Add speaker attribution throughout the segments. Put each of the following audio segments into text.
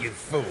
Speaker 1: you fool!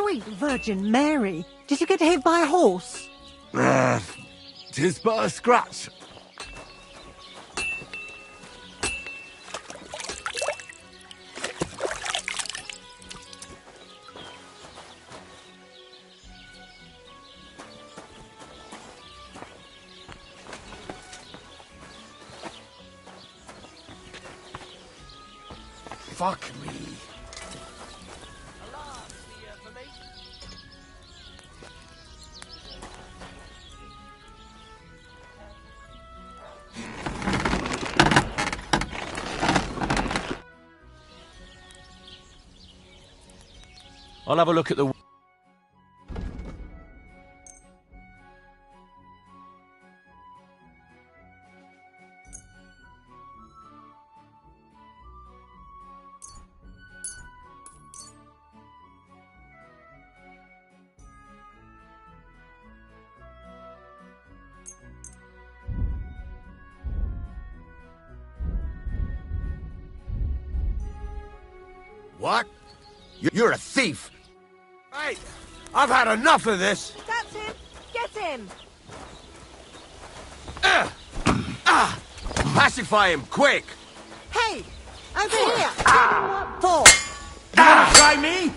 Speaker 2: Sweet Virgin Mary! Did you get hit by a horse?
Speaker 1: 'Tis but a scratch. Fuck me.
Speaker 3: I'll have a look at the... What? You're a thief! Hey! I've had enough of this!
Speaker 2: That's him! Get him!
Speaker 3: Pacify him, quick!
Speaker 2: Hey! Over here! What for?
Speaker 3: You wanna try me?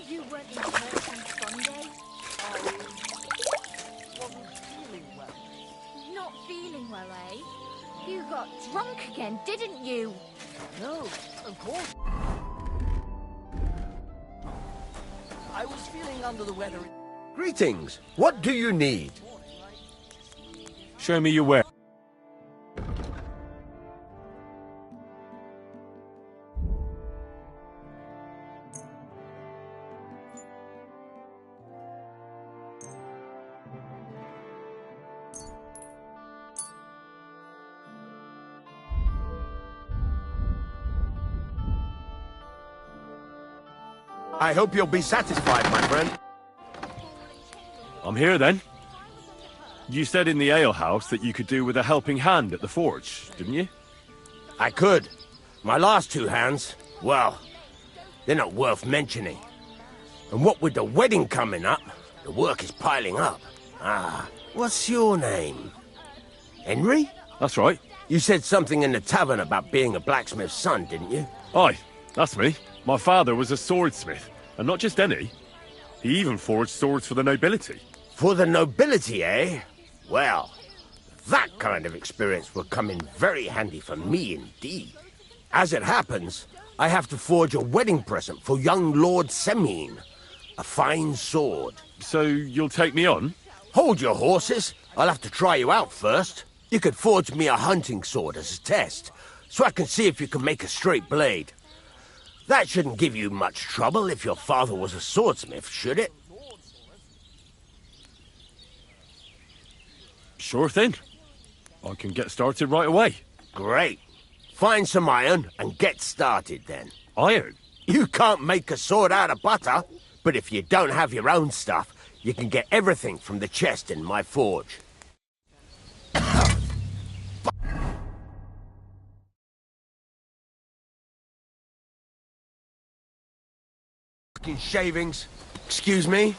Speaker 4: You weren't in church on Sunday?
Speaker 2: Wasn't feeling well.
Speaker 4: Not feeling well, eh? You got drunk again, didn't you?
Speaker 2: No, of course. I was feeling under the weather.
Speaker 3: Greetings. What do you need?
Speaker 1: Show me your way.
Speaker 3: I hope you'll be satisfied, my friend.
Speaker 1: I'm here then. You said in the alehouse that you could do with a helping hand at the forge, didn't you?
Speaker 3: I could. My last two hands, well, they're not worth mentioning. And what with the wedding coming up, the work is piling up. What's your name? Henry?
Speaker 1: That's right.
Speaker 3: You said something in the tavern about being a blacksmith's son, didn't you?
Speaker 1: Aye, that's me. My father was a swordsmith, and not just any. He even forged swords for the nobility.
Speaker 3: For the nobility, eh? Well, that kind of experience will come in very handy for me indeed. As it happens, I have to forge a wedding present for young Lord Semine. A fine sword.
Speaker 1: So you'll take me on?
Speaker 3: Hold your horses. I'll have to try you out first. You could forge me a hunting sword as a test, so I can see if you can make a straight blade. That shouldn't give you much trouble if your father was a swordsmith, should it?
Speaker 1: Sure thing. I can get started right away.
Speaker 3: Great. Find some iron and get started then.
Speaker 1: Iron?
Speaker 3: You can't make a sword out of butter, but if you don't have your own stuff, you can get everything from the chest in my forge. Fucking shavings. Excuse me?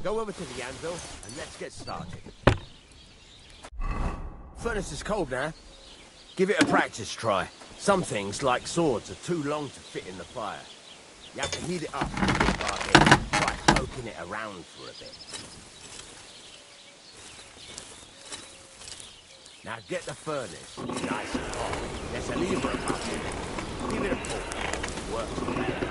Speaker 3: Go over to the anvil and let's get started. Furnace is cold now. Give it a practice try. Some things, like swords, are too long to fit in the fire. You have to heat it up and try poking it around for a bit. Now get the furnace nice and hot. There's a lever above it. Give it a pull. Works better.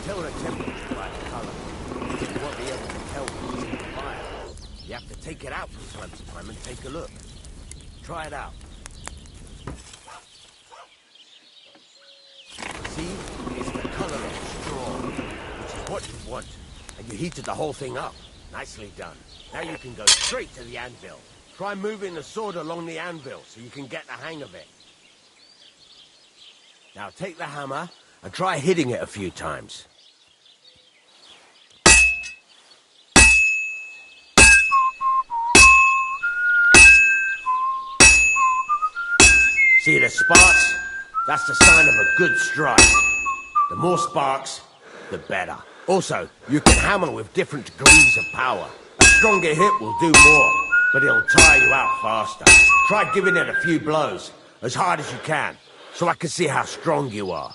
Speaker 3: Tell the temperature by the colour. You won't be able to tell what's in the fire. You have to take it out from time to time and take a look. Try it out. See? It's the colour of straw, which is what you want. And you heated the whole thing up. Nicely done. Now you can go straight to the anvil. Try moving the sword along the anvil so you can get the hang of it. Now take the hammer and try hitting it a few times. See the sparks? That's the sign of a good strike. The more sparks, the better. Also, you can hammer with different degrees of power. A stronger hit will do more, but it'll tire you out faster. Try giving it a few blows, as hard as you can, so I can see how strong you are.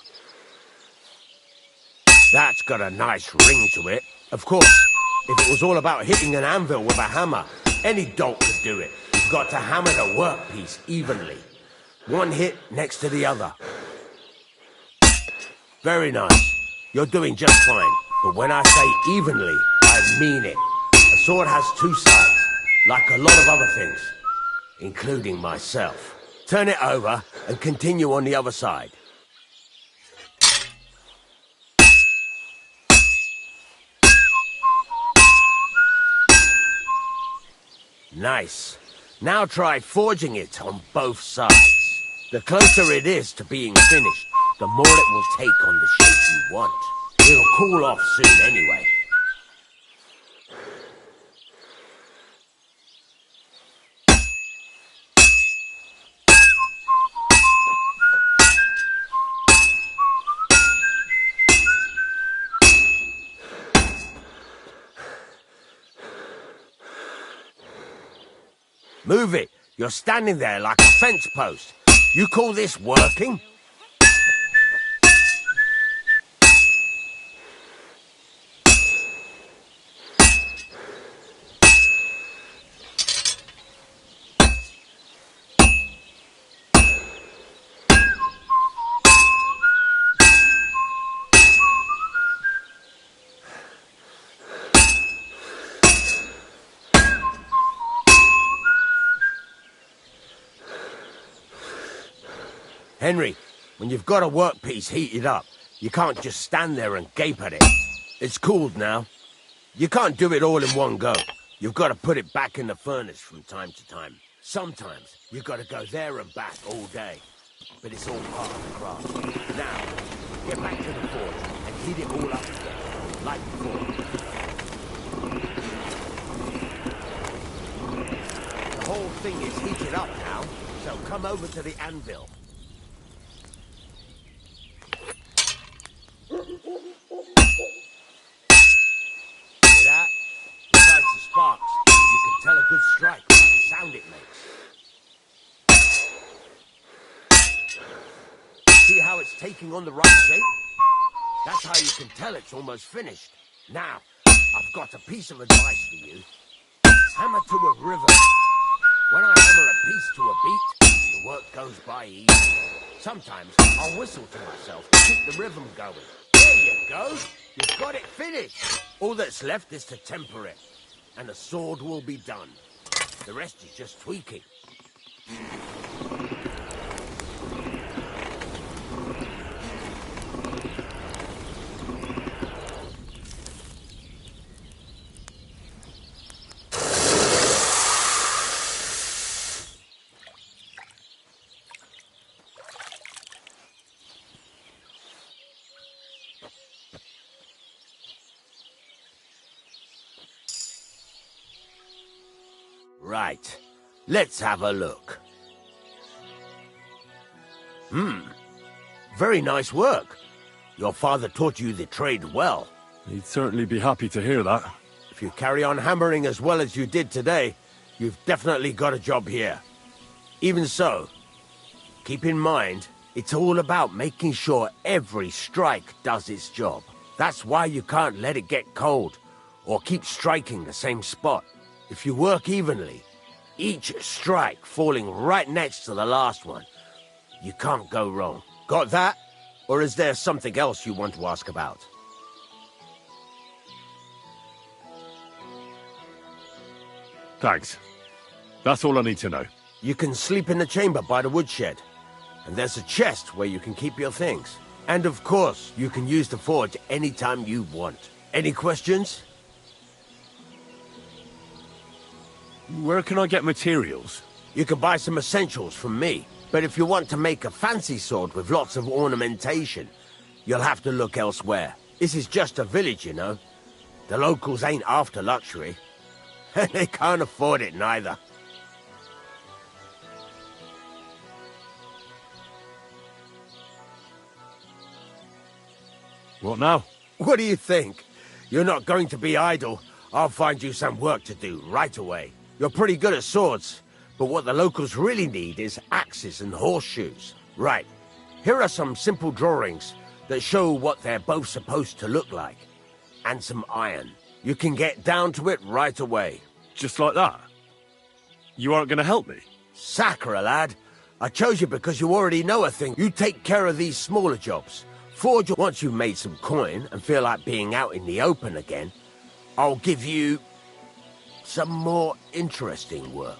Speaker 3: That's got a nice ring to it. Of course, if it was all about hitting an anvil with a hammer, any dolt could do it. You've got to hammer the workpiece evenly. One hit next to the other. Very nice. You're doing just fine. But when I say evenly, I mean it. A sword has two sides, like a lot of other things, including myself. Turn it over and continue on the other side. Nice. Now try forging it on both sides. The closer it is to being finished, the more it will take on the shape you want. It'll cool off soon anyway. Move it. You're standing there like a fence post. You call this working? Henry, when you've got a workpiece heated up, you can't just stand there and gape at it. It's cooled now. You can't do it all in one go. You've got to put it back in the furnace from time to time. Sometimes you've got to go there and back all day. But it's all part of the craft. Now, get back to the forge and heat it all up again, like before. is heated up now, so come over to the anvil. Hear that? Besides the sparks, you can tell a good strike by the sound it makes. See how it's taking on the right shape? That's how you can tell it's almost finished. Now, I've got a piece of advice for you. Hammer to a rhythm. When I hammer a piece to a beat, the work goes by easy. Sometimes I'll whistle to myself to keep the rhythm going. There you go. You've got it finished. All that's left is to temper it, and the sword will be done. The rest is just tweaking. Right. Let's have a look. Very nice work. Your father taught you the trade well.
Speaker 1: He'd certainly be happy to hear that.
Speaker 3: If you carry on hammering as well as you did today, you've definitely got a job here. Even so, keep in mind, it's all about making sure every strike does its job. That's why you can't let it get cold, or keep striking the same spot. If you work evenly, each strike falling right next to the last one, you can't go wrong. Got that? Or is there something else you want to ask about?
Speaker 1: Thanks. That's all I need to know.
Speaker 3: You can sleep in the chamber by the woodshed. And there's a chest where you can keep your things. And of course, you can use the forge anytime you want. Any questions?
Speaker 1: Where can I get materials?
Speaker 3: You can buy some essentials from me. But if you want to make a fancy sword with lots of ornamentation, you'll have to look elsewhere. This is just a village, you know. The locals ain't after luxury. And they can't afford it neither.
Speaker 1: What now?
Speaker 3: What do you think? You're not going to be idle. I'll find you some work to do right away. You're pretty good at swords, but what the locals really need is axes and horseshoes. Right, here are some simple drawings that show what they're both supposed to look like. And some iron. You can get down to it right away.
Speaker 1: Just like that? You aren't going to help me?
Speaker 3: Sacre, lad. I chose you because you already know a thing. You take care of these smaller jobs. Forge, once you've made some coin and feel like being out in the open again, I'll give you some more interesting work.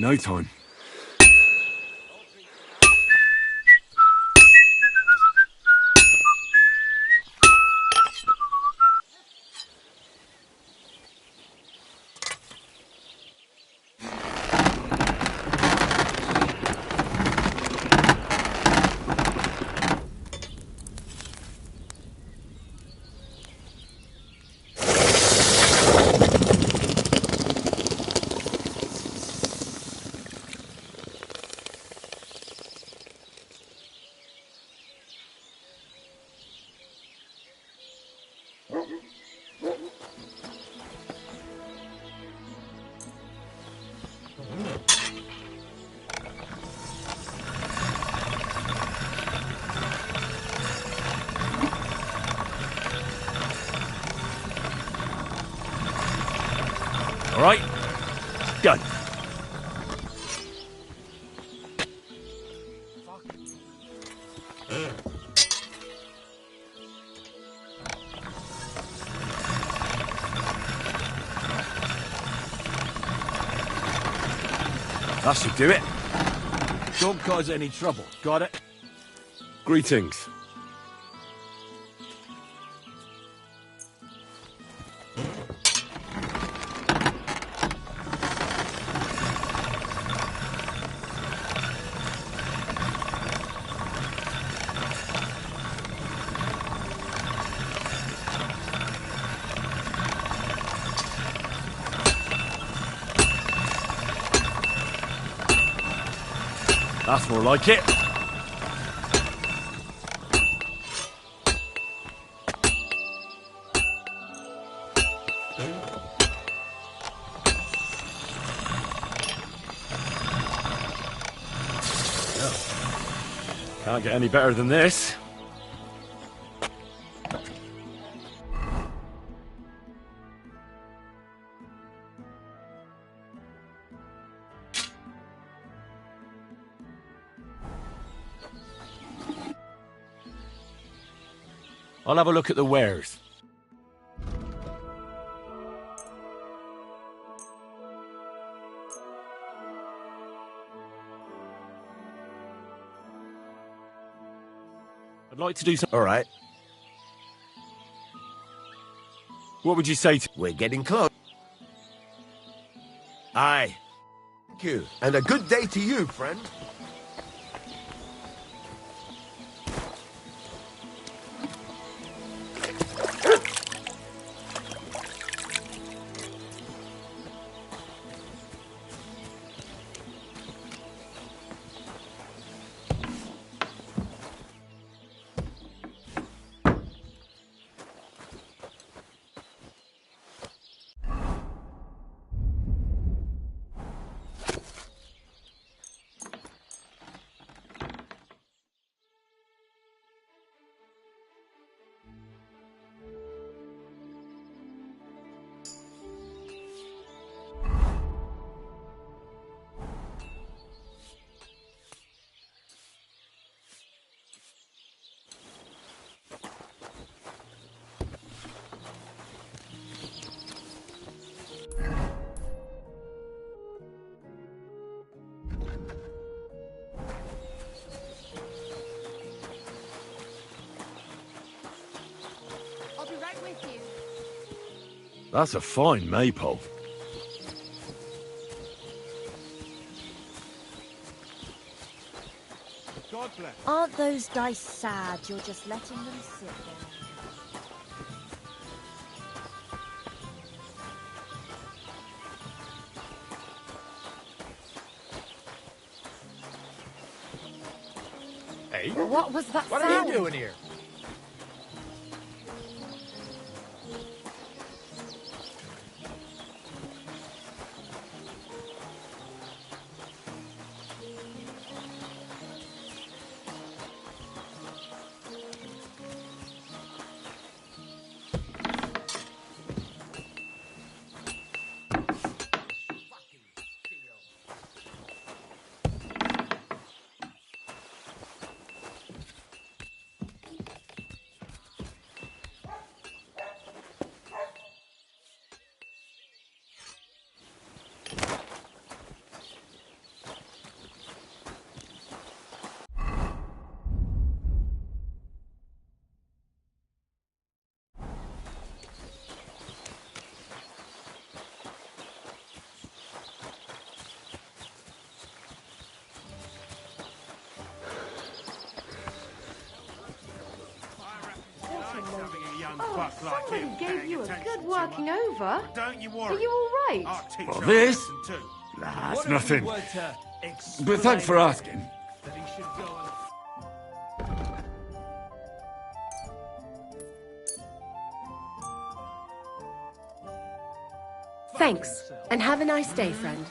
Speaker 1: no time. All right, go. That should do it.
Speaker 5: Don't cause any trouble. Got it?
Speaker 1: Greetings. That's more like it. Can't get any better than this. I'll have a look at the wares. I'd like to do some...
Speaker 3: All right,
Speaker 1: What would you say to...
Speaker 3: we're getting close. Aye. Thank you, and a good day to you, friend.
Speaker 4: I'll be right with you.
Speaker 1: That's a fine maypole.
Speaker 5: God bless.
Speaker 4: Aren't those dice sad? You're just letting them sit there.
Speaker 5: Hey,
Speaker 4: What was that
Speaker 5: what
Speaker 4: sound?
Speaker 5: are you doing here? fuck like
Speaker 6: Somebody
Speaker 5: him
Speaker 6: gave
Speaker 5: paying
Speaker 6: you a
Speaker 5: attention
Speaker 6: good
Speaker 5: to
Speaker 6: working
Speaker 5: her.
Speaker 6: over.
Speaker 5: Don't you
Speaker 6: Are
Speaker 5: worry.
Speaker 6: you all right?
Speaker 5: I'll teach
Speaker 7: Well,
Speaker 5: her
Speaker 7: this?
Speaker 5: a lesson too.
Speaker 7: Nah,
Speaker 5: What
Speaker 7: it's
Speaker 5: if we
Speaker 7: nothing.
Speaker 5: were to
Speaker 7: But thanks for
Speaker 5: explain
Speaker 7: asking.
Speaker 5: that he should go and...
Speaker 6: Thanks, and have a nice day, friend.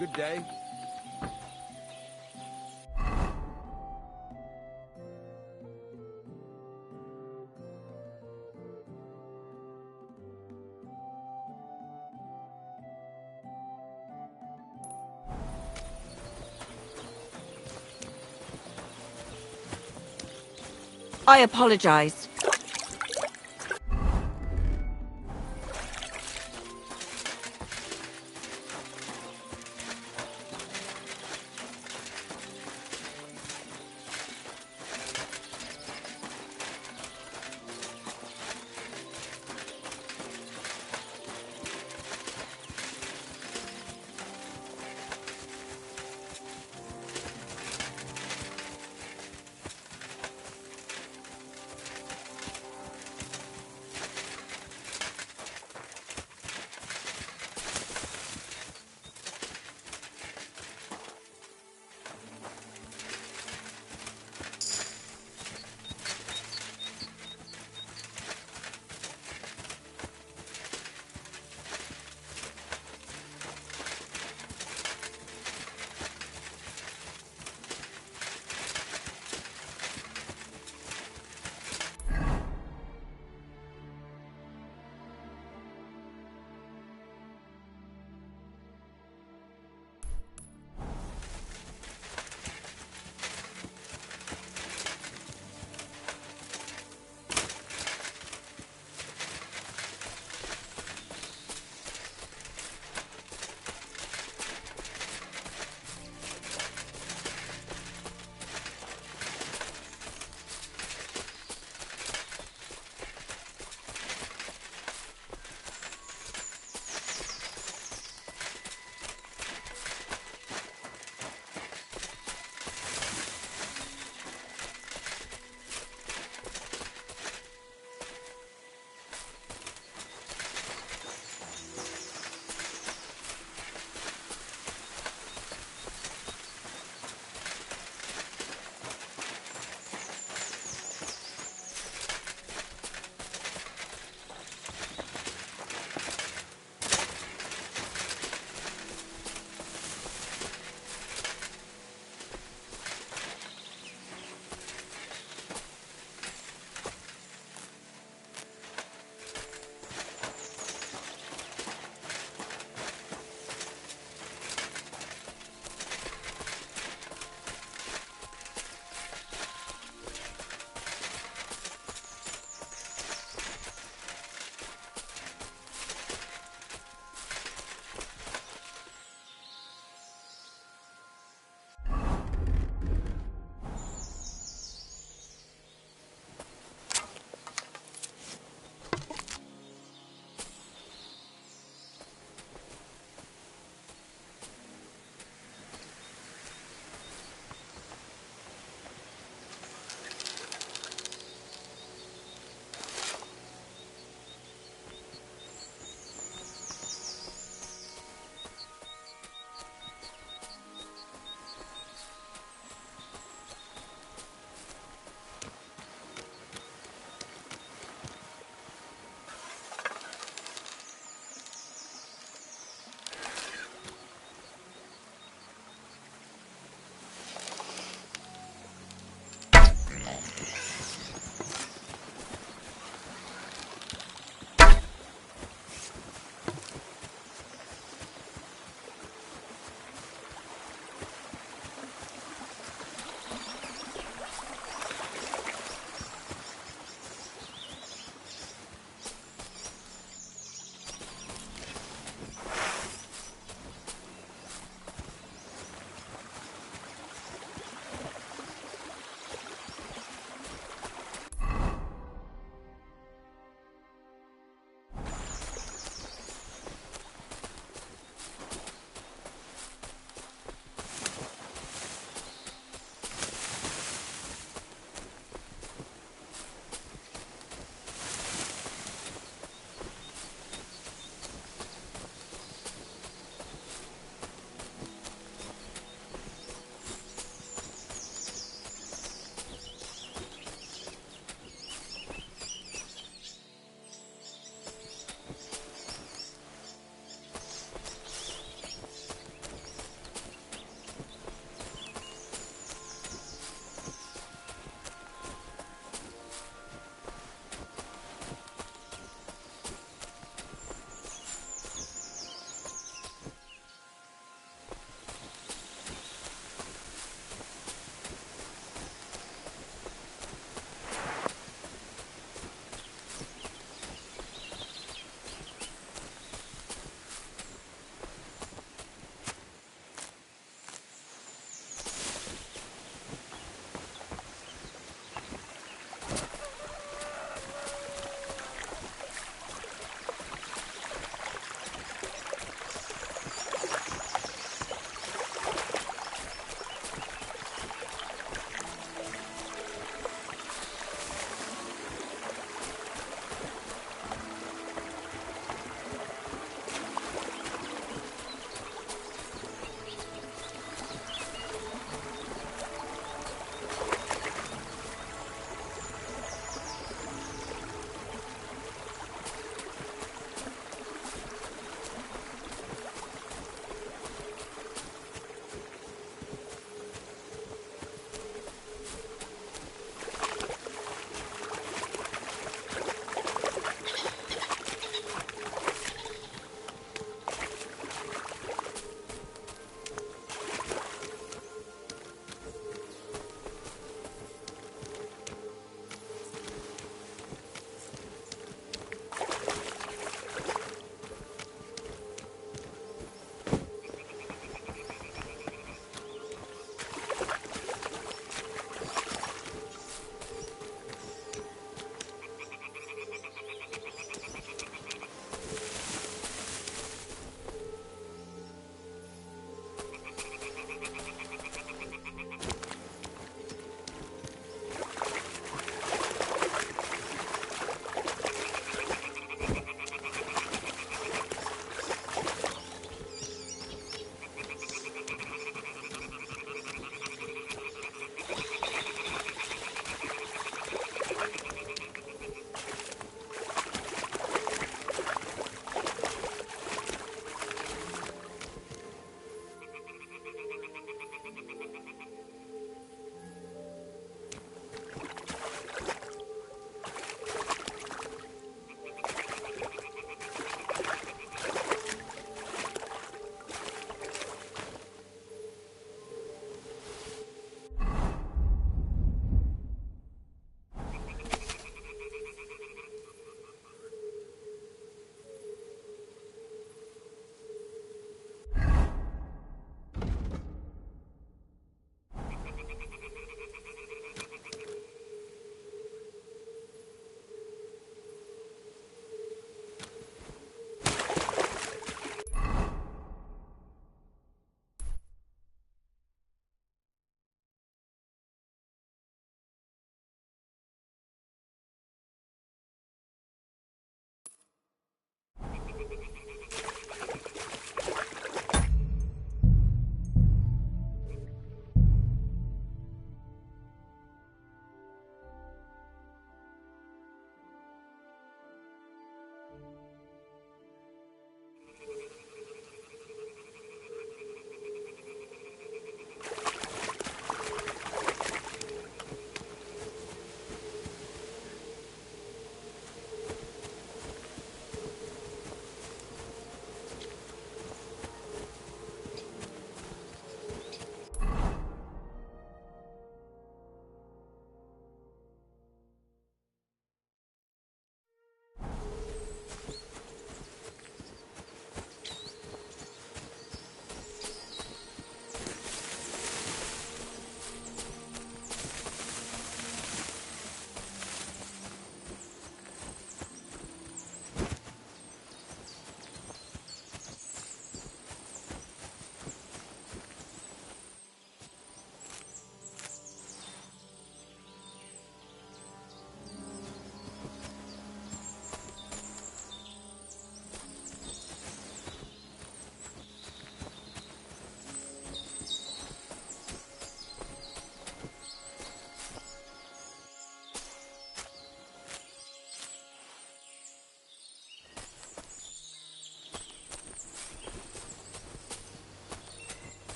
Speaker 3: Good day.
Speaker 2: I apologize.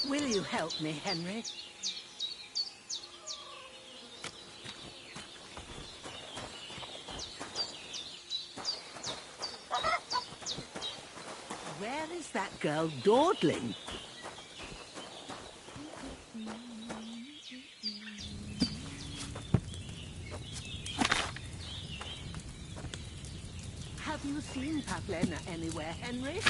Speaker 2: Will you help me, Henry? Where is that girl dawdling? Have you seen Pavlena anywhere, Henry?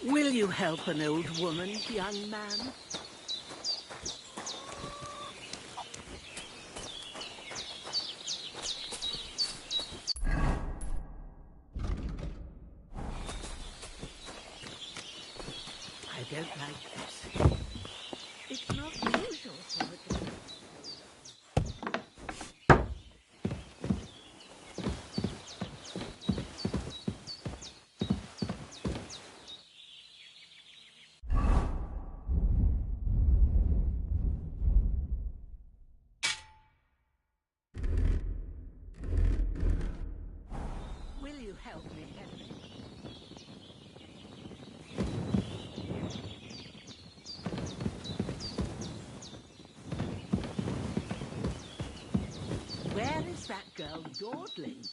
Speaker 2: Will you help an old woman, young man? I don't like this. It's not usual for her to... Will you help me, Henry? Where is that girl dawdling?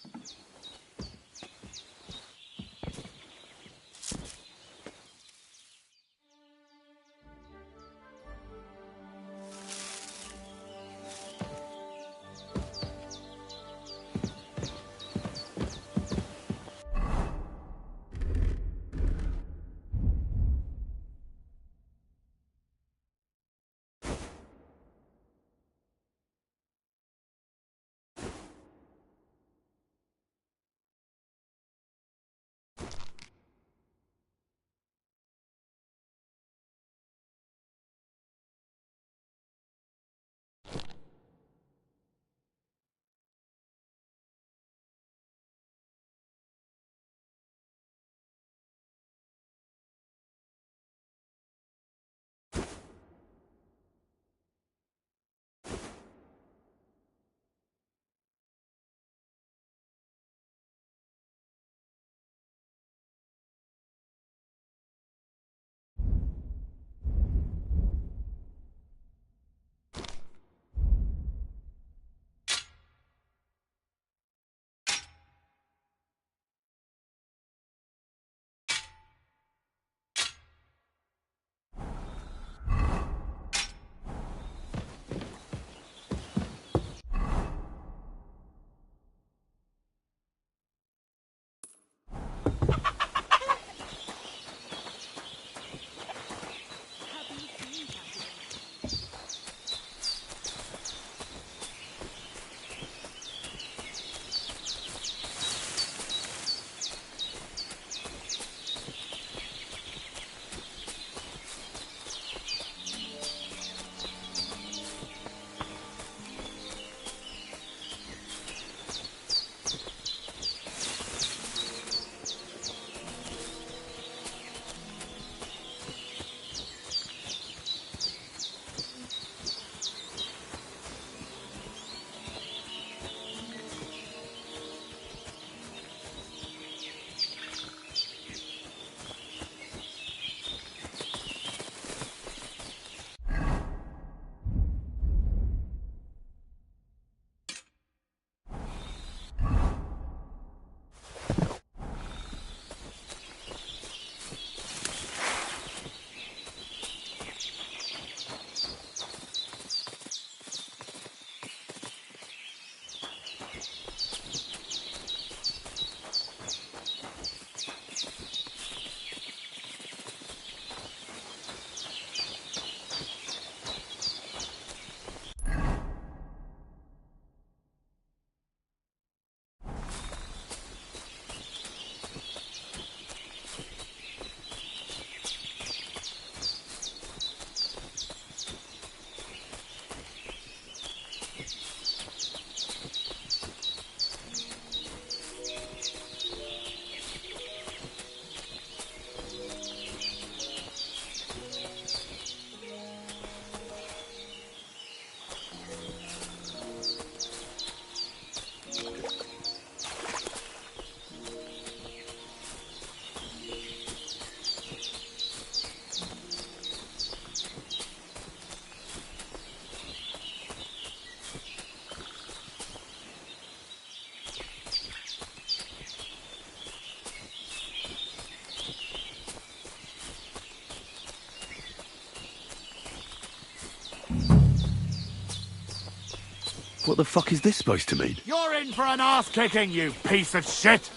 Speaker 1: What the fuck is this supposed to mean?
Speaker 5: You're in for an ass kicking, you piece of shit!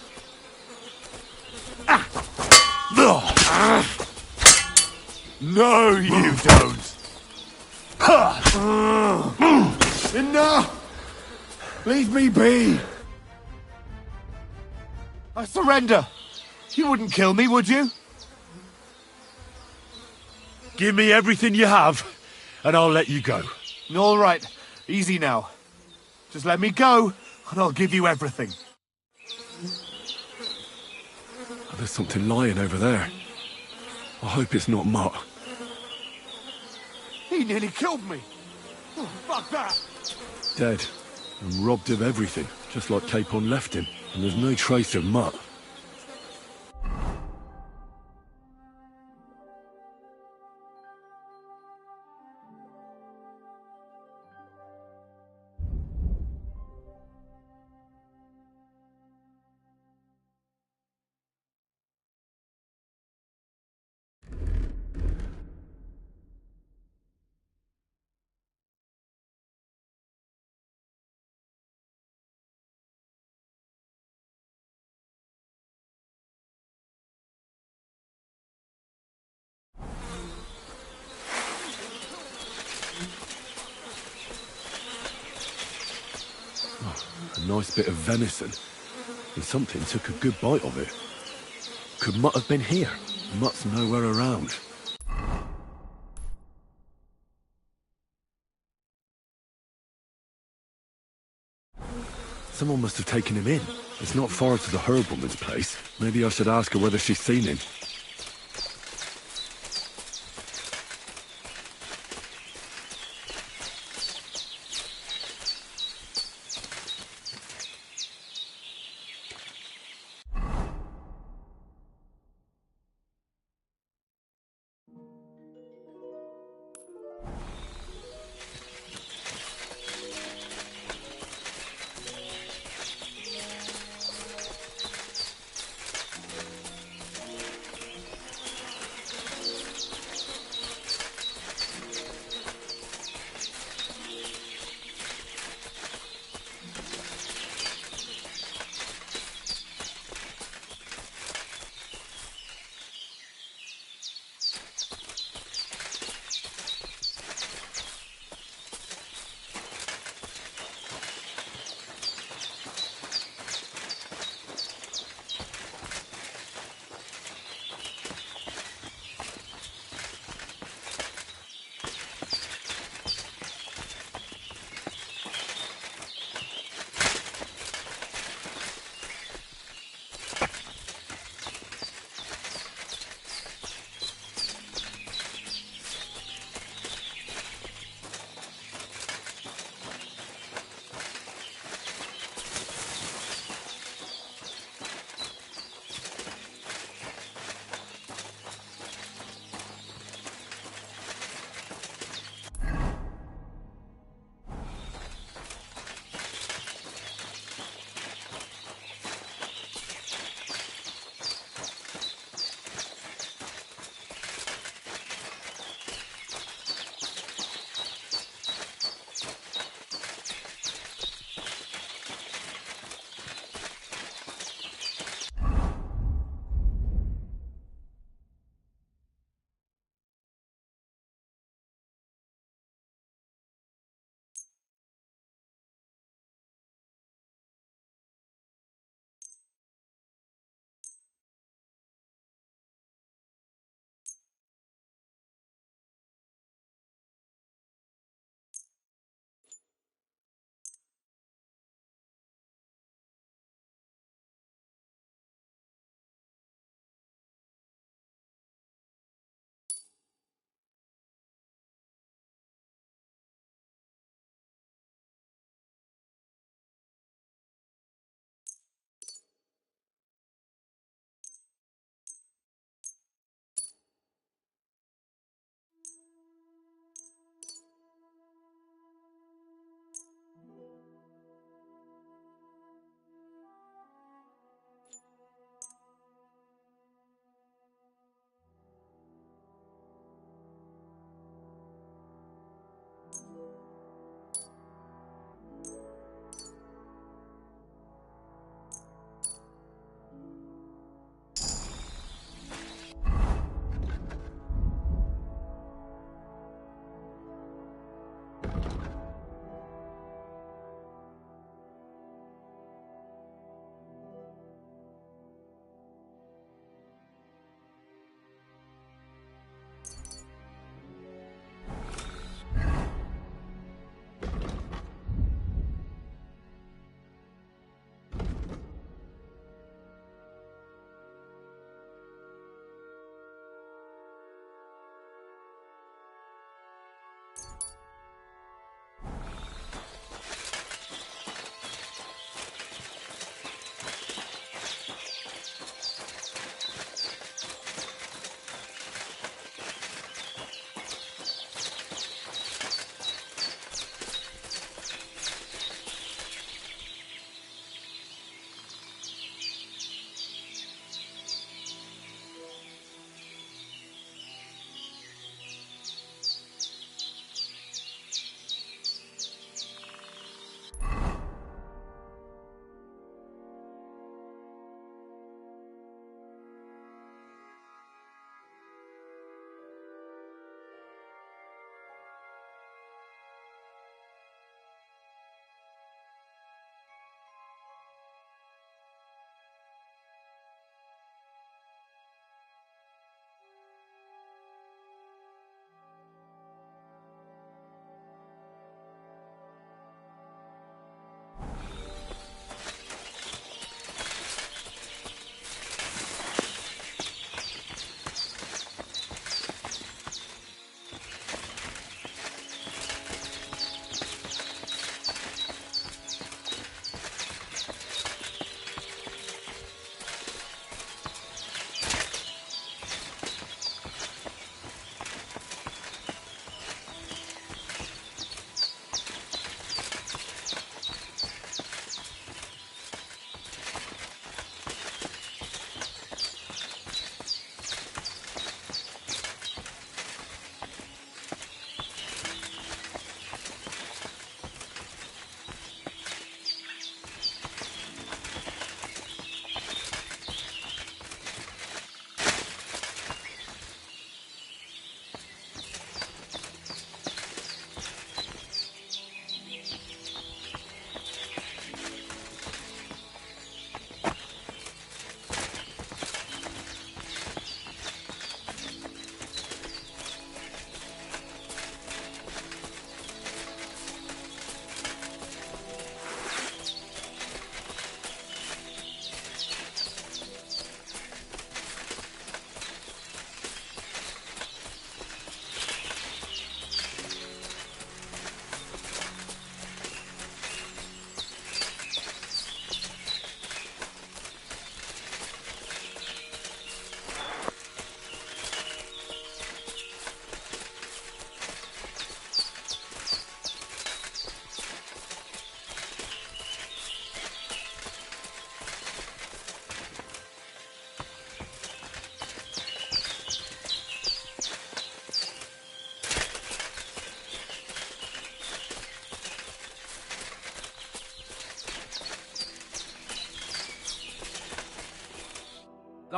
Speaker 5: No, you don't! Enough! Leave me be! I surrender! You wouldn't kill me, would you?
Speaker 1: Give me everything you have, and I'll let you go.
Speaker 5: All right, easy now. Just let me go, and I'll give you everything.
Speaker 1: Oh, there's something lying over there. I hope it's not Mutt.
Speaker 5: He nearly killed me! Oh, fuck that!
Speaker 1: Dead, and robbed of everything, just like Capon left him. And there's no trace of Mutt. A nice bit of venison, and something took a good bite of it. Could Mutt have been here? Mutt's nowhere around. Someone must have taken him in. It's not far to the herb woman's place. Maybe I should ask her whether she's seen him.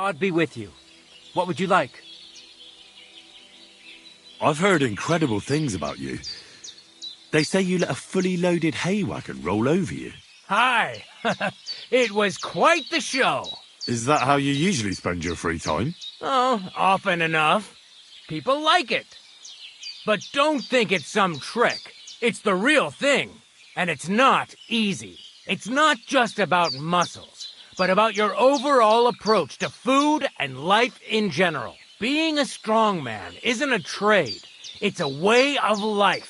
Speaker 7: God be with you. What would you like?
Speaker 1: I've heard incredible things about you. They say you let a fully loaded hay wagon roll over you.
Speaker 7: Hi! It was quite the show.
Speaker 1: Is that how you usually spend your free time?
Speaker 7: Oh, often enough. People like it. But don't think it's some trick. It's the real thing. And it's not easy. It's not just about muscles, but about your overall approach to food and life in general. Being a strongman isn't a trade. It's a way of life.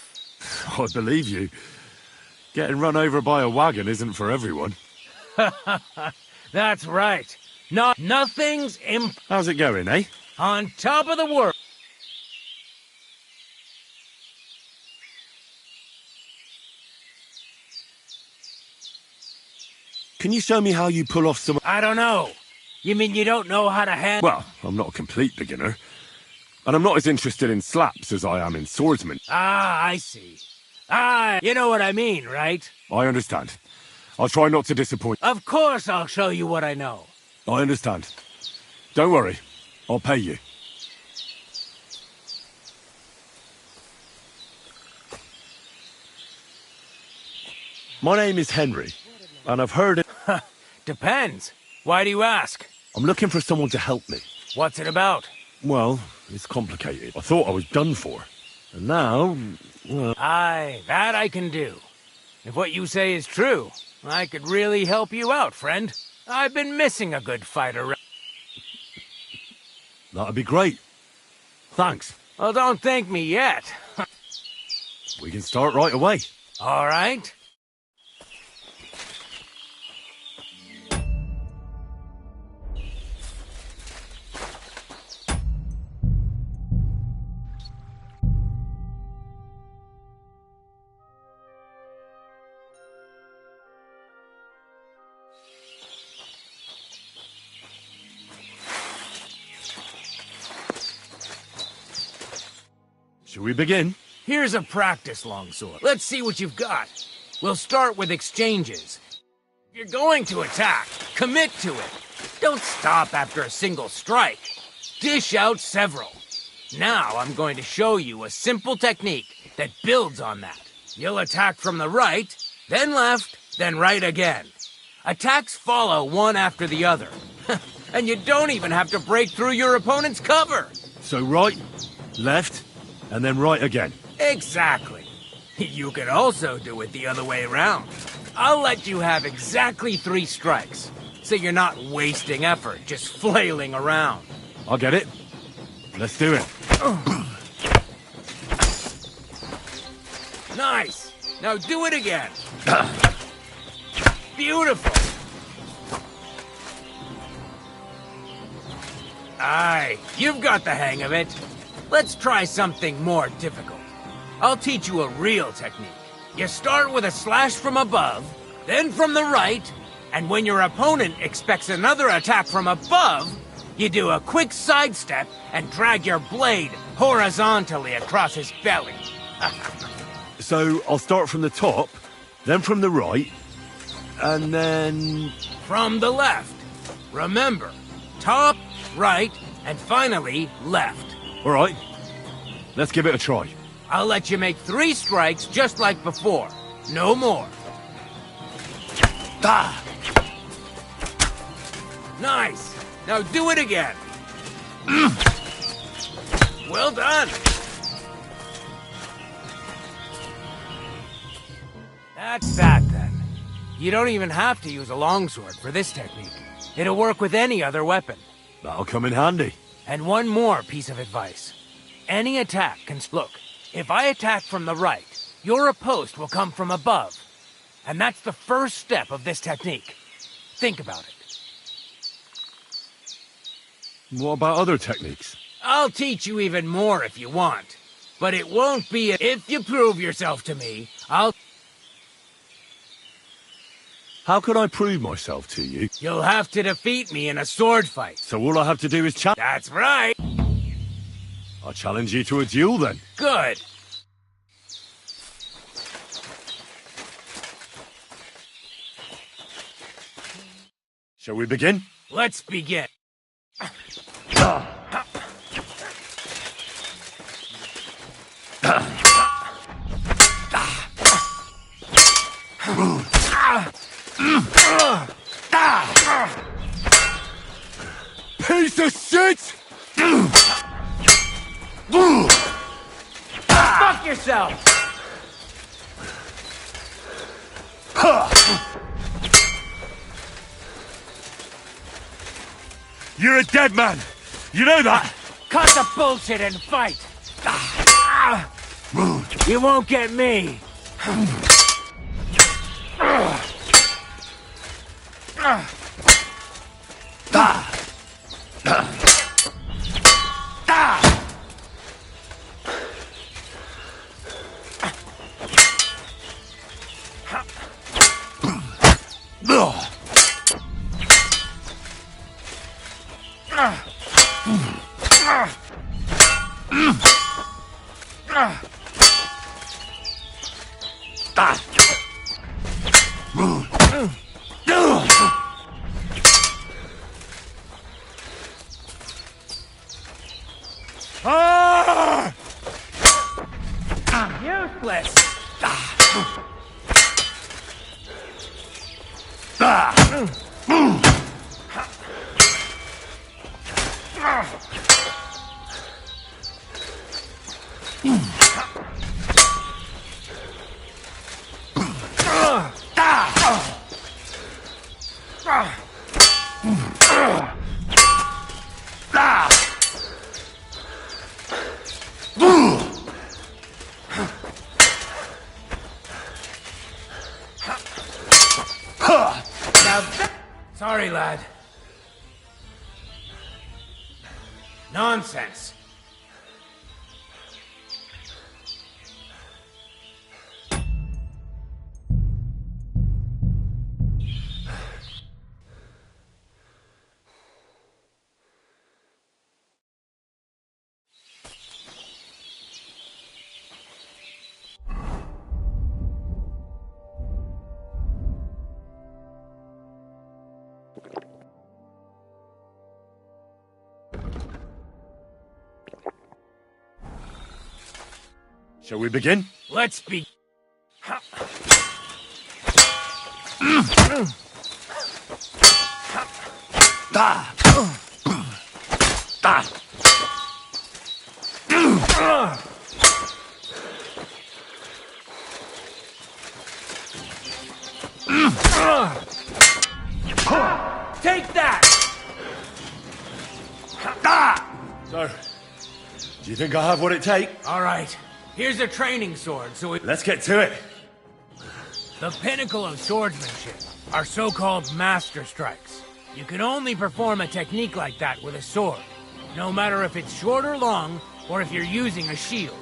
Speaker 1: I believe you. Getting run over by a wagon isn't for everyone.
Speaker 7: That's right. Nothing's
Speaker 1: How's it going, eh?
Speaker 7: on top of the world.
Speaker 1: Can you show me how you pull off some...
Speaker 7: I don't know. You mean you don't know how to handle...
Speaker 1: Well, I'm not a complete beginner. And I'm not as interested in slaps as I am in swordsman.
Speaker 7: Ah, I see. You know what I mean, right?
Speaker 1: I understand. I'll try not to disappoint.
Speaker 7: Of course I'll show you what I know.
Speaker 1: I understand. Don't worry. I'll pay you. My name is Henry, and I've heard it...
Speaker 7: Depends. Why do you ask?
Speaker 1: I'm looking for someone to help me.
Speaker 7: What's it about?
Speaker 1: Well, it's complicated. I thought I was done for. And now, well...
Speaker 7: That I can do. If what you say is true, I could really help you out, friend. I've been missing a good fighter.
Speaker 1: That'd be great. Thanks.
Speaker 7: Well, don't thank me yet.
Speaker 1: We can start right away.
Speaker 7: All right.
Speaker 1: Shall we begin?
Speaker 7: Here's a practice longsword. Let's see what you've got. We'll start with exchanges. If you're going to attack, commit to it. Don't stop after a single strike. Dish out several. Now I'm going to show you a simple technique that builds on that. You'll attack from the right, then left, then right again. Attacks follow one after the other. And you don't even have to break through your opponent's cover.
Speaker 1: So right, left, and then right again.
Speaker 7: Exactly. You could also do it the other way around. I'll let you have exactly 3 strikes, so you're not wasting effort just flailing around.
Speaker 1: I'll get it. Let's do it.
Speaker 7: Nice. Now do it again. Beautiful. Aye, you've got the hang of it. Let's try something more difficult. I'll teach you a real technique. You start with a slash from above, then from the right, and when your opponent expects another attack from above, you do a quick sidestep and drag your blade horizontally across his belly.
Speaker 1: So I'll start from the top, then from the right, and then...
Speaker 7: From the left. Remember, top, right, and finally left.
Speaker 1: All right, let's give it a try.
Speaker 7: I'll let you make 3 strikes just like before. No more.
Speaker 1: Ah!
Speaker 7: Nice. Now do it again. Well done. That's that then. You don't even have to use a longsword for this technique. It'll work with any other weapon.
Speaker 1: That'll come in handy.
Speaker 7: And one more piece of advice. Any attack can... Look, if I attack from the right, your oppost will come from above. And that's the first step of this technique. Think about it.
Speaker 1: What about other techniques?
Speaker 7: I'll teach you even more if you want. But it won't be if you prove yourself to me, I'll...
Speaker 1: How could I prove myself to you?
Speaker 7: You'll have to defeat me in a sword fight.
Speaker 1: So all I have to do is challenge...
Speaker 7: That's right.
Speaker 1: I'll challenge you to a duel then.
Speaker 7: Good.
Speaker 1: Shall we begin?
Speaker 7: Let's begin.
Speaker 3: Piece of shit!
Speaker 7: Fuck yourself!
Speaker 1: You're a dead man! You know that?
Speaker 7: Cut the bullshit and fight! You won't get me! Useless! Sorry, lad. Nonsense.
Speaker 1: Shall we begin?
Speaker 7: Let's be... Take that!
Speaker 1: So, do you think I have what it takes?
Speaker 7: All right. Here's a training sword, so
Speaker 1: Let's get to it.
Speaker 7: the pinnacle of swordsmanship are so-called master strikes. You can only perform a technique like that with a sword, no matter if it's short or long, or if you're using a shield.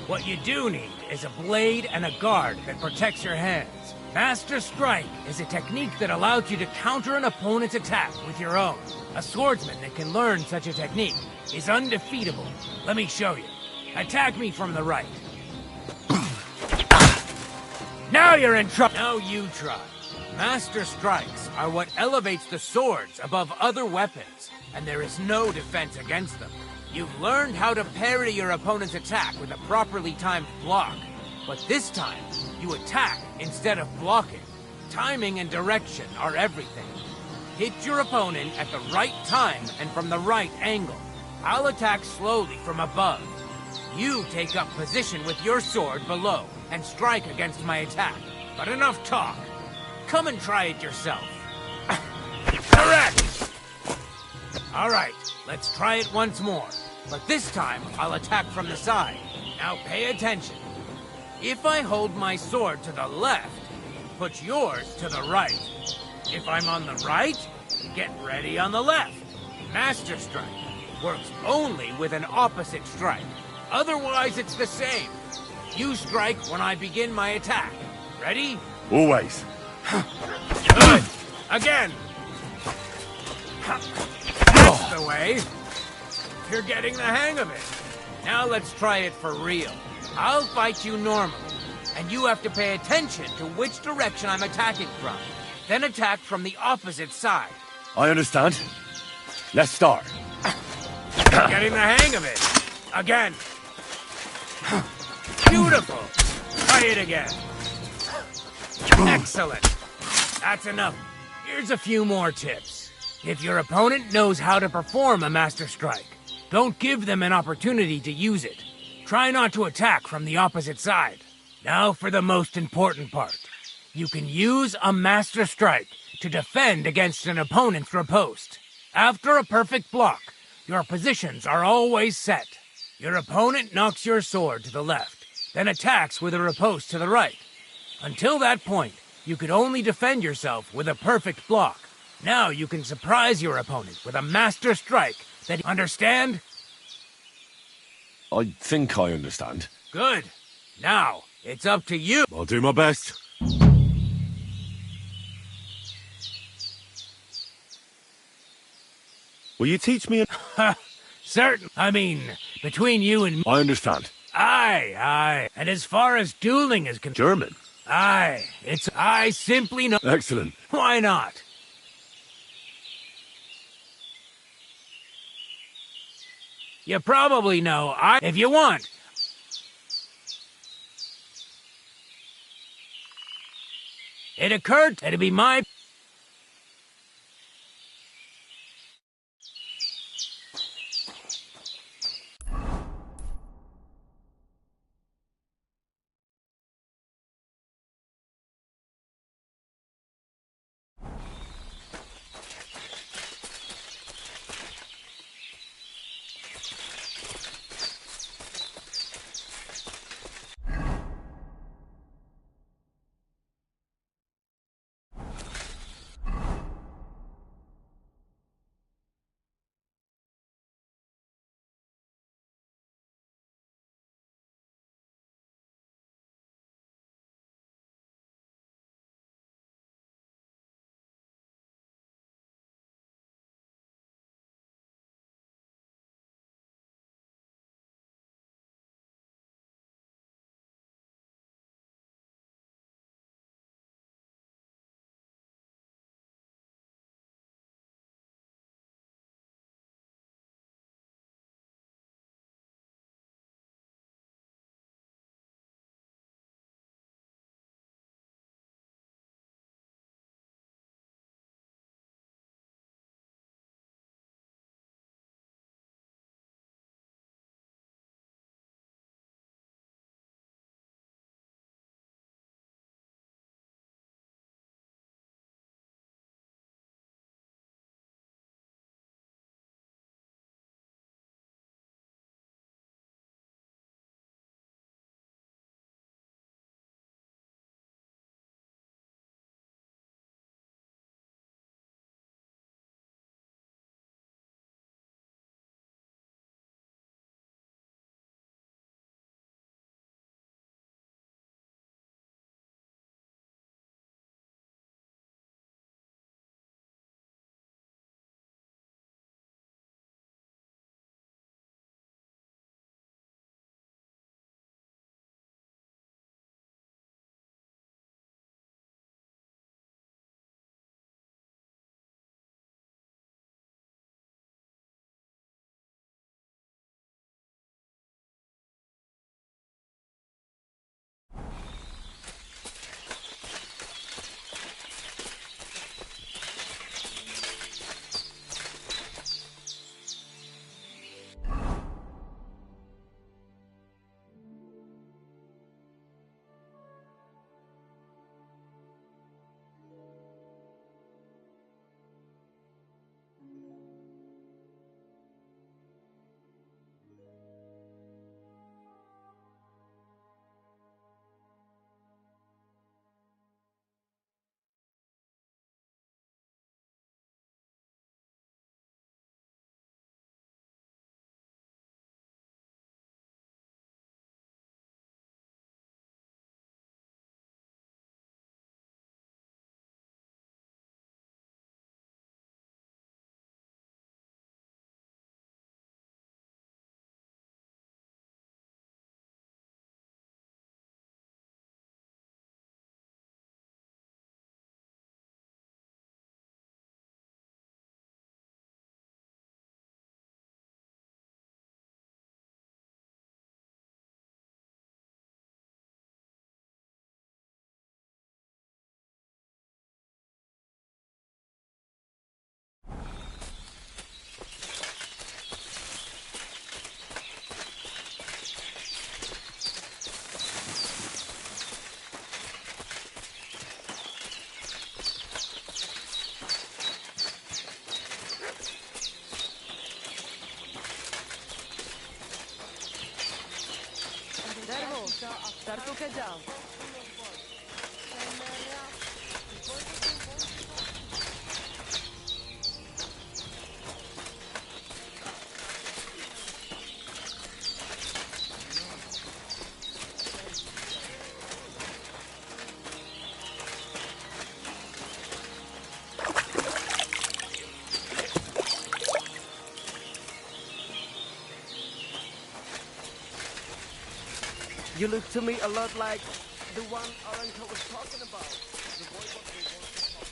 Speaker 7: What you do need is a blade and a guard that protects your hands. Master Strike is a technique that allows you to counter an opponent's attack with your own. A swordsman that can learn such a technique is undefeatable. Let me show you. Attack me from the right. Now you're in trouble. Now you try. Master Strikes are what elevates the swords above other weapons, and there is no defense against them. You've learned how to parry your opponent's attack with a properly timed block, but this time, you attack instead of blocking. Timing and direction are everything. Hit your opponent at the right time and from the right angle. I'll attack slowly from above. You take up position with your sword below and strike against my attack. But enough talk. Come and try it yourself. Correct! Alright, let's try it once more. But this time, I'll attack from the side. Now pay attention. If I hold my sword to the left, put yours to the right. If I'm on the right, get ready on the left. Master Strike works only with an opposite strike. Otherwise, it's the same. You strike when I begin my attack. Ready?
Speaker 1: Always.
Speaker 7: Good. Again. That's the way. You're getting the hang of it. Now let's try it for real. I'll fight you normally, and you have to pay attention to which direction I'm attacking from. Then attack from the opposite side.
Speaker 1: I understand. Let's start.
Speaker 7: Getting the hang of it. Again. Beautiful. Try it again. Excellent. That's enough. Here's a few more tips. If your opponent knows how to perform a Master Strike, don't give them an opportunity to use it. Try not to attack from the opposite side. Now for the most important part. You can use a Master Strike to defend against an opponent's riposte. After a perfect block, your positions are always set. Your opponent knocks your sword to the left, then attacks with a riposte to the right. Until that point, you could only defend yourself with a perfect block. Now you can surprise your opponent with a Master Strike that... Understand?
Speaker 1: I think I understand.
Speaker 7: Good. Now, it's up to you.
Speaker 1: I'll do my best. Will you teach me?
Speaker 7: Certain. I mean, between you and me.
Speaker 1: I understand.
Speaker 7: Aye. And as far as dueling is concerned...
Speaker 1: German.
Speaker 7: Aye. I simply know...
Speaker 1: Excellent.
Speaker 7: Why not? You probably know if you want. It occurred it'd be my...
Speaker 8: You look to me a lot like the one our uncle was talking about. The boy what we want to talk.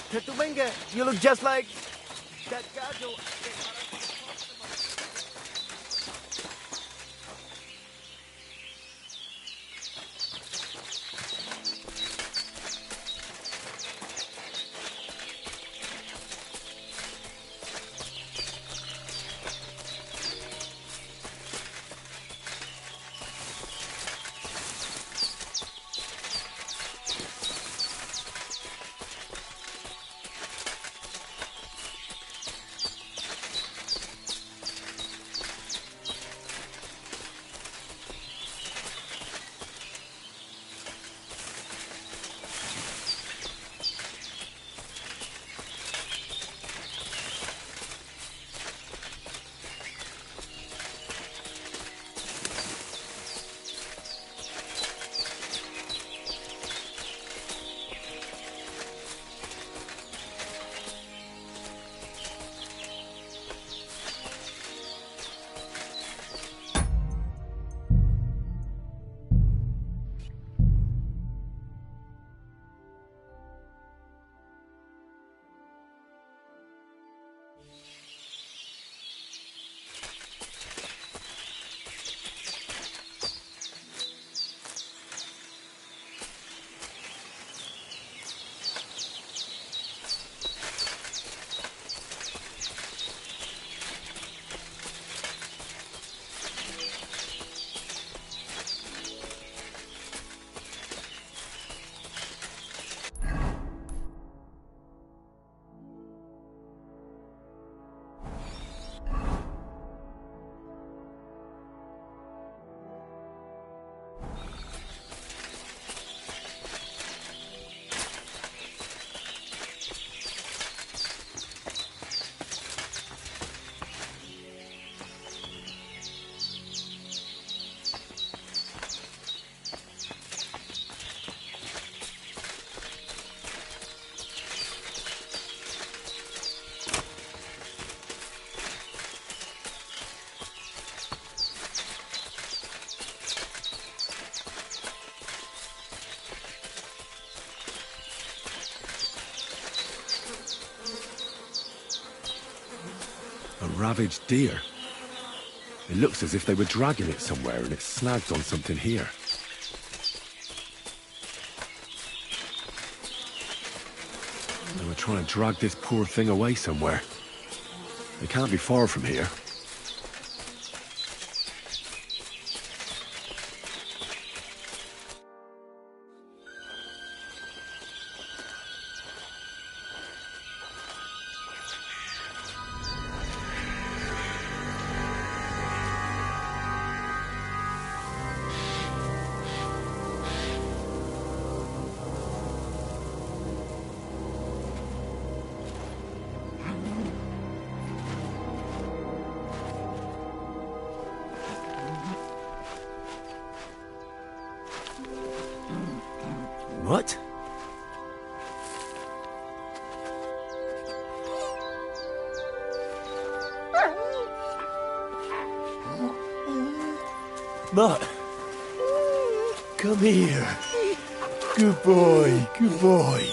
Speaker 8: Tetumenga, you look just like that gajo.
Speaker 1: A ravaged deer. It looks as if they were dragging it somewhere and it snagged on something here. They were trying to drag this poor thing away somewhere. They can't be far from here.
Speaker 3: What? Mutt, come here. Good boy, good boy.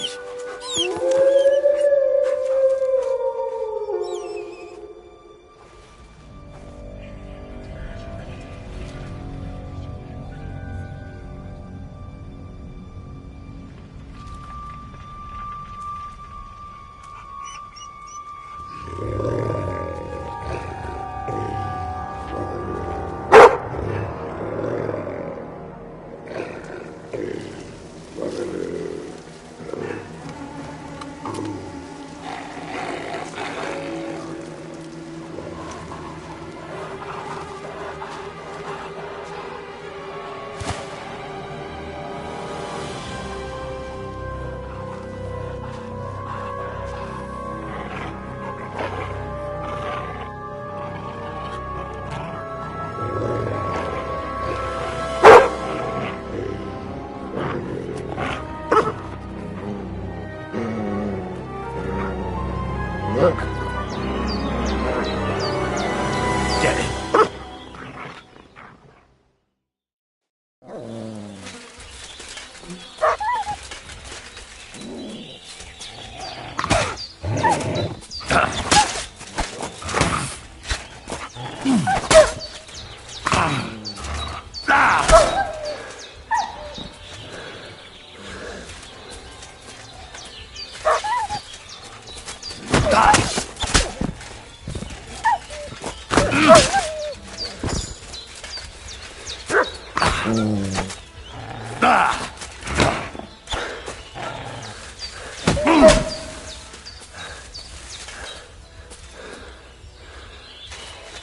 Speaker 3: Get it.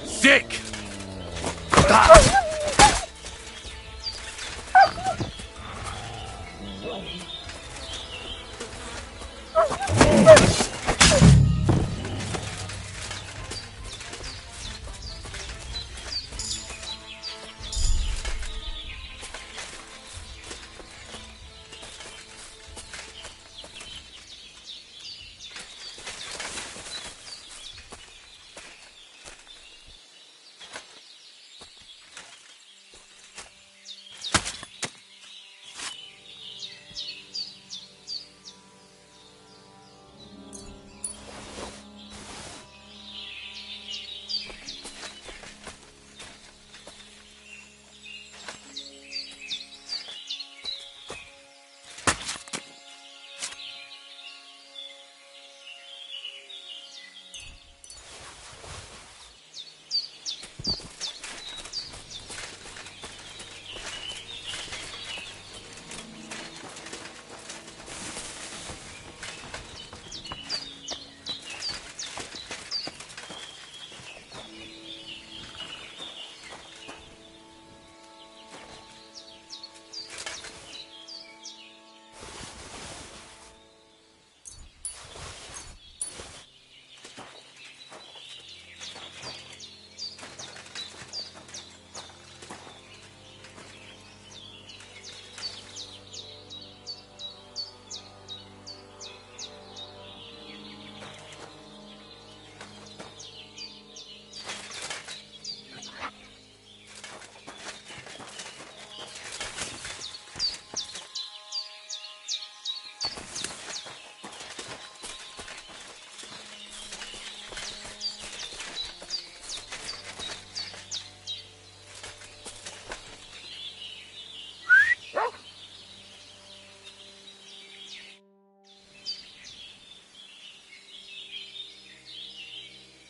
Speaker 3: Sick!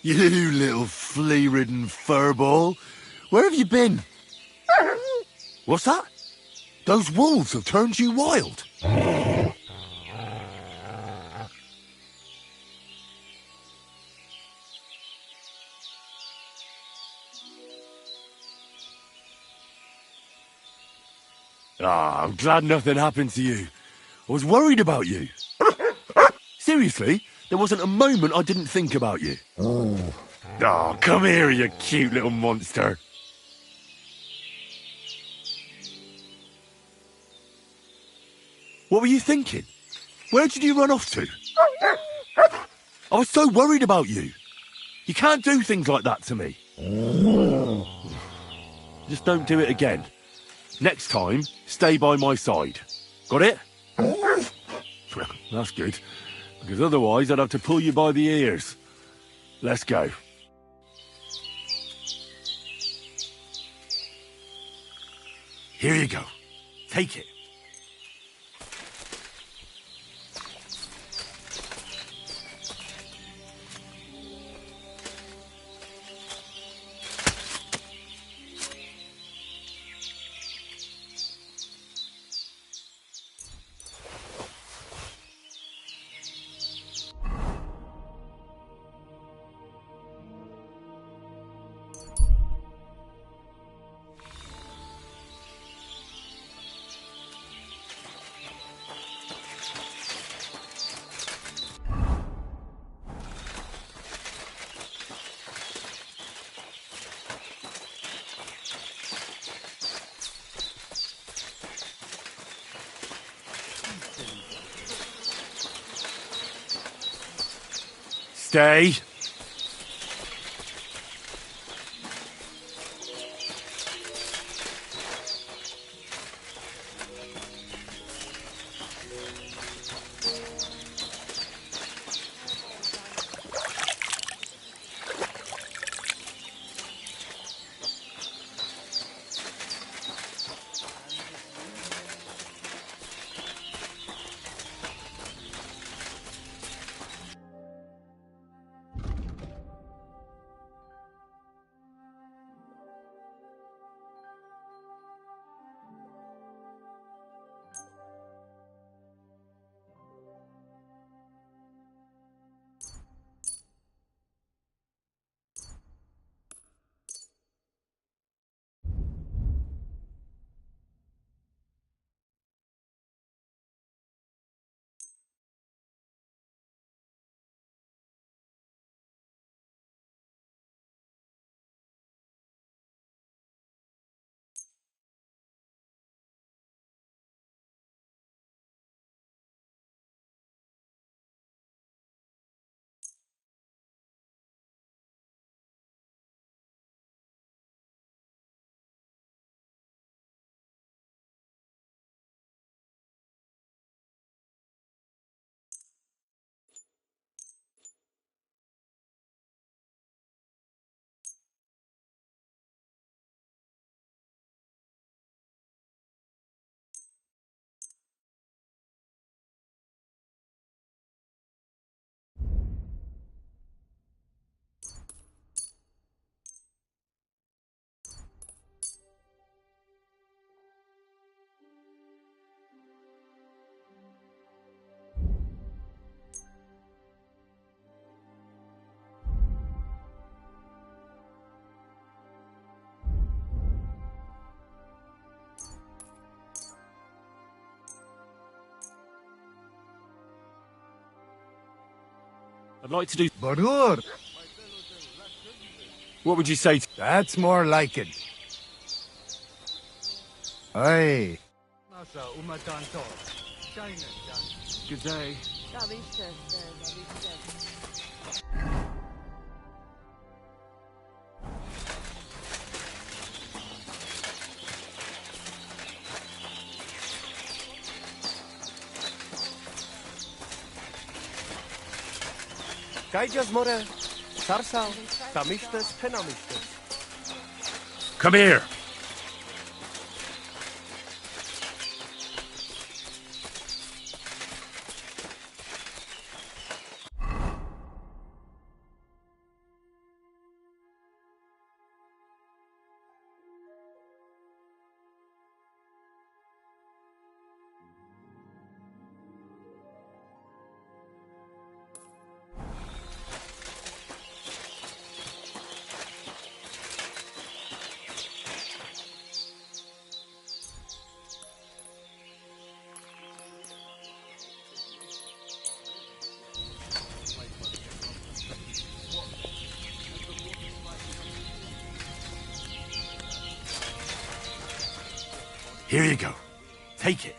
Speaker 5: You little flea-ridden furball. Where have you been? What's that? Those wolves have turned you wild.
Speaker 1: Ah, I'm glad nothing happened to you. I was worried about you. Seriously, there wasn't a moment I didn't think about you. Oh, come here, you cute little monster. What were you thinking? Where did you run off to? I was so worried about you. You can't do things like that to me. Just don't do it again. Next time, stay by my side. Got it? That's good. Because otherwise I'd have to pull you by the ears. Let's go. Here you go. Take it. Stay. I'd like to do...
Speaker 5: Barur,
Speaker 1: What would you say to...
Speaker 5: that's more like it. Aye.
Speaker 1: Good day.
Speaker 8: Kajdzias more, sarsał, tamisztes, penamisztes.
Speaker 1: Come here. Here you go. Take it.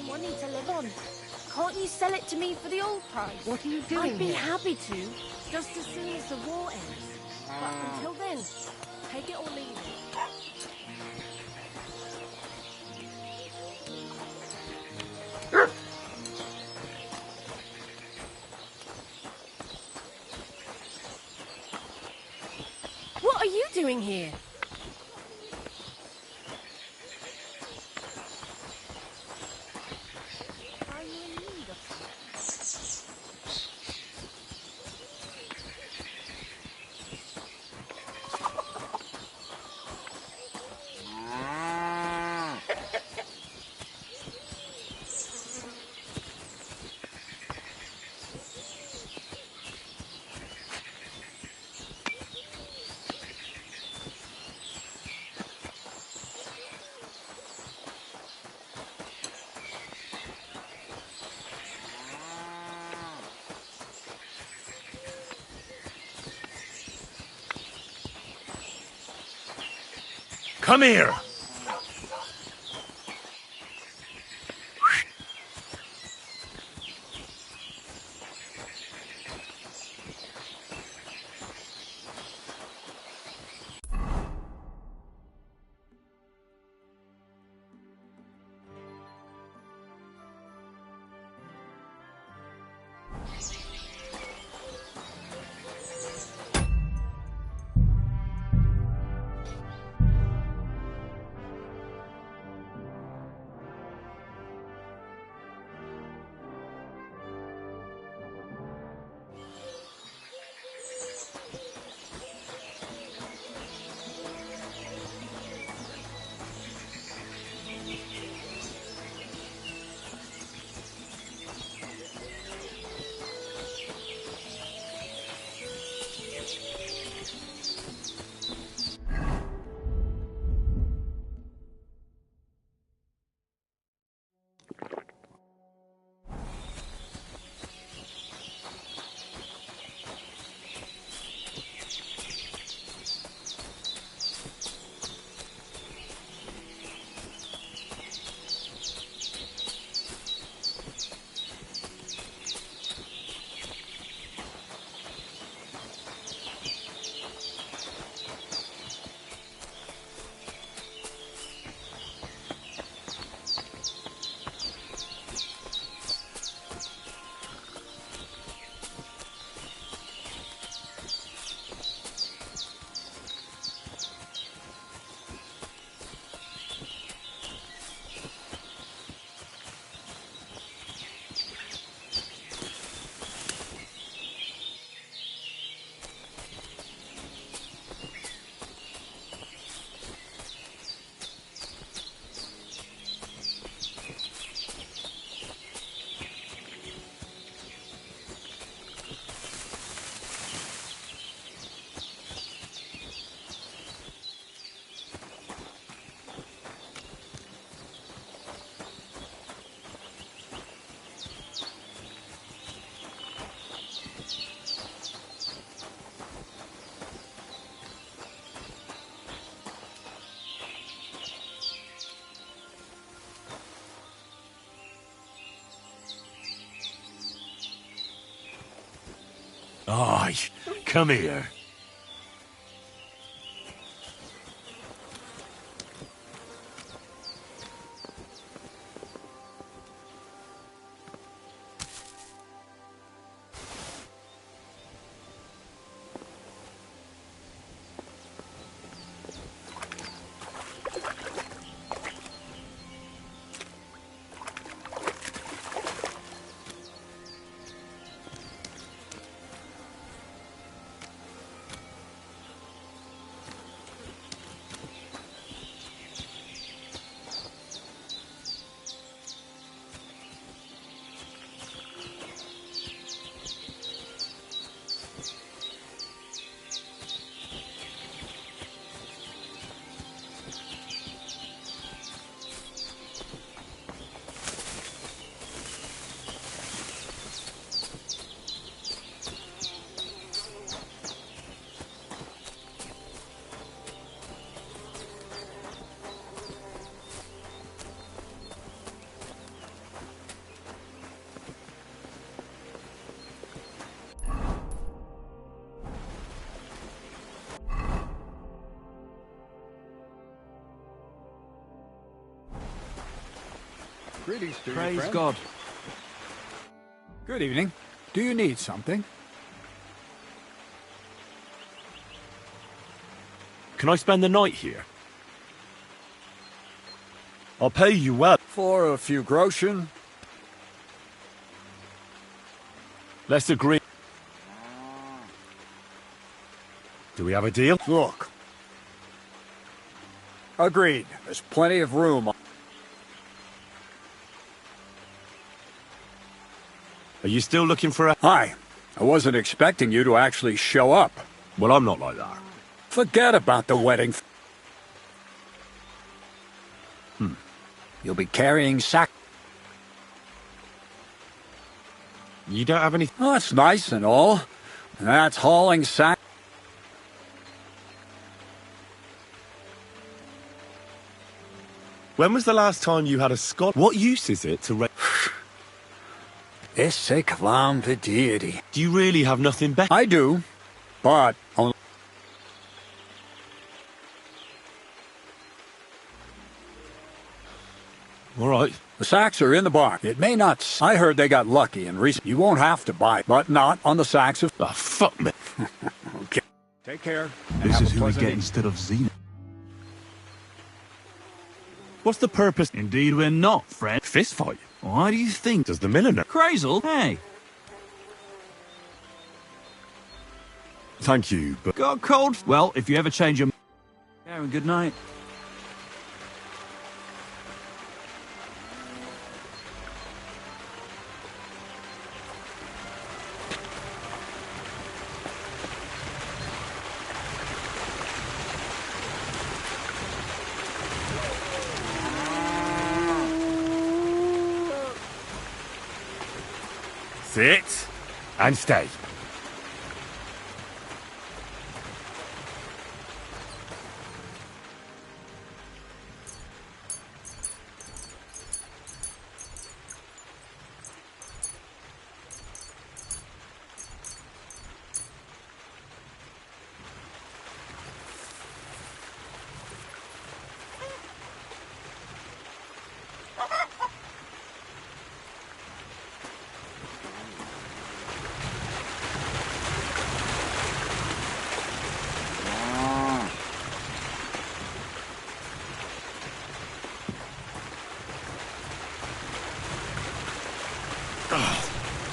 Speaker 4: money to live on. Can't you sell it to me for the old price?
Speaker 6: What are you doing
Speaker 4: I'd be
Speaker 6: here?
Speaker 4: happy to, just as soon as the war ends. But until then, take it or leave it. What are you doing here? Are you in need of something?
Speaker 1: Come here! Aye, come here.
Speaker 9: Greetings to you,
Speaker 10: Praise
Speaker 9: friend.
Speaker 10: God.
Speaker 9: Good evening. Do you need something?
Speaker 1: Can I spend the night here? I'll pay you well.
Speaker 9: For a few groschen.
Speaker 1: Let's agree. Do we have a deal?
Speaker 9: Look. Agreed. There's plenty of room.
Speaker 1: Are you still looking for a...
Speaker 9: Hi. I wasn't expecting you to actually show up.
Speaker 1: Well, I'm not like that.
Speaker 9: Forget about the wedding. You'll be carrying sack.
Speaker 1: You don't have any...
Speaker 9: Oh, that's nice and all. That's hauling sack.
Speaker 1: When was the last time you had a Scot? What use is it to...
Speaker 9: Esse clam the deity.
Speaker 1: Do you really have nothing better?
Speaker 9: I do, but only...
Speaker 1: All right.
Speaker 9: The sacks are in the barn. It may not... I heard they got lucky and recent. You won't have to buy, but not on the sacks of...
Speaker 1: Oh, fuck me.
Speaker 9: Okay. Take care.
Speaker 10: This is who we get instead of Xena.
Speaker 1: What's the purpose?
Speaker 10: Indeed we're not, friend.
Speaker 1: Fist fight?
Speaker 10: Why do you think?
Speaker 1: Does the miller know?
Speaker 10: Crazel? Hey.
Speaker 1: Thank you, but...
Speaker 10: Got cold? Well, if you ever change your... Yeah, and good night.
Speaker 1: Sit and stay.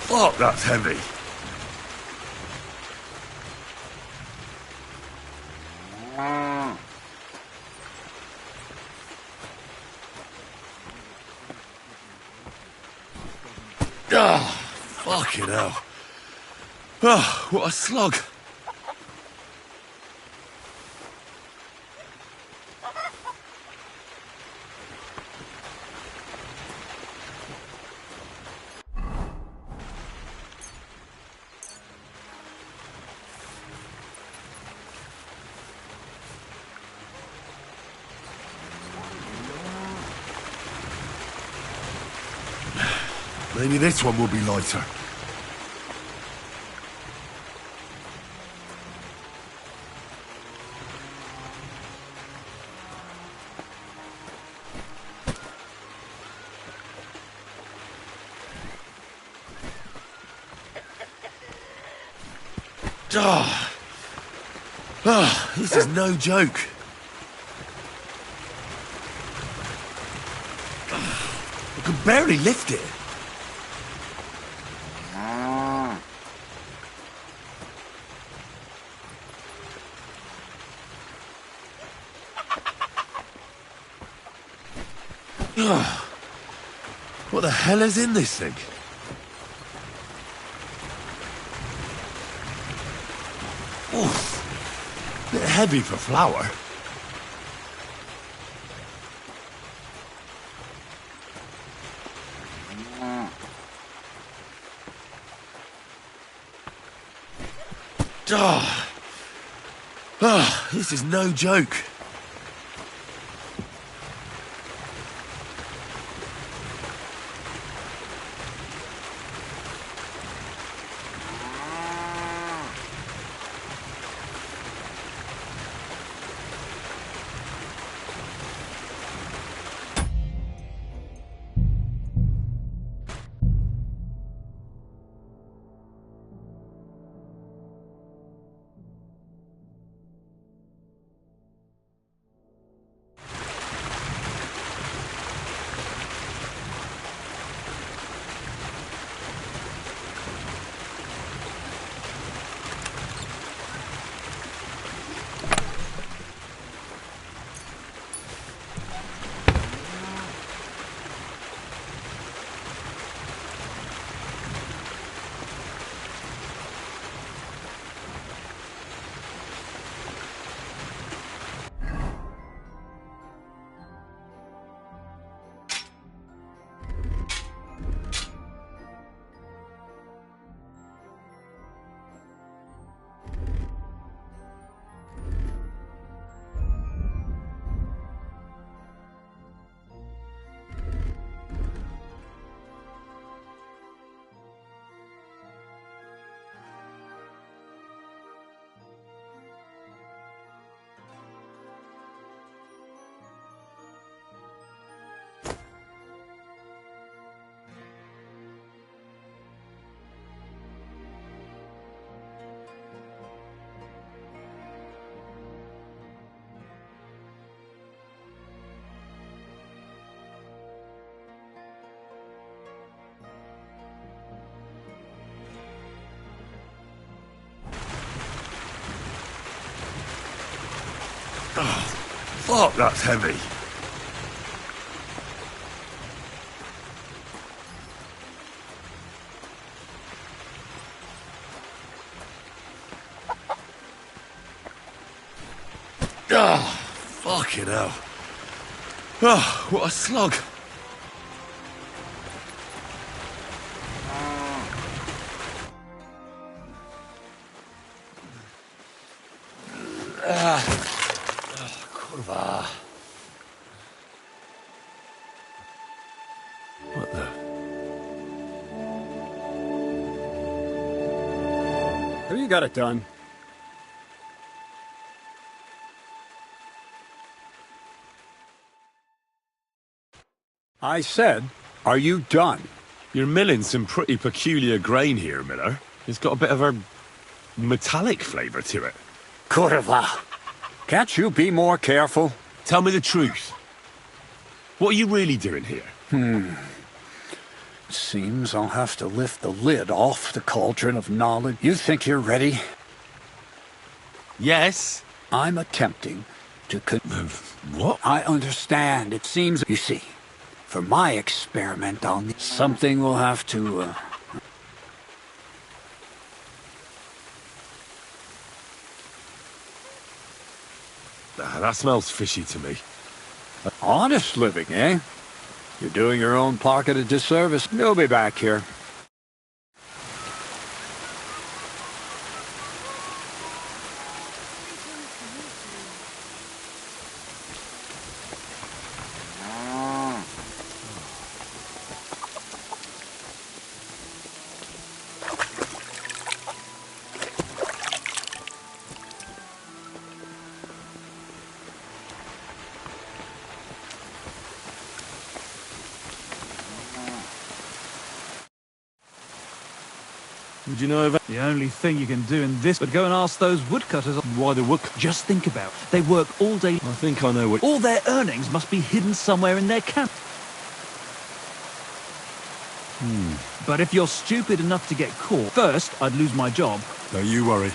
Speaker 1: Fuck, that's heavy. Fucking hell. Oh, what a slug. Maybe this one will be lighter. Oh. Oh, this is no joke. I can barely lift it. Oh, what the hell is in this thing? Oof, bit heavy for flour. Oh. Oh, this is no joke. Oh, fuck, that's heavy. Oh, fucking hell. Oh, what a slug. Kurwa. What the?
Speaker 9: Have you got it done? I said, are you done?
Speaker 1: You're milling some pretty peculiar grain here, Miller. It's got a bit of a metallic flavour to it.
Speaker 9: Kurwa. Can't you be more careful?
Speaker 1: Tell me the truth. What are you really doing here?
Speaker 9: Seems I'll have to lift the lid off the cauldron of knowledge. You think you're ready?
Speaker 1: Yes.
Speaker 9: I'm attempting to
Speaker 1: What?
Speaker 9: I understand. It seems... You see, for my experiment, I'll need... Something will have to...
Speaker 1: That smells fishy to me.
Speaker 9: Honest living, eh? You're doing your own pocket a disservice. You'll be back here.
Speaker 1: Would you know of
Speaker 10: The only thing you can do in this but go and ask those woodcutters.
Speaker 1: why the wood?
Speaker 10: Just think about it. They work all day.
Speaker 1: I think I know what.
Speaker 10: All their earnings must be hidden somewhere in their camp. But if you're stupid enough to get caught, first, I'd lose my job.
Speaker 1: Don't you worry.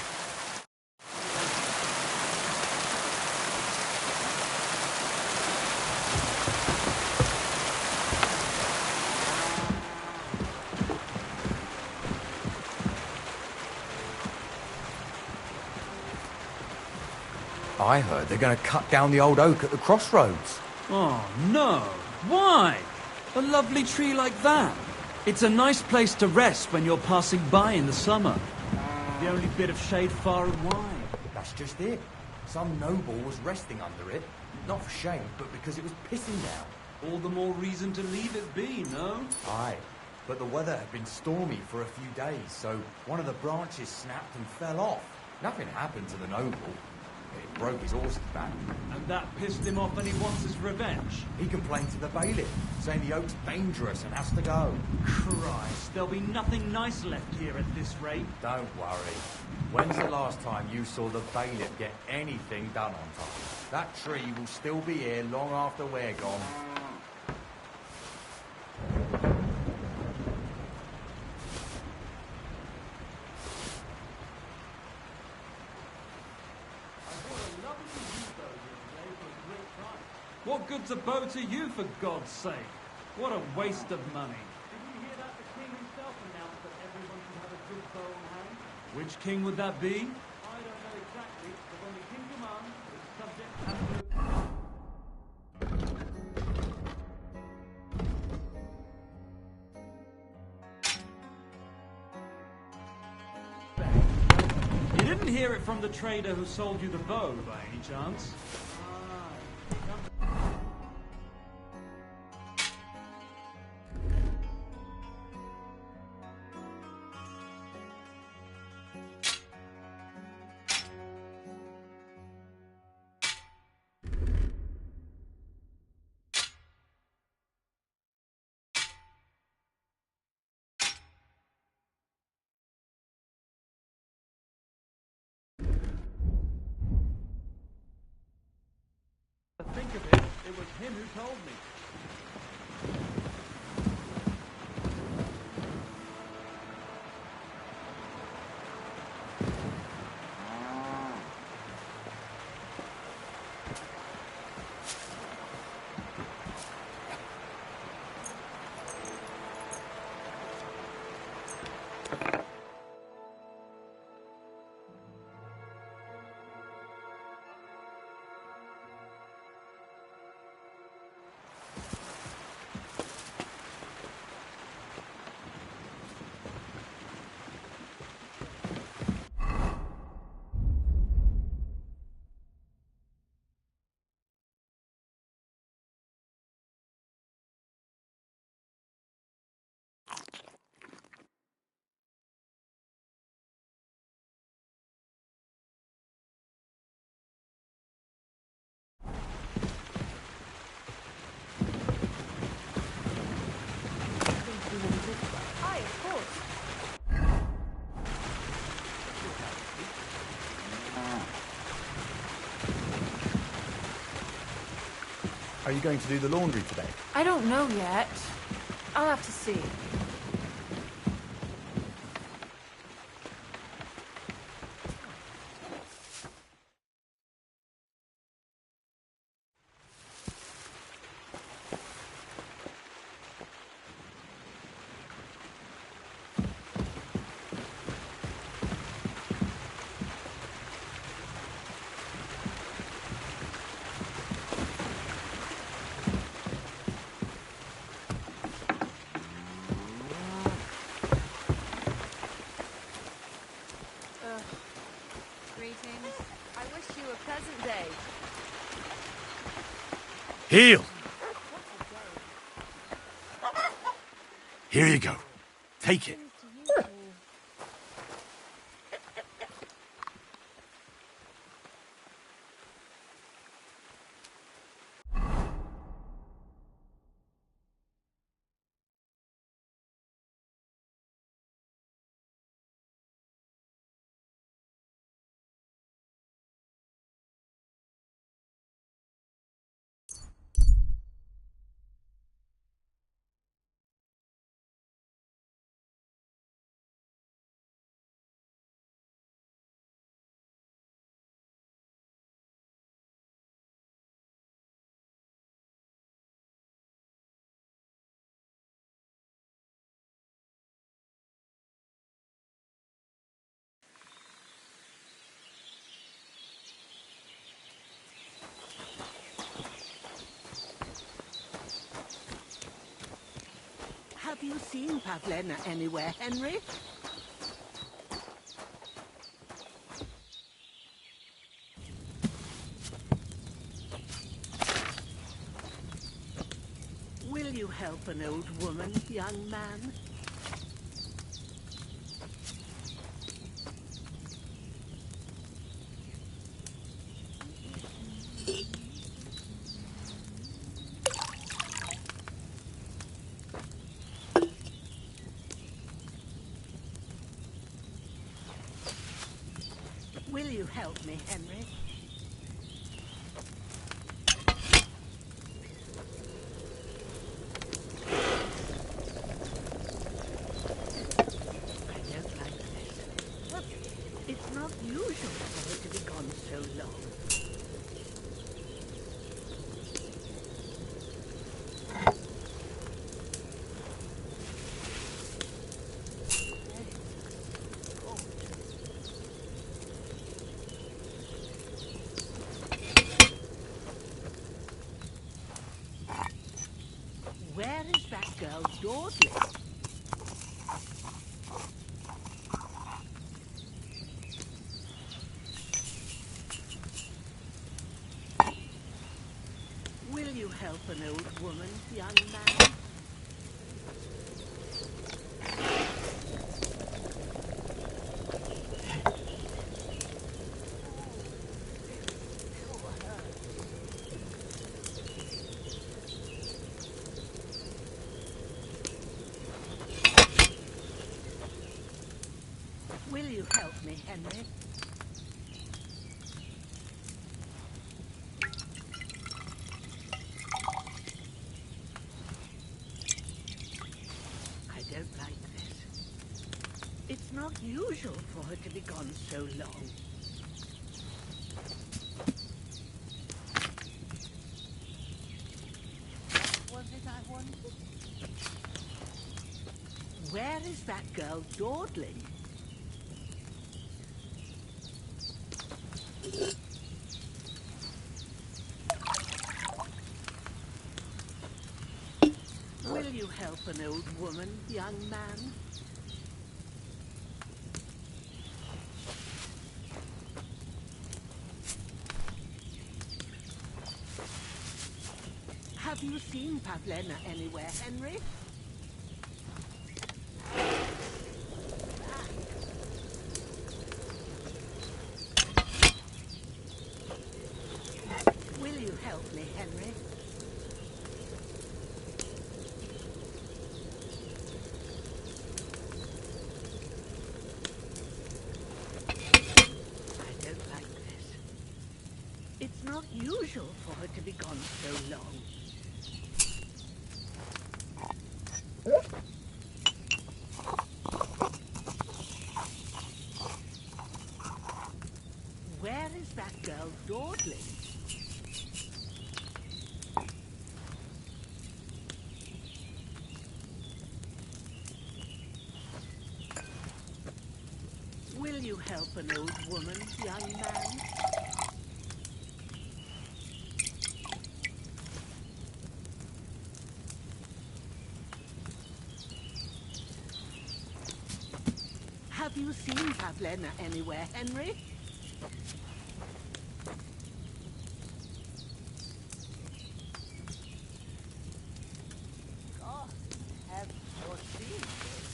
Speaker 11: I heard they're going to cut down the old oak at the crossroads.
Speaker 10: Oh, no. Why? A lovely tree like that. It's a nice place to rest when you're passing by in the summer. The only bit of shade far and wide.
Speaker 11: That's just it. Some noble was resting under it. Not for shade, but because it was pissing down.
Speaker 10: All the more reason to leave it be, no?
Speaker 11: Aye, but the weather had been stormy for a few days, so one of the branches snapped and fell off. Nothing happened to the noble. It broke his horse's back.
Speaker 10: And that pissed him off and he wants his revenge.
Speaker 11: He complained to the bailiff, saying the oak's dangerous and has to go.
Speaker 10: Christ, there'll be nothing nice left here at this rate.
Speaker 11: Don't worry. When's the last time you saw the bailiff get anything done on time? That tree will still be here long after we're gone.
Speaker 10: What good's a bow to you, for God's sake? What a waste of money. Did you hear that the king himself announced that everyone should have a good bow on hand? Which king would that be? I don't know exactly, but when the king commands, the subject has to... You didn't hear it from the trader who sold you the bow, by any chance? Think of it, it was him who told me.
Speaker 4: Aye, of course.
Speaker 11: Are you going to do the laundry today?
Speaker 6: I don't know yet. I'll have to see.
Speaker 4: Greetings. I wish you a pleasant day.
Speaker 1: Heel! Here you go. Take it.
Speaker 2: Have you seen Pavlena anywhere, Henry? Will you help an old woman, young man? Will you help me, Henry? I don't like this. It's not usual for her to be gone so long. Where is that girl, Dawdley? Will you help an old woman, young man? Will you help me, Henry? I don't like this. It's not usual for her to be gone so long. Was it I wanted? Where is that girl, dawdling? Will you help an old woman, young man? Have you seen Pavlena anywhere, Henry? Will you help me, Henry? I don't like this. It's not usual for her to be gone so long. Where is that girl, dawdling? Will you help an old woman, young man? Have you seen Pavlena anywhere, Henry? God, have you seen this?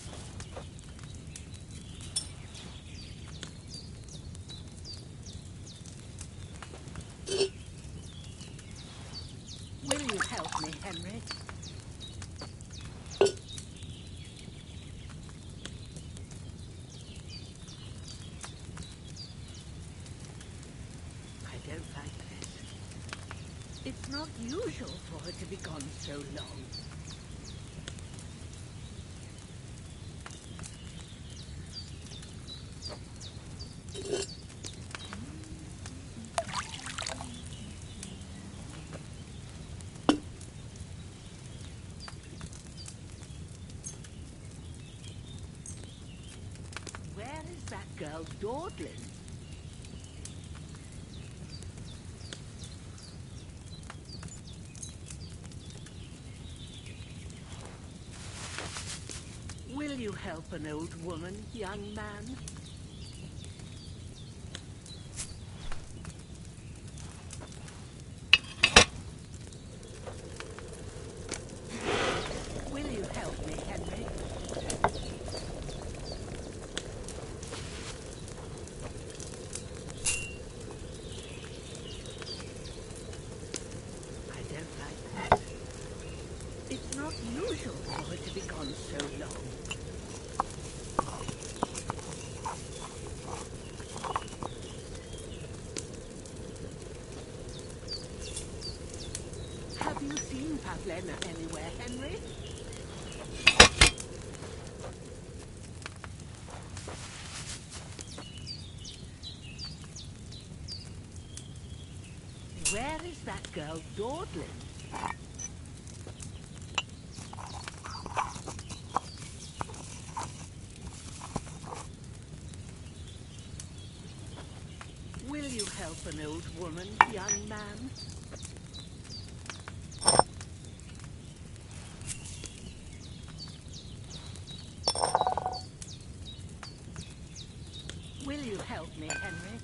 Speaker 2: Will you help me, Henry? I don't like this. It's not usual for her to be gone so long. Where is that girl, dawdling? Will you help an old woman, young man? Will you help me, Henry? I don't like that. It's not usual for her to be gone so long. Have you seen Pavlena anywhere, Henry? Where is that girl dawdling? Will you help an old woman, young man? Will you help me, Henry?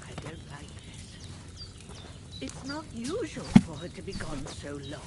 Speaker 2: I don't like this. It's not usual for her to be gone so long.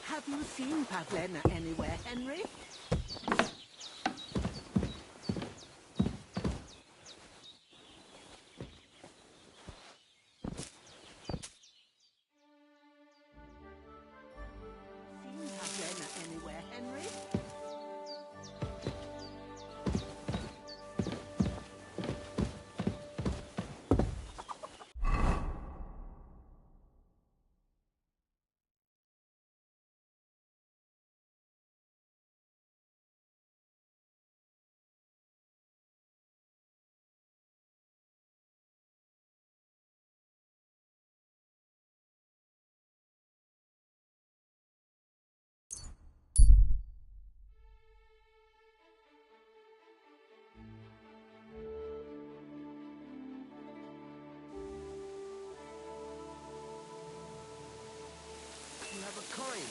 Speaker 2: Have you seen Pavlena anywhere, Henry? Seen Pavlena anywhere, Henry?
Speaker 3: You have a coin.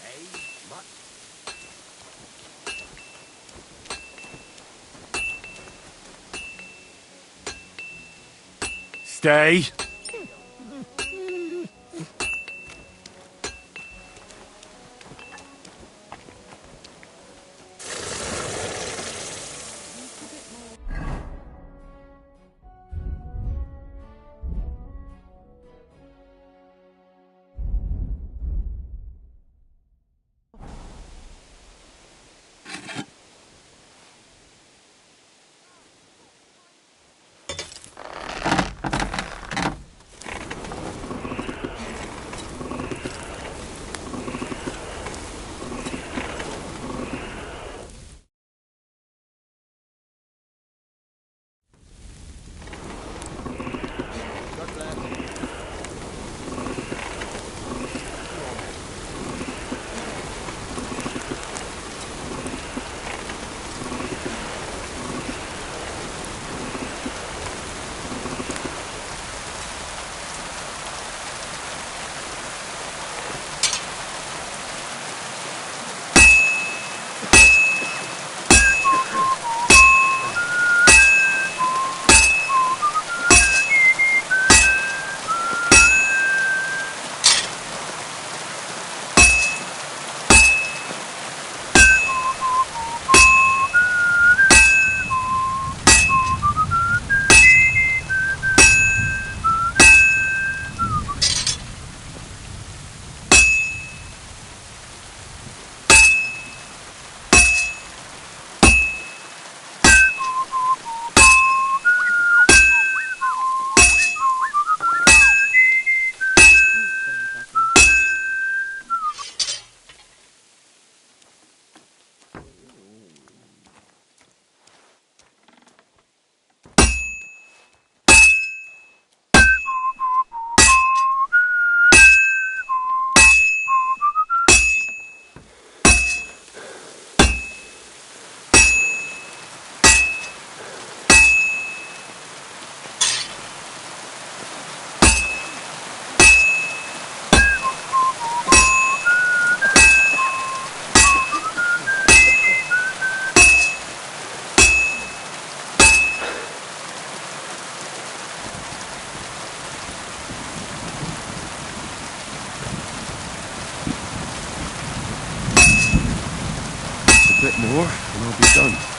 Speaker 3: Eh? Much?
Speaker 1: Stay. bit more, and I'll be done.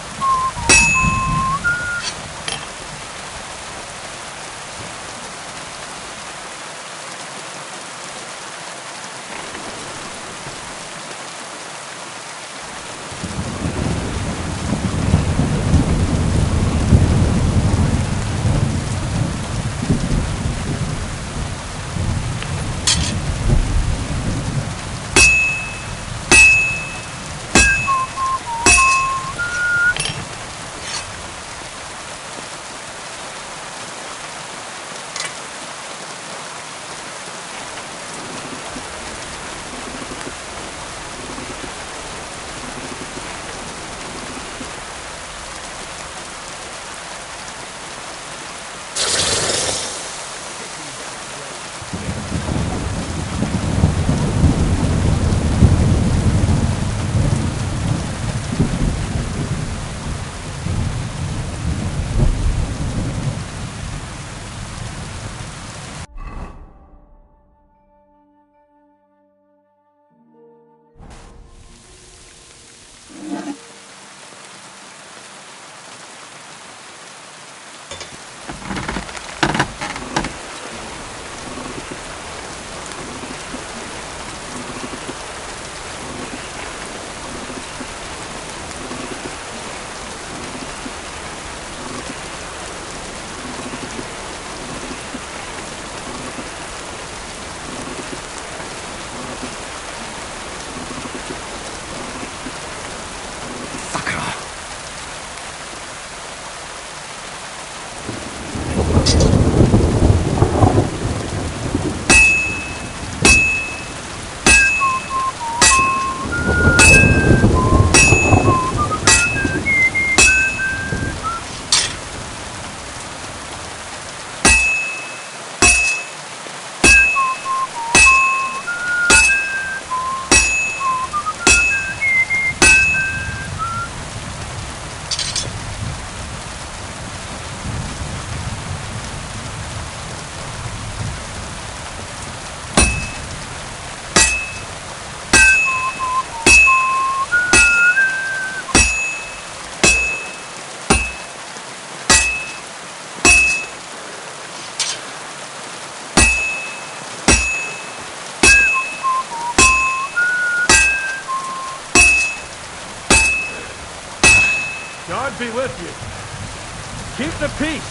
Speaker 3: God be with you. Keep the peace,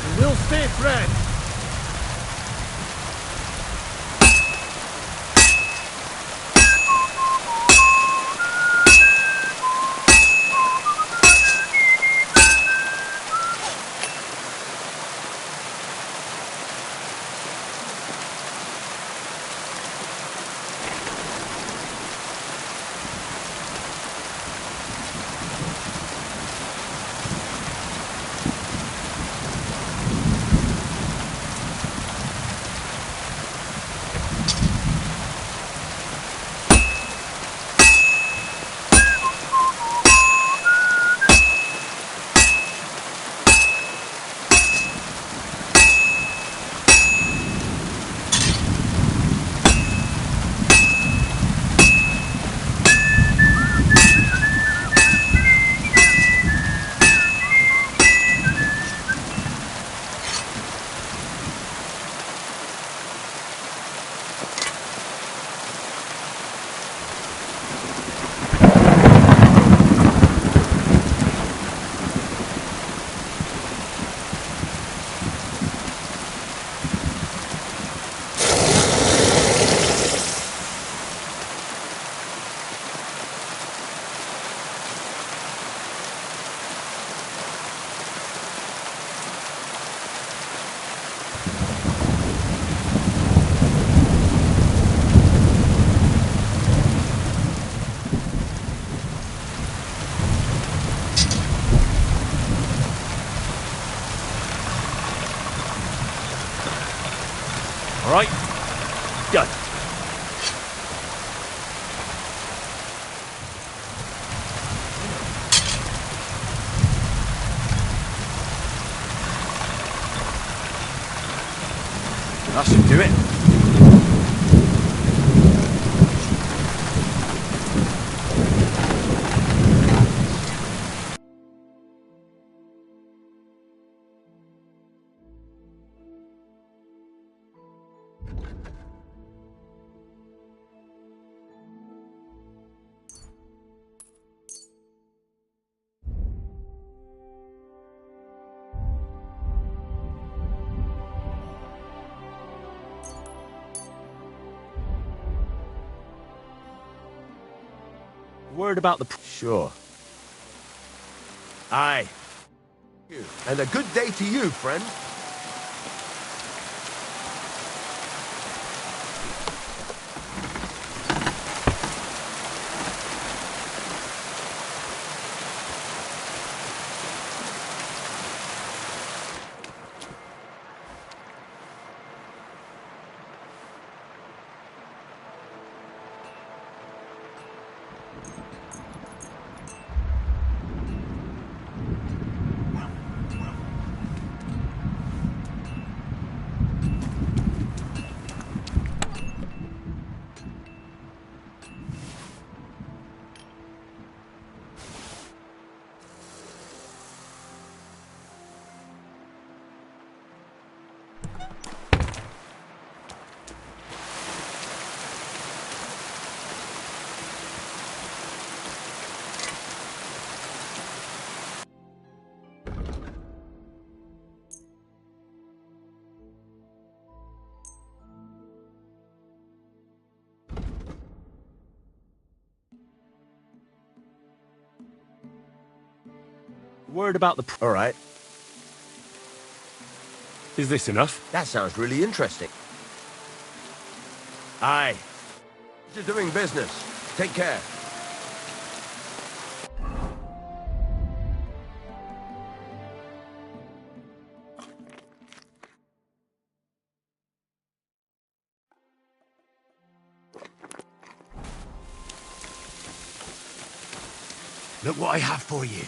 Speaker 3: and we'll stay friends.
Speaker 1: All right? Done. That should do it. Word about the...
Speaker 3: Sure. Aye. And a good day to you, friend.
Speaker 1: Word about the...
Speaker 3: All right.
Speaker 1: Is this enough?
Speaker 3: That sounds really interesting. Aye. Just doing business. Take care.
Speaker 5: Look what I have for you.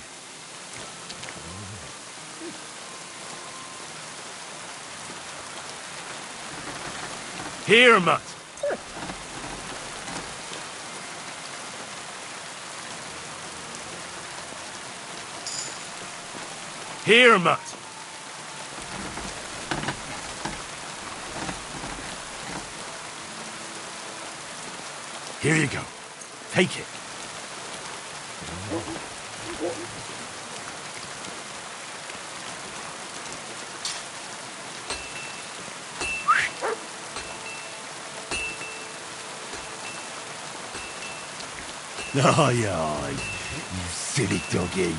Speaker 1: Here, mutt. Here, mutt.
Speaker 5: Here you go. Take it. Oh, yeah, you silly doggy.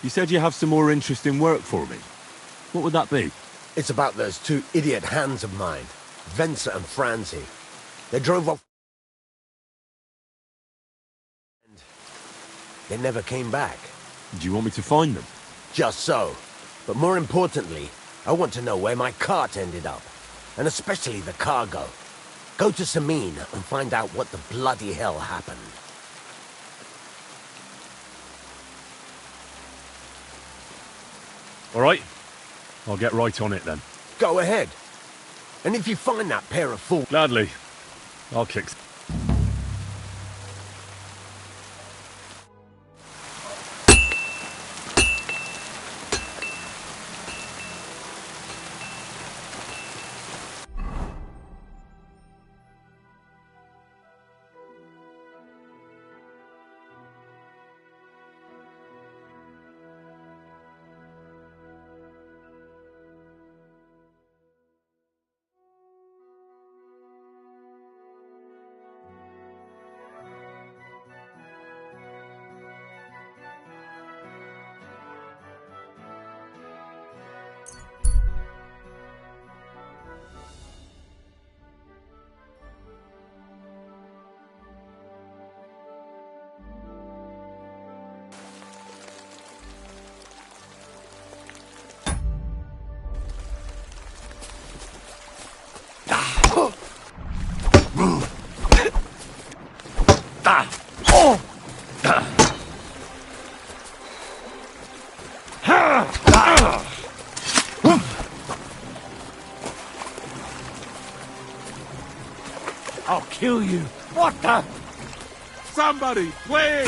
Speaker 1: You said you have some more interesting work for me. What would that be?
Speaker 3: It's about those two idiot hands of mine, Venser and Franzi. They drove off... and they never came back.
Speaker 1: Do you want me to find them?
Speaker 3: Just so. But more importantly, I want to know where my cart ended up. And especially the cargo. Go to Samin and find out what the bloody hell happened.
Speaker 1: All right. I'll get right on it then.
Speaker 3: Go ahead. And if you find that pair of fools...
Speaker 1: Gladly. I'll kick...
Speaker 5: I'll kill you. What the? Somebody, please!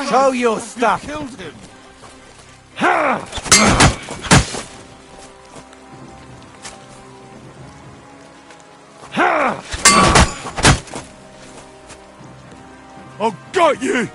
Speaker 7: Show your stuff.
Speaker 5: You killed him. I got you!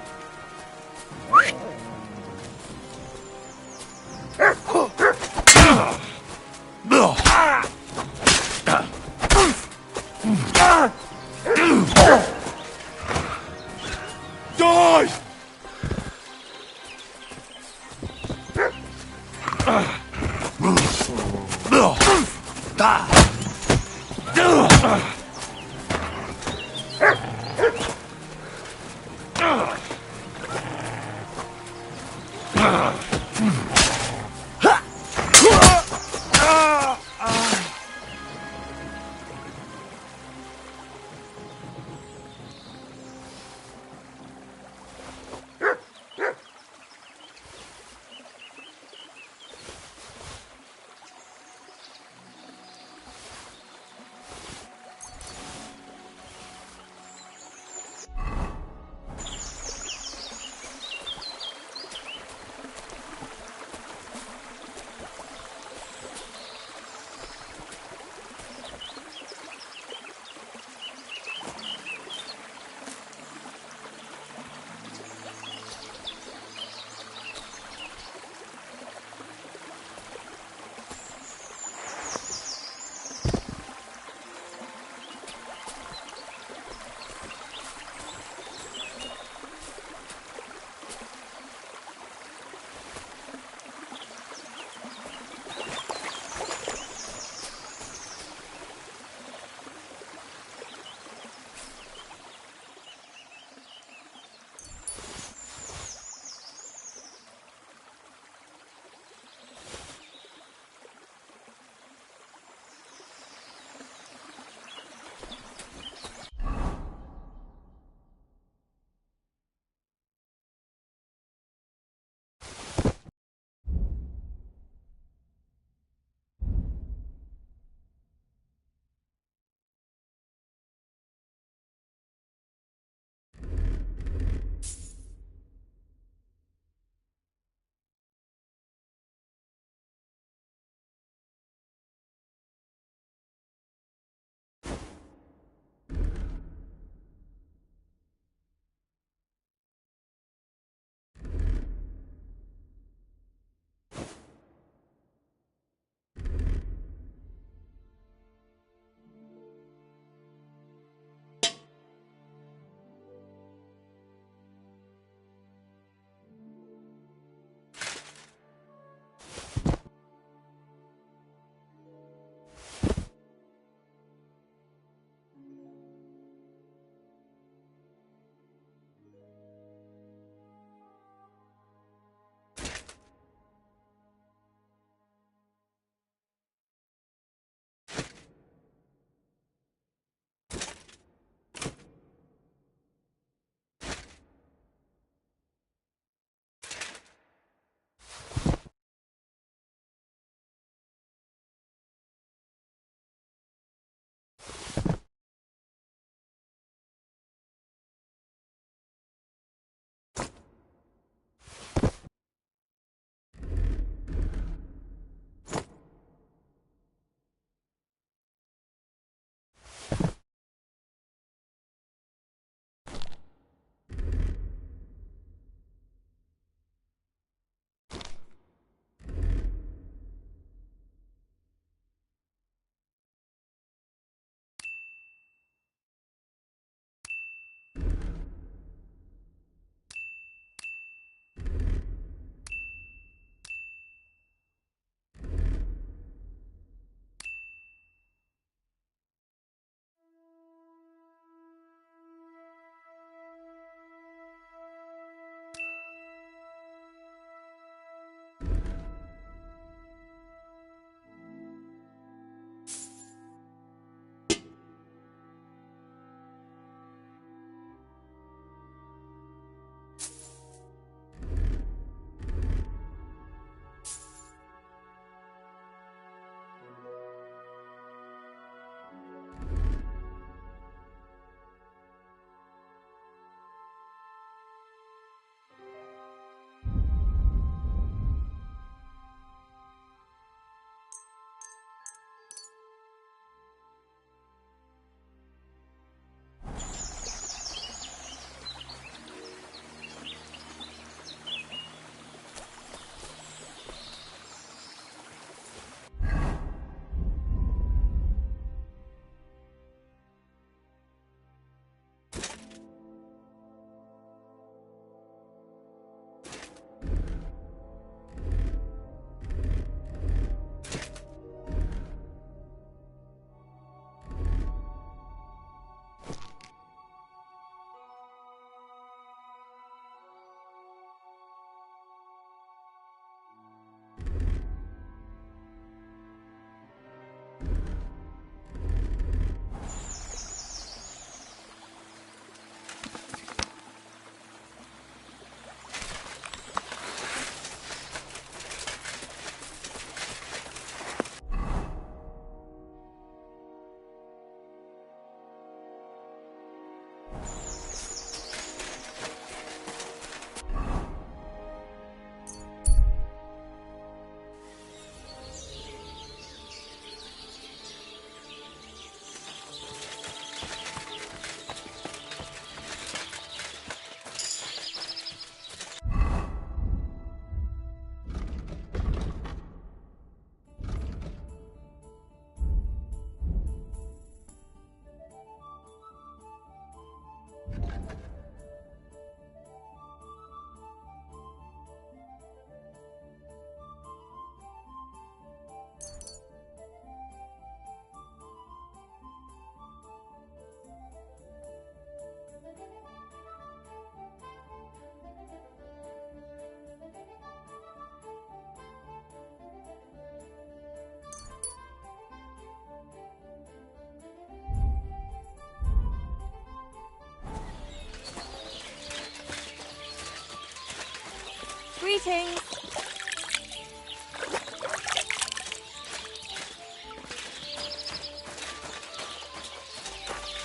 Speaker 4: Greetings.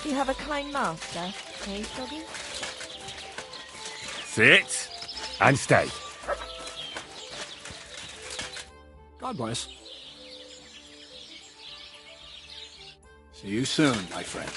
Speaker 4: You have a kind master, eh, Doggy?
Speaker 1: Sit and stay.
Speaker 9: God bless. See you soon, my friend.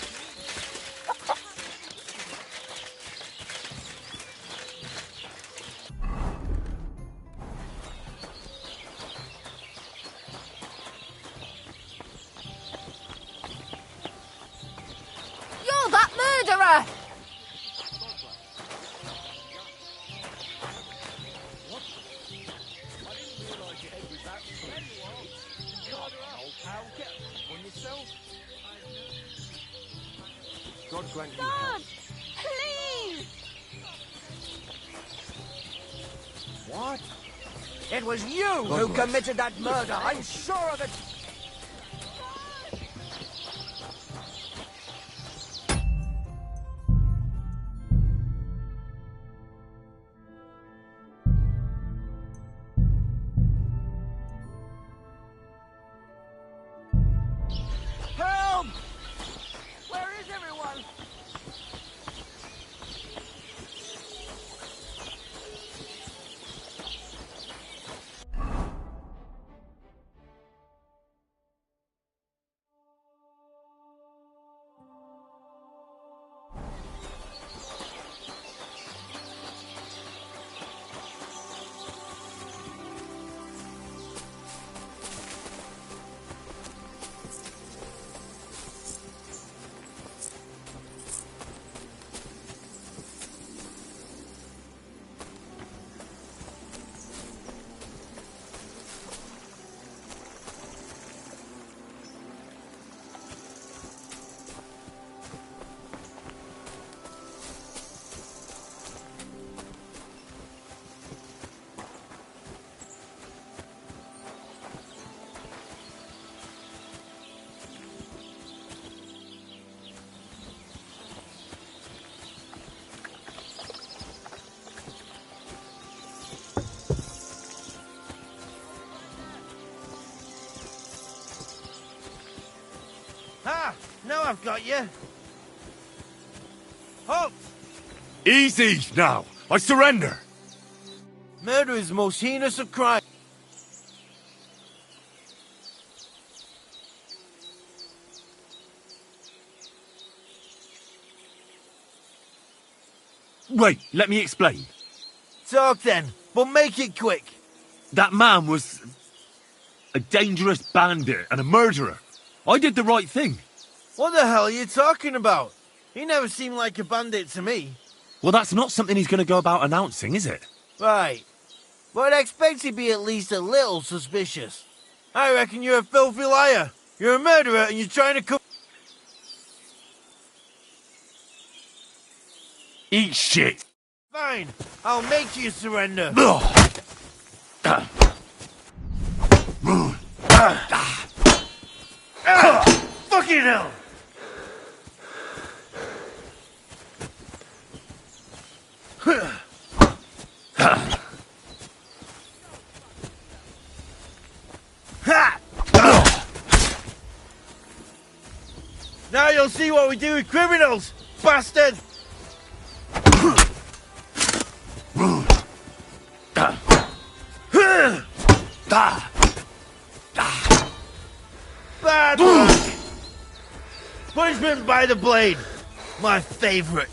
Speaker 4: You're that murderer!
Speaker 3: God grant you
Speaker 4: God! Please!
Speaker 3: What?
Speaker 8: It was you who committed that murder. I'm sure of it. Help! Where is everyone?
Speaker 3: Ah! Now I've got you. Halt!
Speaker 1: Easy now. I surrender.
Speaker 3: Murder is the most heinous of crimes.
Speaker 1: Wait, let me explain.
Speaker 3: Talk then, but make it quick.
Speaker 1: That man was a dangerous bandit and a murderer. I did the right thing.
Speaker 3: What the hell are you talking about? He never seemed like a bandit to me.
Speaker 1: Well, that's not something he's going to go about announcing, is it?
Speaker 3: Right. But I'd expect he'd be at least a little suspicious. I reckon you're a filthy liar. You're a murderer and you're trying to come...
Speaker 1: Eat shit.
Speaker 3: Fine, I'll make you surrender. Fucking hell! Now you'll see what we do with criminals, bastard! Bad luck! Punishment by the blade, my favorite.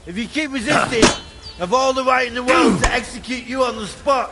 Speaker 3: If you keep resisting, I've all the right in the world to execute you on the spot.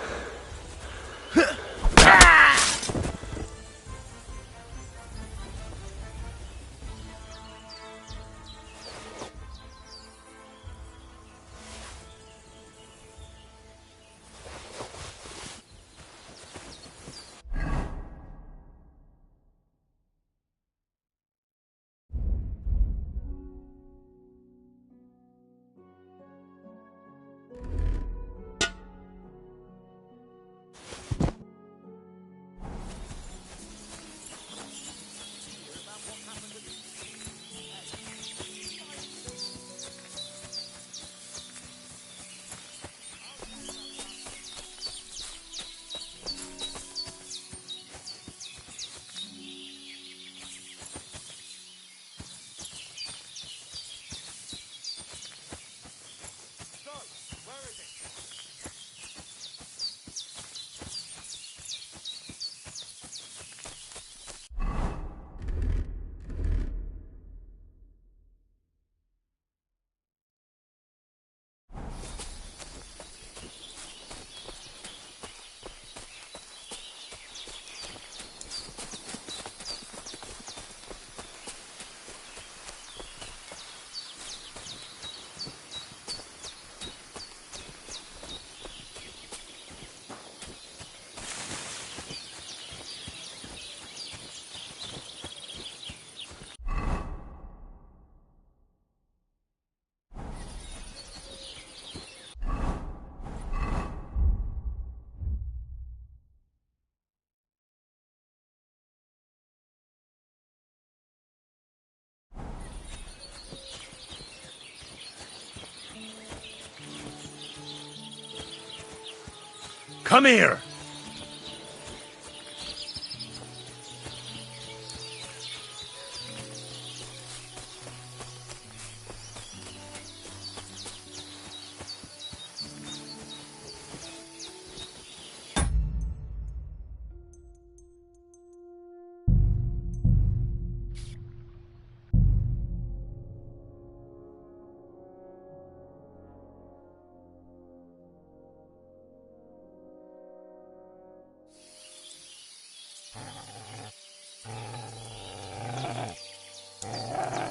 Speaker 1: Come here!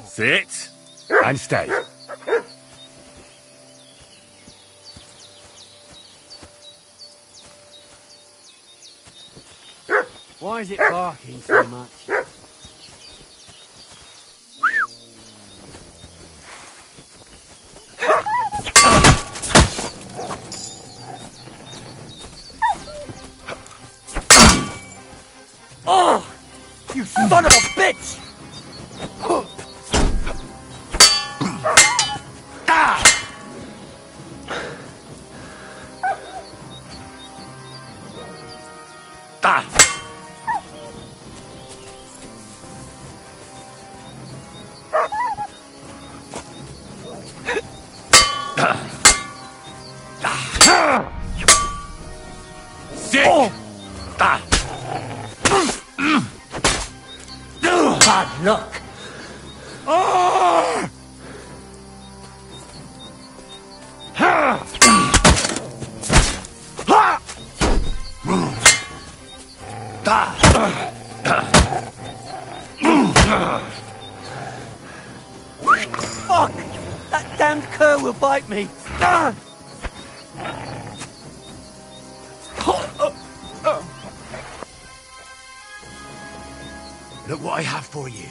Speaker 1: Sit and stay.
Speaker 8: Why is it barking so much?
Speaker 3: Oh! You son of a bitch!
Speaker 1: Sick!
Speaker 3: Bad luck!
Speaker 8: Fuck! That damned cur will bite me!
Speaker 1: Look what I have for you.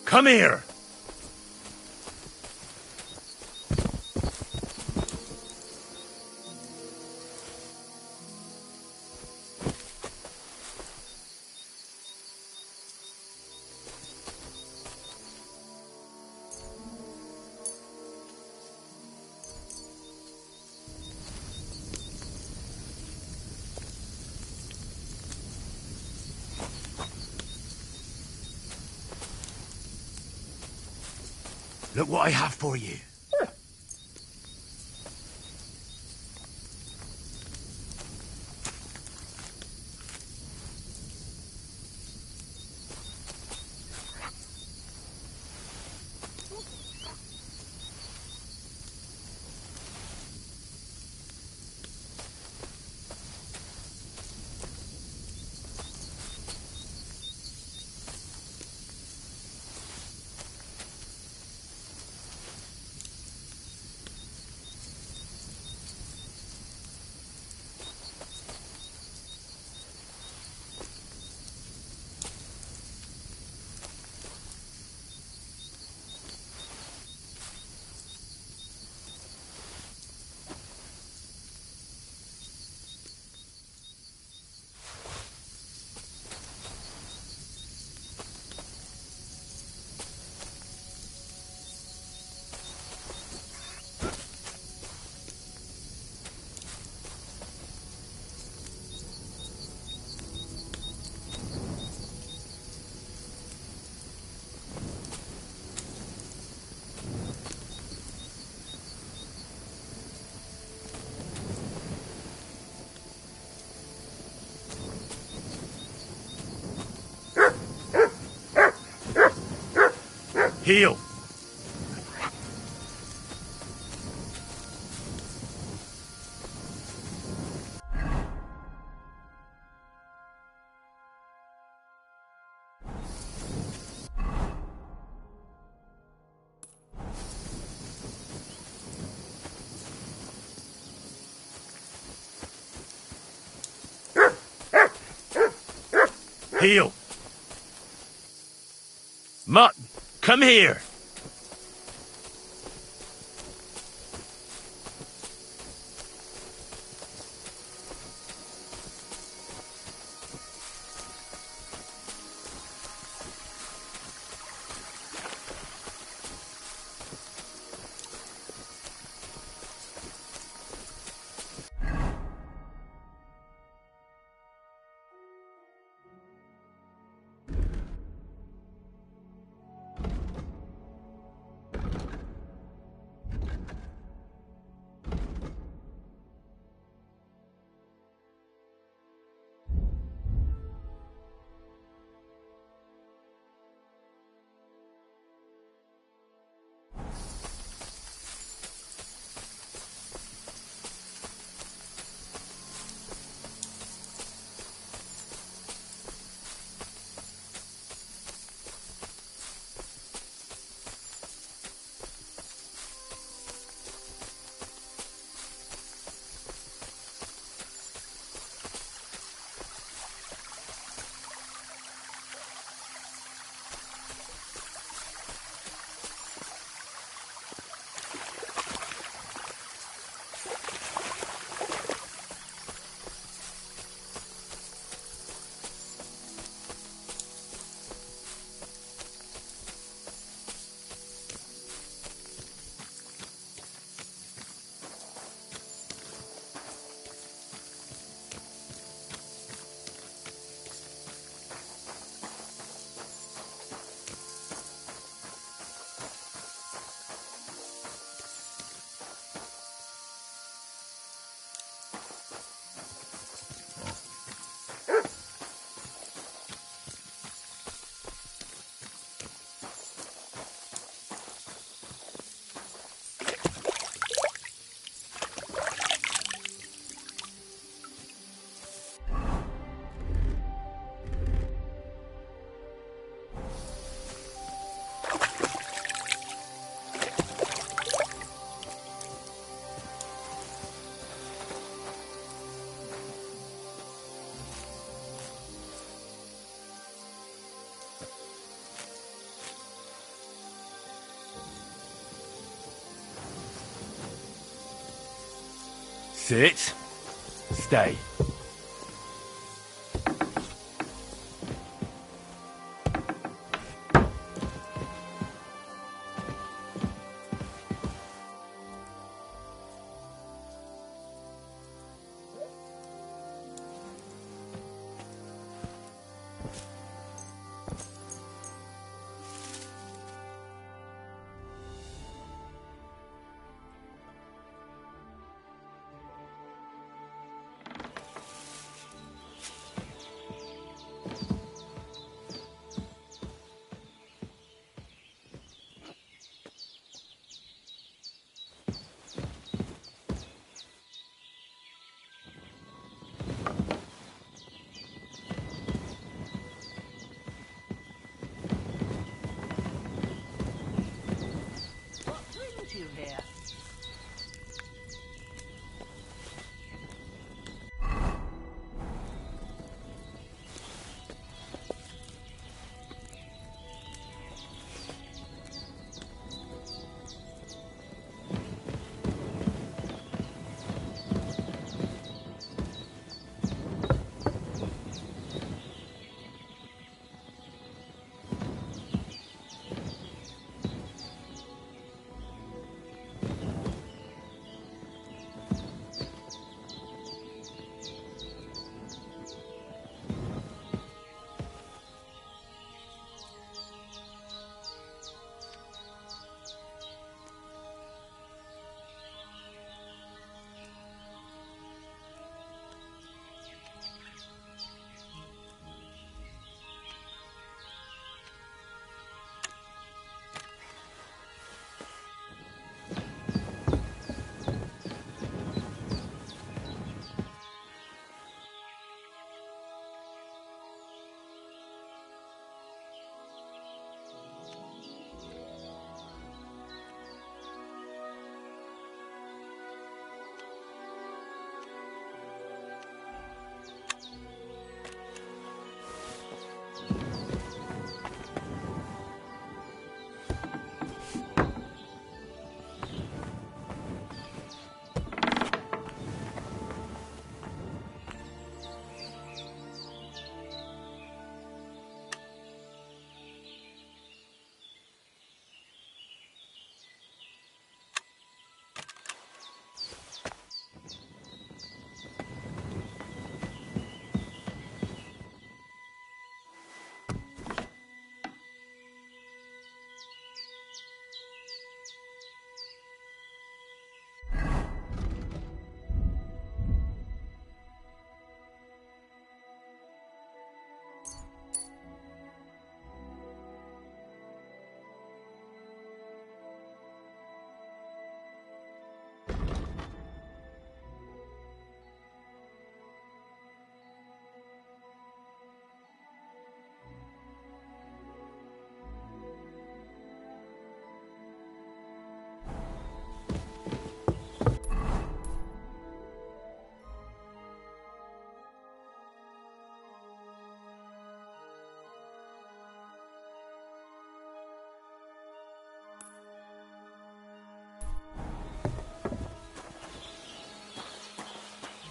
Speaker 1: Come here! Look what I have for you. Heal. Heal. Mutt, come here. Sit. Stay.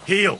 Speaker 1: Heal.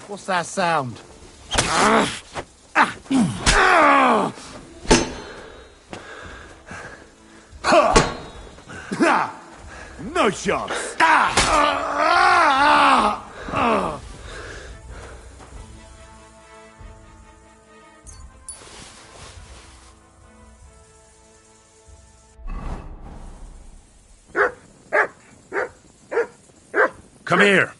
Speaker 1: What's that sound? No chance. Come here.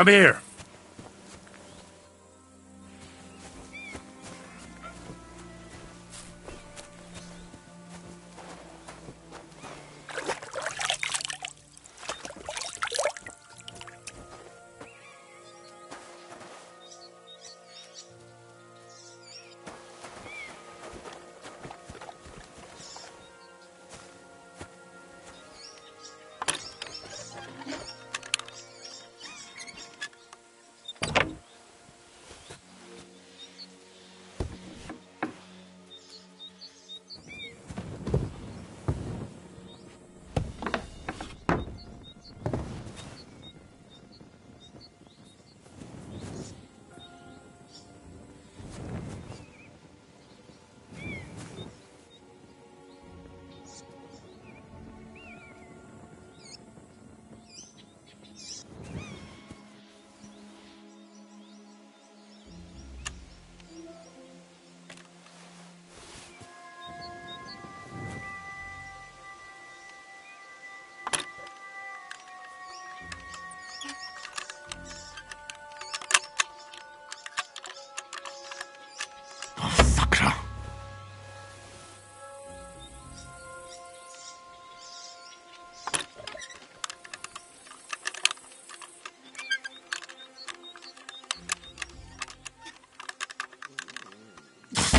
Speaker 1: Come here.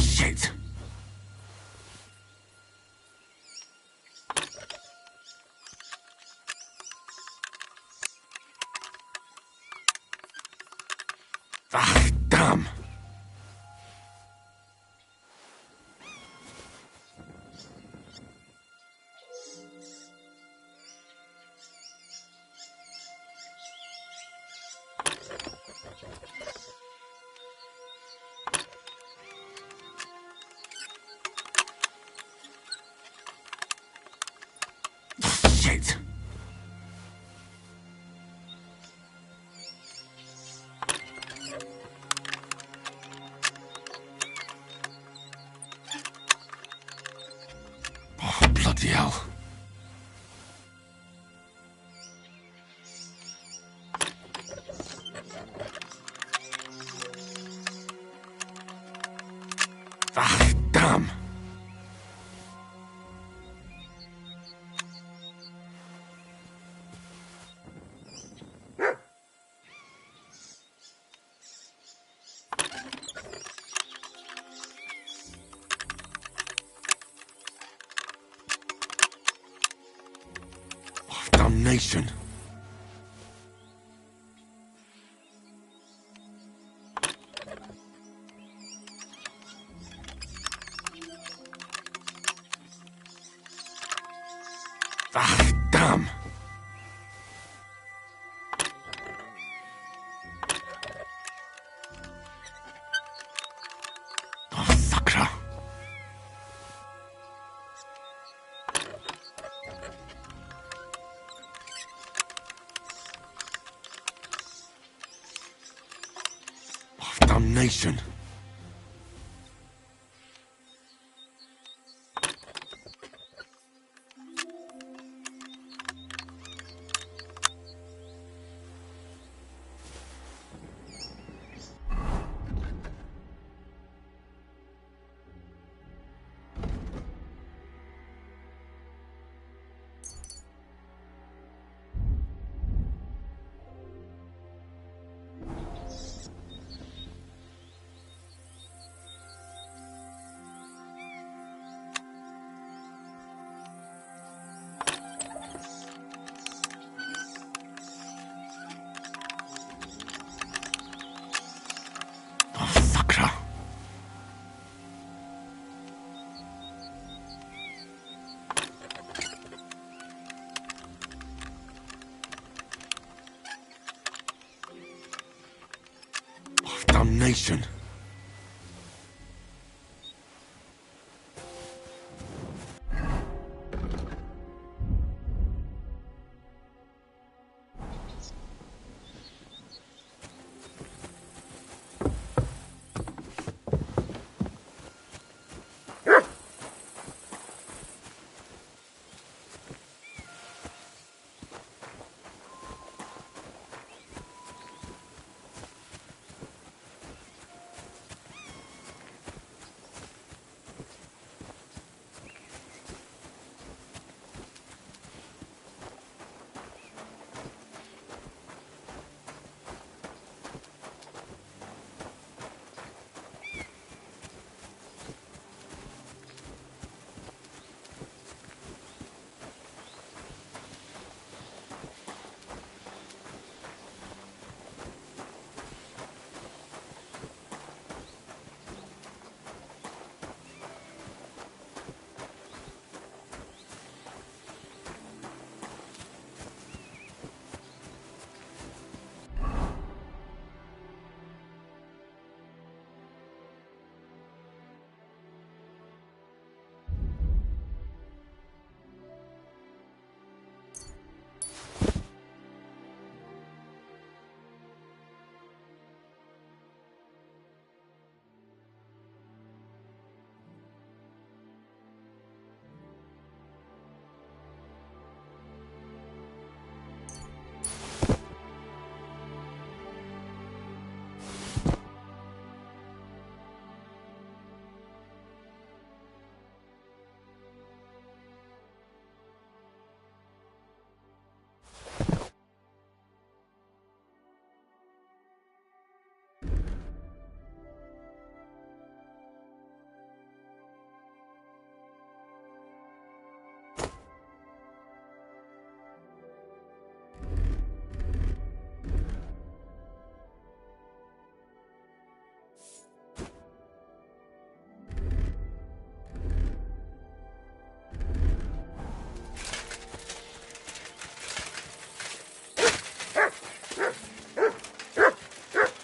Speaker 1: Shit. Ah, damn. Shit. Oh, bloody hell. Ah, damn. Oh, damnation. Ah, damn. Oh, sucker. Oh, damnation. Oh, sucker. Oh, damnation.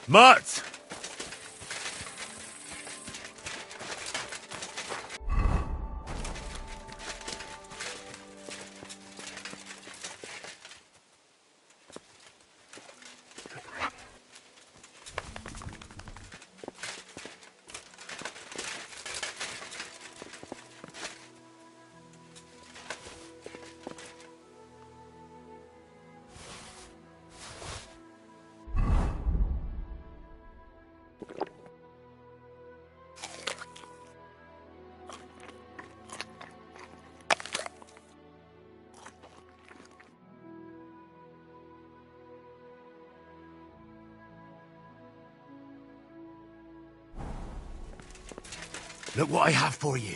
Speaker 1: Mutt! Look what I have for you.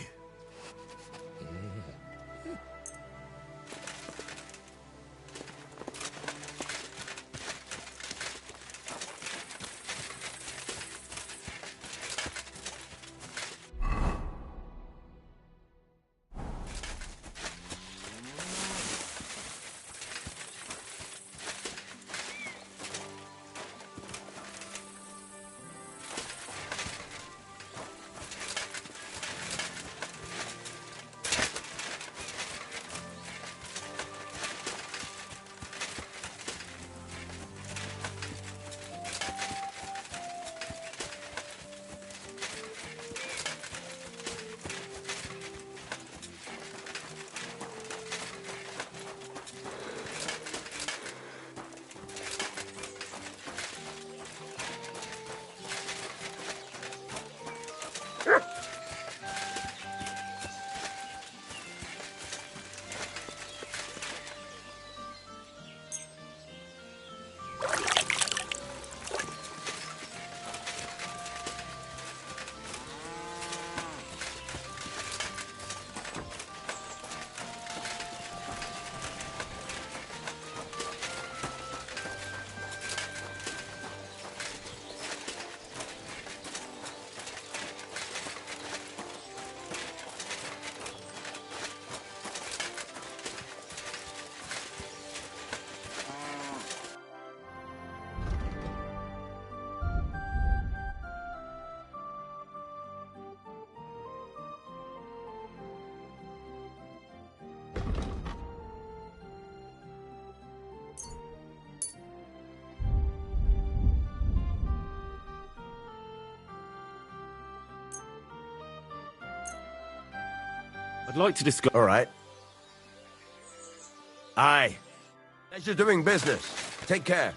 Speaker 1: I'd like to discuss...
Speaker 3: All right. Aye. Pleasure doing business. Take care.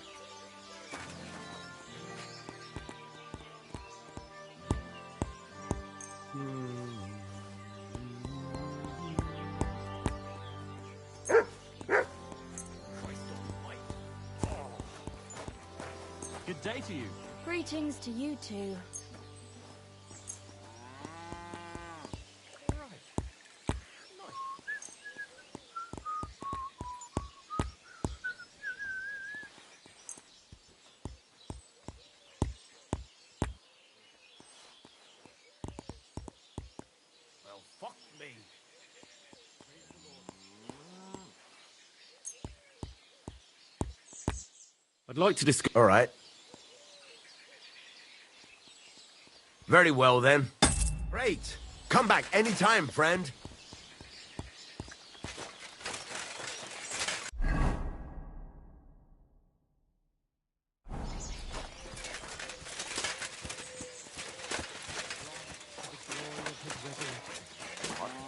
Speaker 10: Good day to you.
Speaker 4: Greetings to you too.
Speaker 3: Well, fuck me.
Speaker 1: I'd like to discuss...
Speaker 3: All right. Very well, then. Great. Come back anytime, friend.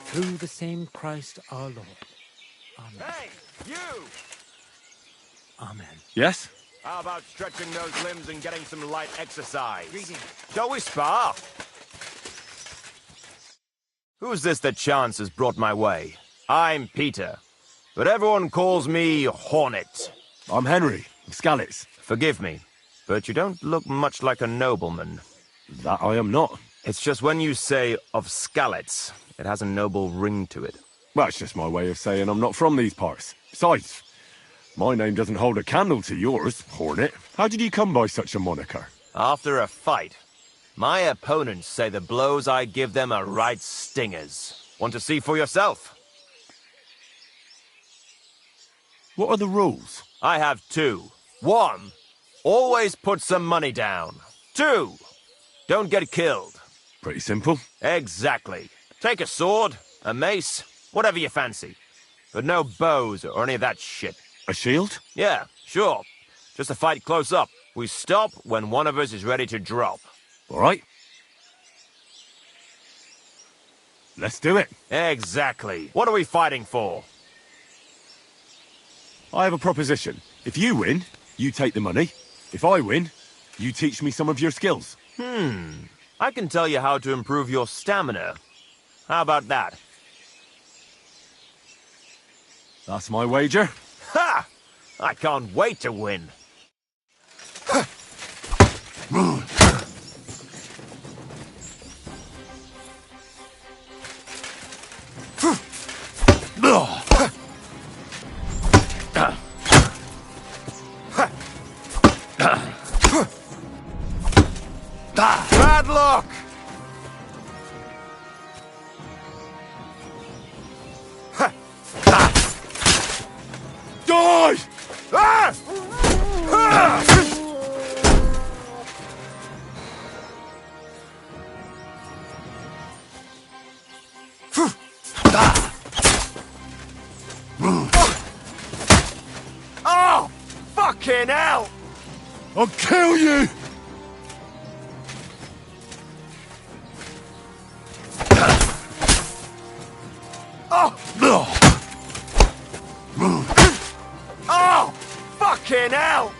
Speaker 10: Through the same Christ our Lord. Amen.
Speaker 3: Hey, you!
Speaker 10: Amen.
Speaker 1: Yes?
Speaker 3: How about stretching those limbs and getting some light exercise? Shall we spar? Who's this that chance has brought my way? I'm Peter, but everyone calls me Hornet.
Speaker 1: I'm Henry, of Skalitz.
Speaker 3: Forgive me, but you don't look much like a nobleman.
Speaker 1: That I am not.
Speaker 3: It's just when you say of Skalitz, it has a noble ring to it.
Speaker 1: Well, it's just my way of saying I'm not from these parts. Besides, my name doesn't hold a candle to yours, Hornet. How did you come by such a moniker?
Speaker 3: After a fight, my opponents say the blows I give them are right stingers. Want to see for yourself?
Speaker 1: What are the rules?
Speaker 3: I have two. One, Always put some money down. 2, don't get killed.
Speaker 1: Pretty simple.
Speaker 3: Exactly. Take a sword, a mace, whatever you fancy. But no bows or any of that shit.
Speaker 1: A shield?
Speaker 3: Yeah, sure. Just a fight close up. We stop when one of us is ready to drop.
Speaker 1: All right. Let's do it.
Speaker 3: Exactly. What are we fighting for?
Speaker 1: I have a proposition. If you win, you take the money. If I win, you teach me some of your skills.
Speaker 3: I can tell you how to improve your stamina. How about that?
Speaker 1: That's my wager.
Speaker 3: Ha! I can't wait to win. Bad luck!
Speaker 1: Die!
Speaker 3: Ah! Ah! Oh! Fucking hell!
Speaker 1: I'll kill you!
Speaker 3: Oh! Fucking hell!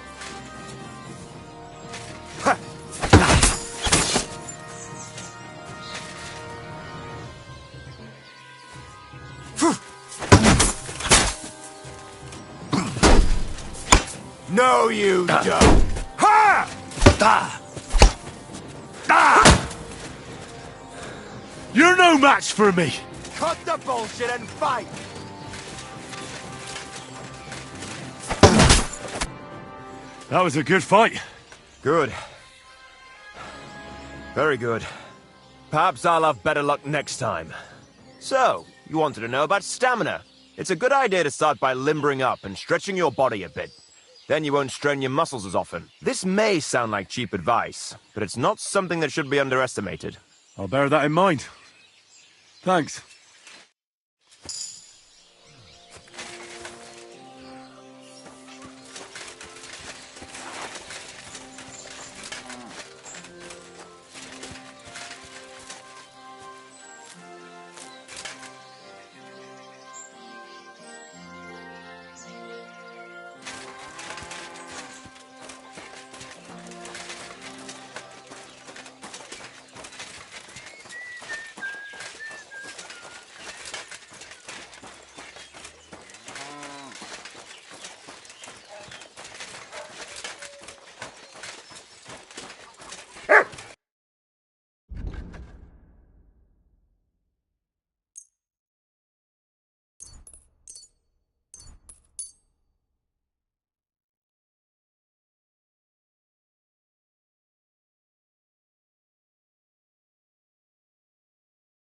Speaker 3: No, you don't. Ha!
Speaker 1: You're no match for me!
Speaker 3: Cut the bullshit and fight!
Speaker 1: That was a good fight.
Speaker 3: Good. Very good. Perhaps I'll have better luck next time. So, you wanted to know about stamina. It's a good idea to start by limbering up and stretching your body a bit. Then you won't strain your muscles as often. This may sound like cheap advice, but it's not something that should be underestimated.
Speaker 1: I'll bear that in mind. Thanks.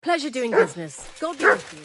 Speaker 4: Pleasure doing business. God be with you.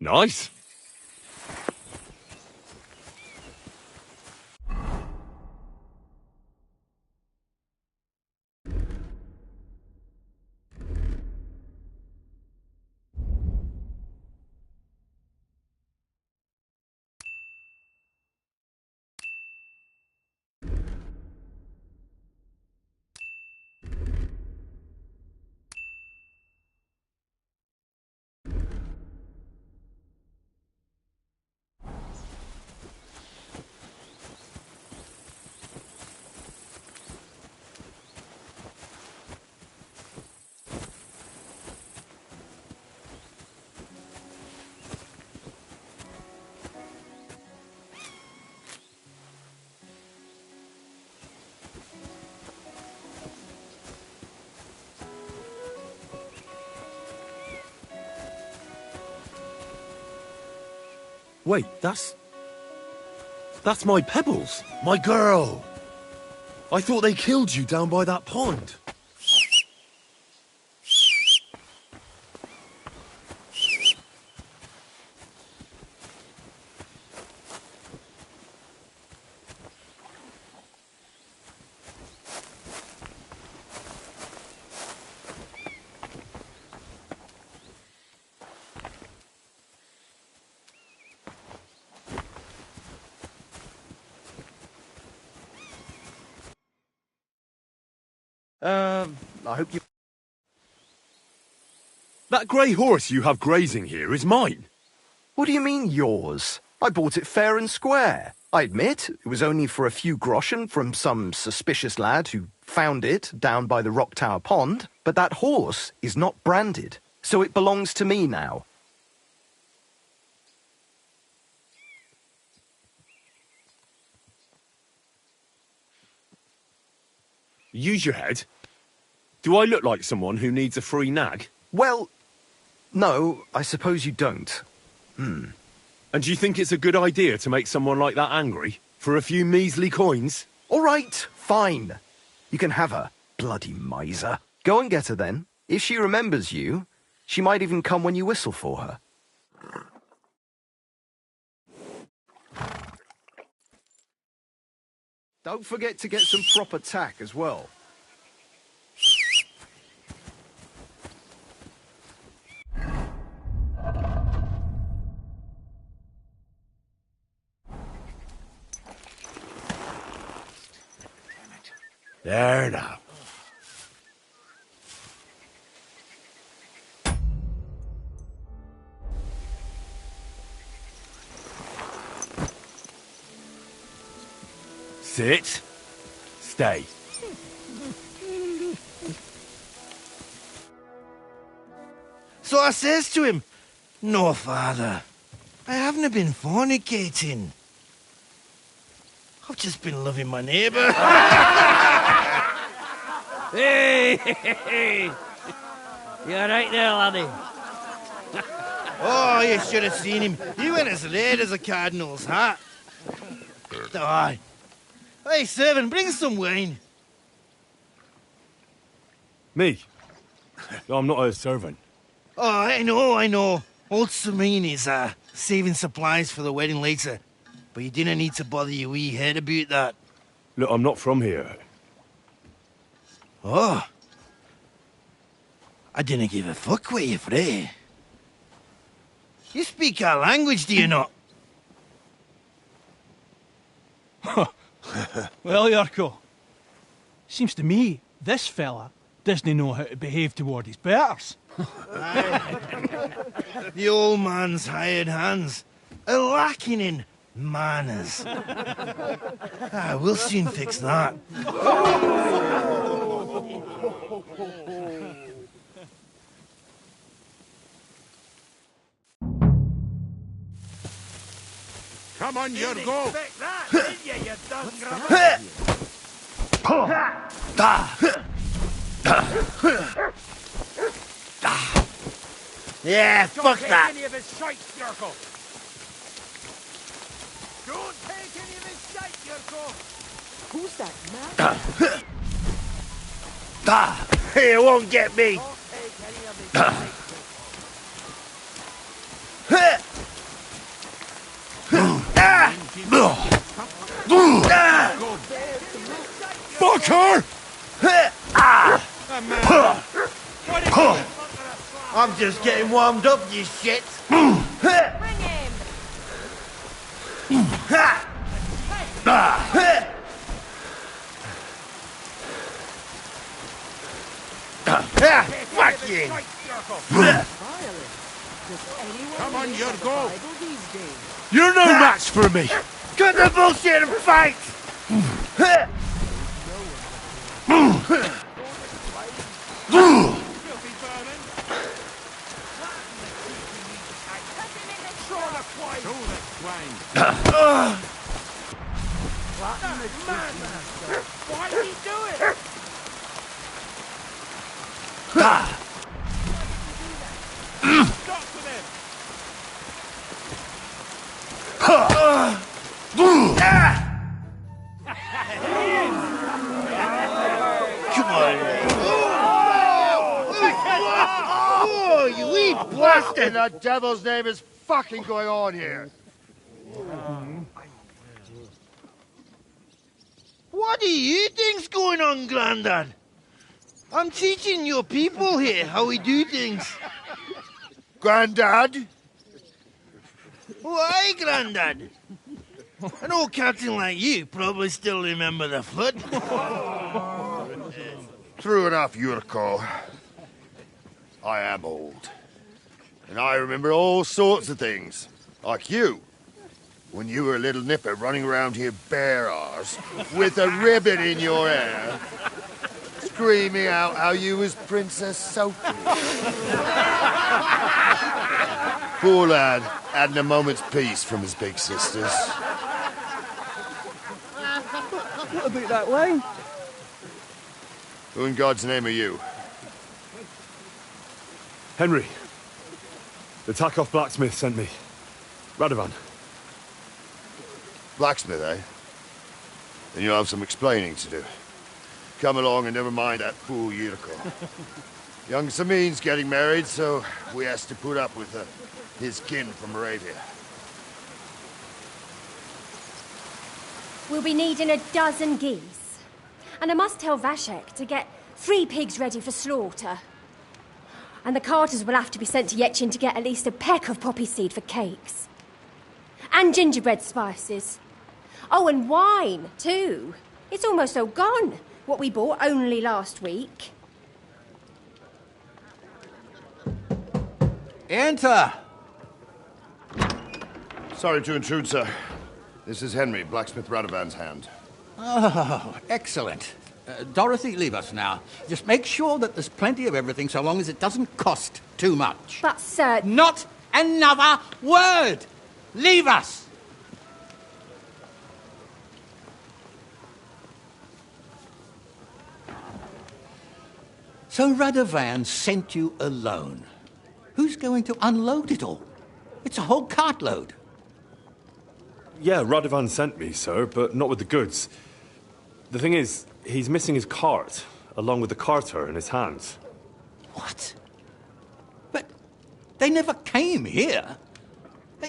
Speaker 1: Nice. Wait, that's my Pebbles, my girl. I thought they killed you down by that pond. I hope you... That grey horse you have grazing here is mine.
Speaker 12: What do you mean, yours? I bought it fair and square. I admit, it was only for a few groschen from some suspicious lad who found it down by the Rock Tower Pond, but that horse is not branded, so it belongs to me now.
Speaker 1: Use your head. Do I look like someone who needs a free nag?
Speaker 12: Well, no, I suppose you don't.
Speaker 1: And do you think it's a good idea to make someone like that angry? For a few measly coins?
Speaker 12: All right, fine. You can have her, bloody miser. Go and get her then. If she remembers you, she might even come when you whistle for her. Don't forget to get some proper tack as well.
Speaker 1: There now. Sit. Stay.
Speaker 13: So I says to him, "No, father, I haven't been fornicating. I've just been loving my neighbour."
Speaker 8: Hey! You alright there, laddie?
Speaker 13: Oh, you should have seen him. He went as red as a cardinal's hat. Aye. Hey, servant, bring some wine.
Speaker 1: Me? I'm not a servant.
Speaker 13: Oh, I know. Old Serene is saving supplies for the wedding later. But you didn't need to bother your wee head about that.
Speaker 1: Look, I'm not from here.
Speaker 13: Oh. I didn't give a fuck what you pray. You speak our language, do you not?
Speaker 10: Well, Yarko, seems to me this fella doesn't know how to behave toward his betters.
Speaker 13: The old man's hired hands are lacking in manners. We'll soon fix that.
Speaker 3: Come on, Yorgo!
Speaker 13: Yeah, fuck that.
Speaker 3: Any of his shite, Yorko! Don't take any of his shite, Yorko!
Speaker 4: Who's that man?
Speaker 13: You won't get me.
Speaker 3: Don't take any of his shite, Yorko.
Speaker 5: Fuck her!
Speaker 13: I'm just getting warmed up, you shit.
Speaker 4: Bring him!
Speaker 13: Fuck you!
Speaker 3: Come on, your go.
Speaker 5: You're no match for me!
Speaker 13: Cut the bullshit and fight!
Speaker 3: Why did he do it? Stop with him!
Speaker 13: Come on. Oh, you wee blasted!
Speaker 14: What in the devil's name is fucking going on here?
Speaker 13: What do you think's going on, Grandad? I'm teaching your people here how we do things.
Speaker 14: Grandad?
Speaker 13: Why, Grandad? An old captain like you probably still remember the flood.
Speaker 14: True enough, Yurko. I am old. And I remember all sorts of things. Like you. When you were a little nipper running around here bare arse, with a ribbon in your hair, screaming out how you was Princess Sophie. Poor lad, hadn't a moment's peace from his big sisters.
Speaker 8: What about that way?
Speaker 14: Who in God's name are you?
Speaker 1: Henry. The Takoff blacksmith sent me. Radovan.
Speaker 14: Blacksmith, eh? Then you'll have some explaining to do. Come along and never mind that fool Yurko. Young Samin's getting married, so we has to put up with his kin from Moravia.
Speaker 4: We'll be needing a dozen geese. And I must tell Vashek to get 3 pigs ready for slaughter. And the carters will have to be sent to Yetchin to get at least a peck of poppy seed for cakes. And gingerbread spices. Oh, and wine, too. It's almost all gone, what we bought only last week.
Speaker 9: Enter!
Speaker 14: Sorry to intrude, sir. This is Henry, blacksmith Radovan's hand.
Speaker 9: Oh, excellent. Dorothy, leave us now. Just make sure that there's plenty of everything so long as it doesn't cost too much.
Speaker 4: But, sir...
Speaker 9: Not another word! Leave us! So Radovan sent you alone. Who's going to unload it all? It's a whole cartload.
Speaker 1: Yeah, Radovan sent me, sir, but not with the goods. The thing is, he's missing his cart, along with the carter in his hands.
Speaker 9: What? But they never came here.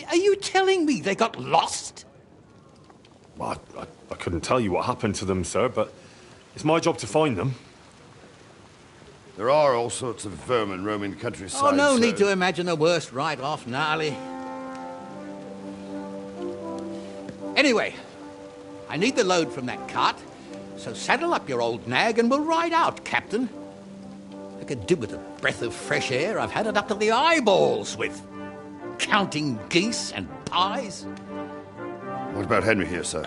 Speaker 9: Are you telling me they got lost?
Speaker 1: Well, I couldn't tell you what happened to them, sir, but it's my job to find them.
Speaker 14: There are all sorts of vermin roaming the countryside.
Speaker 9: Oh, no
Speaker 14: sir.
Speaker 9: need to imagine the worst right off, gnarly. Anyway, I need the load from that cart, so saddle up your old nag and we'll ride out, Captain. I could do with a breath of fresh air. I've had it up to the eyeballs with counting geese and pies.
Speaker 14: What about Henry here, sir?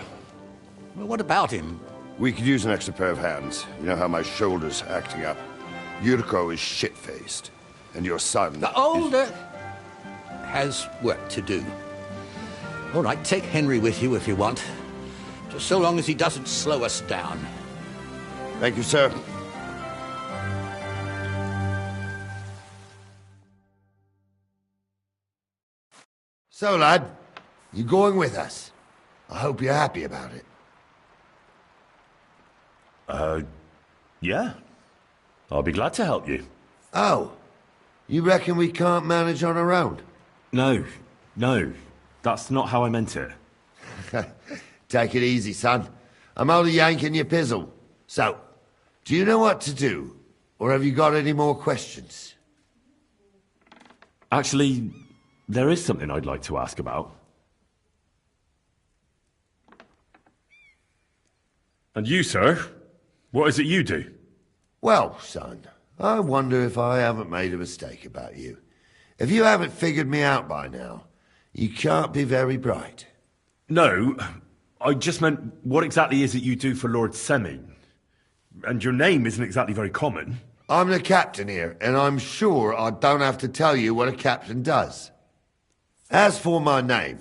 Speaker 9: Well, what about him?
Speaker 14: We could use an extra pair of hands. You know how my shoulder's acting up. Yurko is shit-faced, and your son...
Speaker 9: The older has work to do. All right, take Henry with you if you want. Just so long as he doesn't slow us down.
Speaker 14: Thank you, sir. So, lad, you going with us? I hope you're happy about it.
Speaker 1: Yeah. I'll be glad to help you.
Speaker 14: Oh, you reckon we can't manage on our own?
Speaker 1: No. That's not how I meant it.
Speaker 14: Take it easy, son. I'm only yanking your pizzle. So, do you know what to do? Or have you got any more questions?
Speaker 1: Actually, there is something I'd like to ask about. And you, sir? What is it you do?
Speaker 14: Well, son, I wonder if I haven't made a mistake about you. If you haven't figured me out by now, you can't be very bright.
Speaker 1: No, I just meant, what exactly is it you do for Lord Semi? And your name isn't exactly very common.
Speaker 14: I'm the captain here, and I'm sure I don't have to tell you what a captain does. As for my name,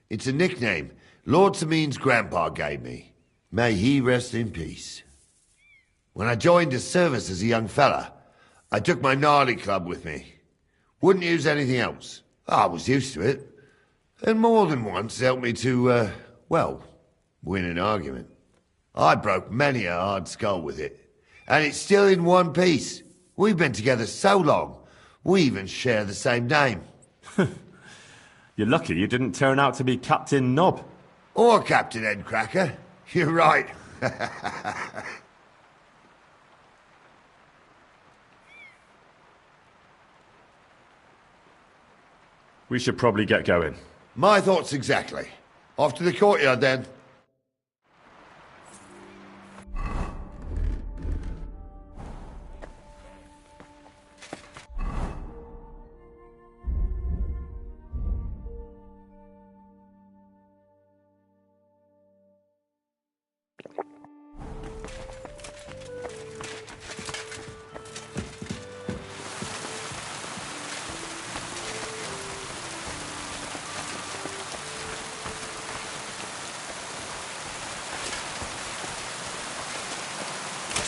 Speaker 14: it's a nickname Lord Semine's grandpa gave me. May he rest in peace. When I joined his service as a young fella, I took my gnarly club with me. Wouldn't use anything else. I was used to it. And more than once helped me to, well, win an argument. I broke many a hard skull with it. And it's still in one piece. We've been together so long, we even share the same name.
Speaker 1: You're lucky you didn't turn out to be Captain Knob.
Speaker 14: Or Captain Headcracker. You're right.
Speaker 1: We should probably get going.
Speaker 14: My thoughts exactly. Off to the courtyard then.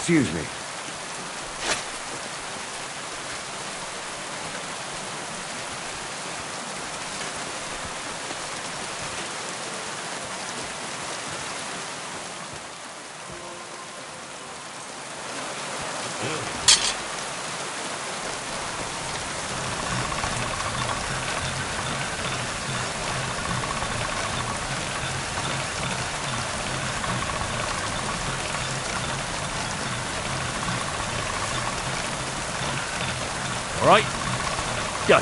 Speaker 14: Excuse me.
Speaker 1: All right, go.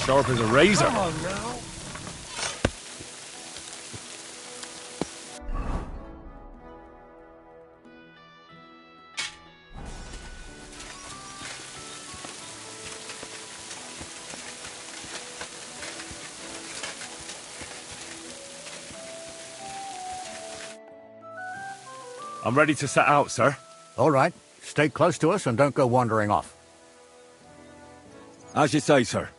Speaker 1: Sharp as a razor.
Speaker 14: Come on now.
Speaker 1: I'm ready to set out, sir.
Speaker 9: All right. Stay close to us and don't go wandering off.
Speaker 1: As you say, sir.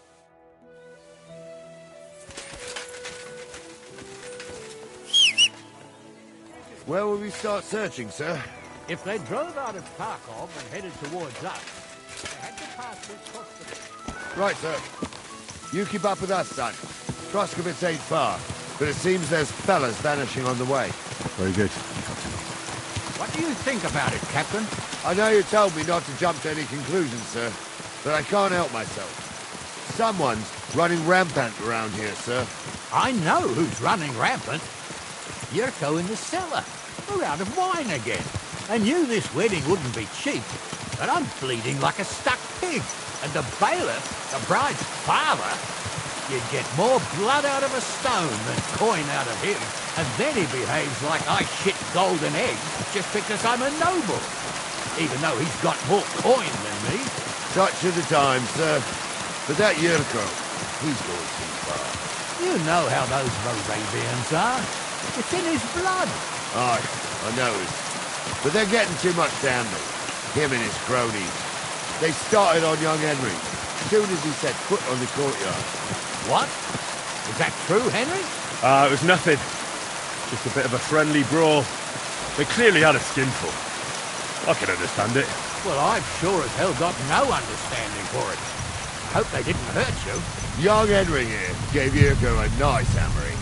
Speaker 14: Where will we start searching, sir?
Speaker 9: If they drove out of Kharkov and headed towards us, they had to pass this hospital.
Speaker 14: Right, sir. You keep up with us, son. Troskovitz ain't far, but it seems there's fellas vanishing on the way.
Speaker 1: Very good.
Speaker 9: What do you think about it, Captain?
Speaker 14: I know you told me not to jump to any conclusions, sir, but I can't help myself. Someone's running rampant around here, sir.
Speaker 9: I know who's running rampant. Yurko in the cellar. We're out of wine again. I knew this wedding wouldn't be cheap, but I'm bleeding like a stuck pig. And the bailiff, the bride's father, you'd get more blood out of a stone than coin out of him. And then he behaves like I shit golden eggs just because I'm a noble. Even though he's got more coin than me.
Speaker 14: Such are the times, sir. But that Yurko, he's going too far.
Speaker 9: You know how those Moravians are. It's in his blood.
Speaker 14: Aye, I know it. But they're getting too much down me. Him and his cronies. They started on young Henry, as soon as he set foot on the courtyard.
Speaker 9: What? Is that true, Henry?
Speaker 1: It was nothing. Just a bit of a friendly brawl. They clearly had a skinful. I can understand it.
Speaker 9: Well, I've sure as hell got no understanding for it. I hope they didn't hurt you.
Speaker 14: Young Henry here gave Yurko a nice hammering.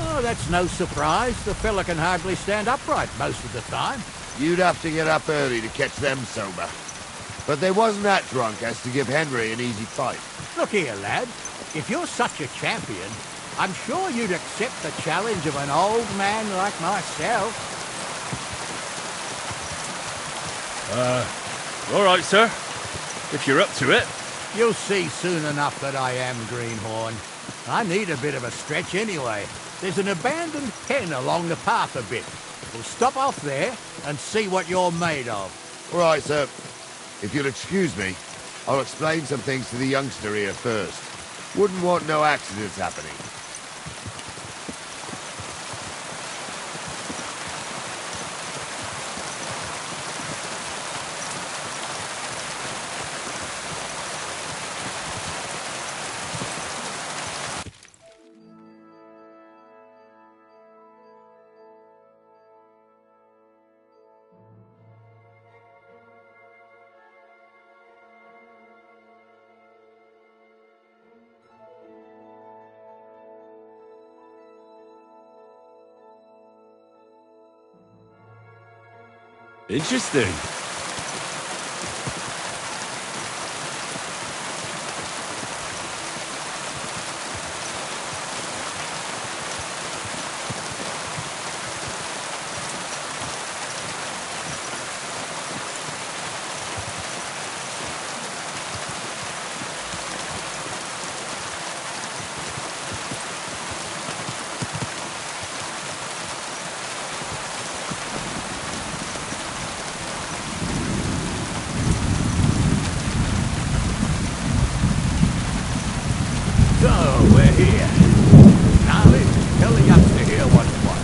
Speaker 9: Oh, that's no surprise. The fella can hardly stand upright most of the time.
Speaker 14: You'd have to get up early to catch them sober. But they wasn't that drunk as to give Henry an easy fight.
Speaker 9: Look here, lad. If you're such a champion, I'm sure you'd accept the challenge of an old man like myself.
Speaker 1: All right, sir. If you're up to it.
Speaker 9: You'll see soon enough that I am Greenhorn. I need a bit of a stretch anyway. There's an abandoned pen along the path a bit. We'll stop off there and see what you're made of.
Speaker 14: All right, sir. If you'll excuse me, I'll explain some things to the youngster here first. Wouldn't want no accidents happening.
Speaker 1: Interesting.
Speaker 9: So, we're here. Now let's tell the youngster here what's what.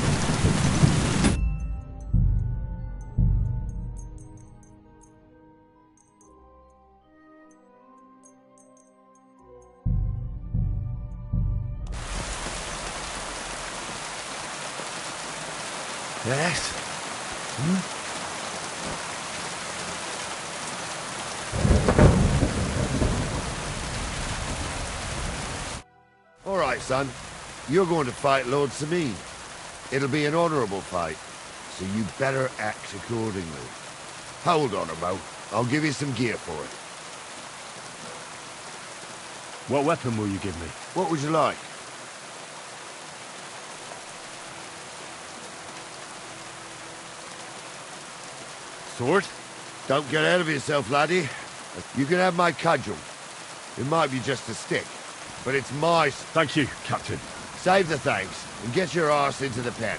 Speaker 1: Yes.
Speaker 14: All right, son. You're going to fight Lord Sameen. It'll be an honorable fight, so you better act accordingly. Hold on a mo. I'll give you some gear for it.
Speaker 1: What weapon will you give me?
Speaker 14: What would you like?
Speaker 1: Sword?
Speaker 14: Don't get ahead of yourself, laddie. You can have my cudgel. It might be just a stick, but it's my...
Speaker 1: Thank you, Captain.
Speaker 14: Save the thanks, and get your arse into the pen.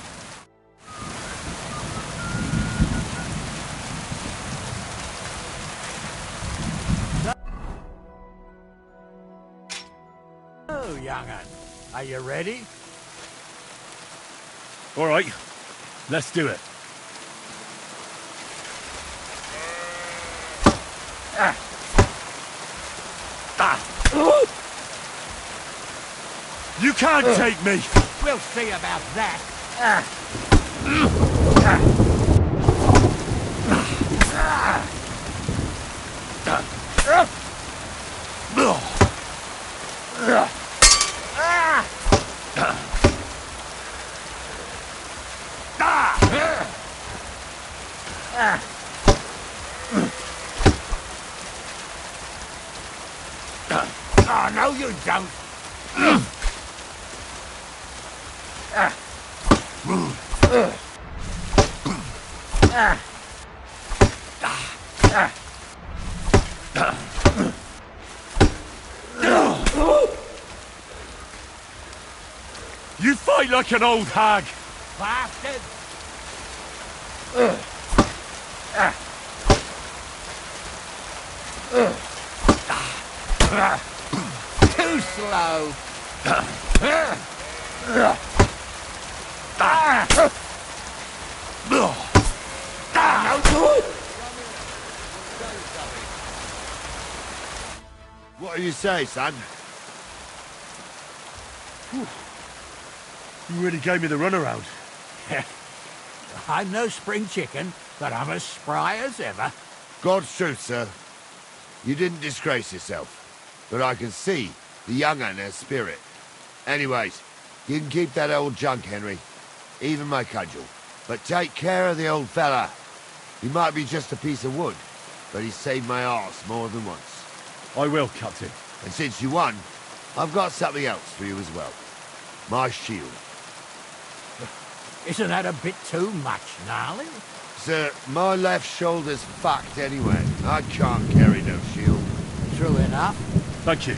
Speaker 9: Oh, young'un, are you ready?
Speaker 1: All right, let's do it. You can't take me!
Speaker 9: We'll see about that. Oh, no you don't.
Speaker 1: You fight like an old hag!
Speaker 9: Bastard! Too slow.
Speaker 14: What do you say, son?
Speaker 1: You really gave me the runaround.
Speaker 9: I'm no spring chicken, but I'm as spry as ever.
Speaker 14: God's truth, sir. You didn't disgrace yourself, but I can see the young un has spirit. Anyways, you can keep that old junk, Henry. Even my cudgel. But take care of the old fella. He might be just a piece of wood, but he saved my arse more than once.
Speaker 1: I will, Captain.
Speaker 14: And since you won, I've got something else for you as well. My shield.
Speaker 9: Isn't that a bit too much, Gnarly?
Speaker 14: Sir, my left shoulder's fucked anyway. I can't carry no shield.
Speaker 9: True enough.
Speaker 1: Thank you.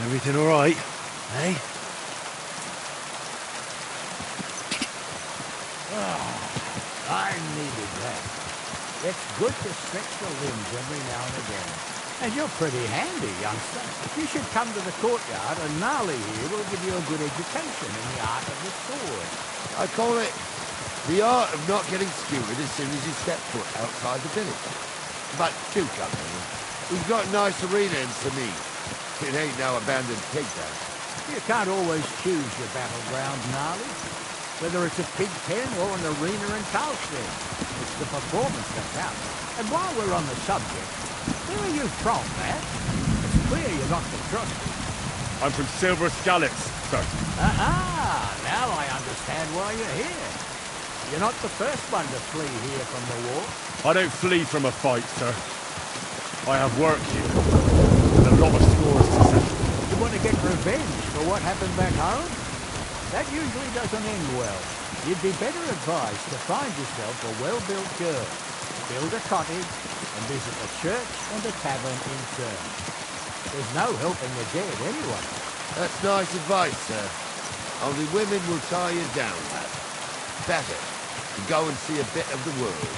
Speaker 1: Everything all right, eh?
Speaker 9: Oh, I needed that. It's good to stretch the limbs every now and again. And you're pretty handy, youngster. You should come to the courtyard, and Gnarly here will give you a good education in the art of the sword.
Speaker 14: I call it the art of not getting skewered as soon as you step foot outside the village. But do come, Henry. We've got nice arena in Sami. It ain't no abandoned pig town.
Speaker 9: You can't always choose your battleground, Gnarly. Whether it's a pig pen or an arena in Carlstead. It's the performance that counts. And while we're on the subject, where are you from, Matt? It's clear you're not from Trusty.
Speaker 1: I'm from Silver Scallops, sir.
Speaker 9: Now I understand why you're here. You're not the first one to flee here from the war.
Speaker 1: I don't flee from a fight, sir. I have work here, and a lot of scores to settle.
Speaker 9: You want to get revenge for what happened back home? That usually doesn't end well. You'd be better advised to find yourself a well-built girl, build a cottage, and visit a church and a tavern in turn. There's no helping the dead anyway.
Speaker 14: That's nice advice, sir. Only women will tie you down, lad. Better to go and see a bit of the world.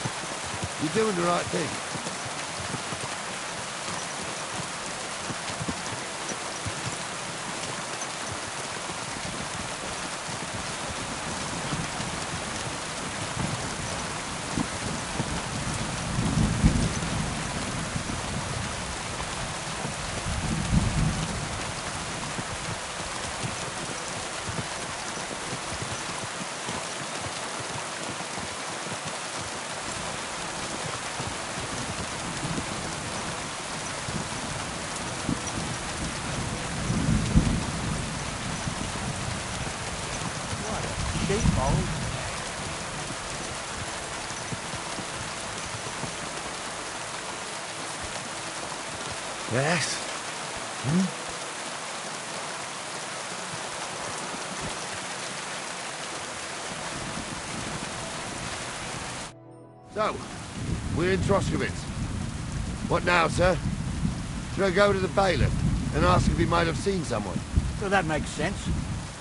Speaker 14: You're doing the right thing.
Speaker 1: Yes?
Speaker 14: So, we're in Troskowitz. What now, sir? Should I go to the bailiff and ask if he might have seen someone?
Speaker 9: So that makes sense.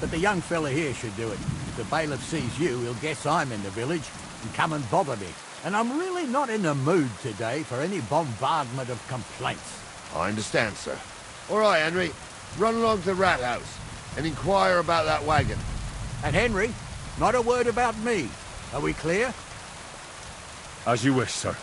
Speaker 9: But the young fella here should do it. If the bailiff sees you, he'll guess I'm in the village and come and bother me. And I'm really not in the mood today for any bombardment of complaints.
Speaker 14: I understand, sir. All right, Henry. Run along to the rat house and inquire about that wagon.
Speaker 9: And Henry, not a word about me. Are we clear?
Speaker 1: As you wish, sir.